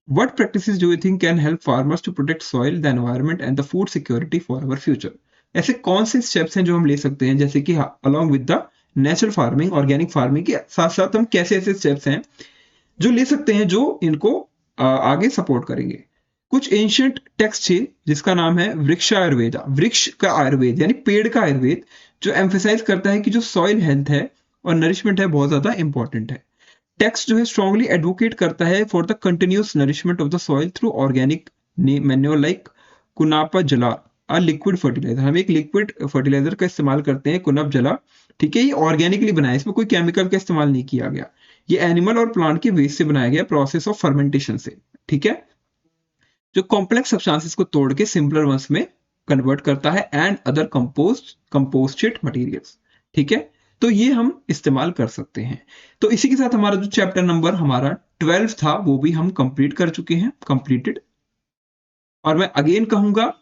what practices do you think can help farmers to protect soil, the environment and the food security for our future? ऐसे कौन से स्टेप्स हैं जो हम ले सकते हैं, जैसे कि along with the natural farming, organic farming के साथ साथ हम कैसे ऐसे स्टेप्स हैं जो ले सकते हैं जो इनको आगे सपोर्ट करेंगे। कुछ एंशियंट टेक्स्ट थे जिसका नाम है वृक्ष आयुर्वेदा, वृक्ष का आयुर्वेद यानी पेड़ का आयुर्वेद, जो एम्फेसाइज करता है कि जो सॉइल हेल्थ है और नरिशमेंट है बहुत ज्यादा इंपॉर्टेंट है। टेक्स्ट जो है स्ट्रांगली एडवोकेट करता है for the continuous nourishment of the soil through organic manure like Kunapa jala, a liquid fertiliser. हम एक लिक्विड फर्टिलाइजर का इस्तेमाल करते हैं, कुनप जला, ठीक है। ये ऑर्गेनिकली बनाया, इसमें कोई केमिकल का इस्तेमाल नहीं किया गया, ये एनिमल और प्लांट के वेस्ट से बनाया गया, प्रोसेस ऑफ फर्मेंटेशन से, ठीक है, जो कॉम्प्लेक्स सब्सटेंसेस को तोड़ के सिंपलर वंस में कन्वर्ट करता है, एंड अदर कंपोस्टेड मटेरियल्स, ठीक है। तो ये हम इस्तेमाल कर सकते हैं। तो इसी के साथ हमारा जो चैप्टर नंबर हमारा 12 था वो भी हम कंप्लीट कर चुके हैं, कंप्लीटेड। और मैं अगेन कहूंगा,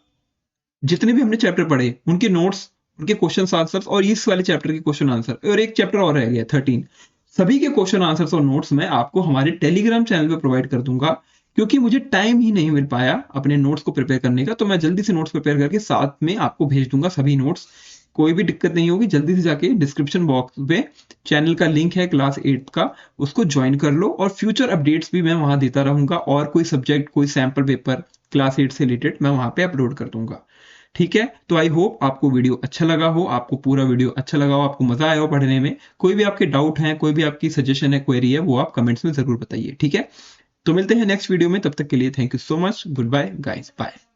जितने भी हमने चैप्टर पढ़े उनके नोट्स, उनके क्वेश्चन आंसर्स और इस वाले चैप्टर के क्वेश्चन आंसर, और एक चैप्टर और रह गया 13, सभी के क्वेश्चन आंसर्स और नोट्स मैं आपको हमारे टेलीग्राम चैनल पे प्रोवाइड कर दूंगा, क्योंकि मुझे टाइम ही नहीं मिल पाया अपने नोट्स को प्रिपेयर करने का। तो मैं जल्दी से नोट्स प्रिपेयर करके साथ में आपको भेज दूंगा सभी नोट्स, कोई भी दिक्कत नहीं होगी। जल्दी से जाके डिस्क्रिप्शन बॉक्स में चैनल का लिंक है क्लास 8 का, उसको ज्वाइन कर लो, और फ्यूचर अपडेट्स भी मैं वहां देता रहूंगा, और कोई सब्जेक्ट, कोई सैंपल पेपर क्लास 8 से रिलेटेड मैं वहां पे अपलोड कर दूंगा, ठीक है। तो आई होप आपको वीडियो अच्छा लगा हो, आपको पूरा वीडियो अच्छा लगा हो, आपको मजा आया हो पढ़ने में। कोई भी आपके डाउट है, कोई भी आपकी सजेशन है, क्वेरी है, वो आप कमेंट्स में जरूर बताइए, ठीक है। तो मिलते हैं नेक्स्ट वीडियो में, तब तक के लिए thank you so much, goodbye guys, bye.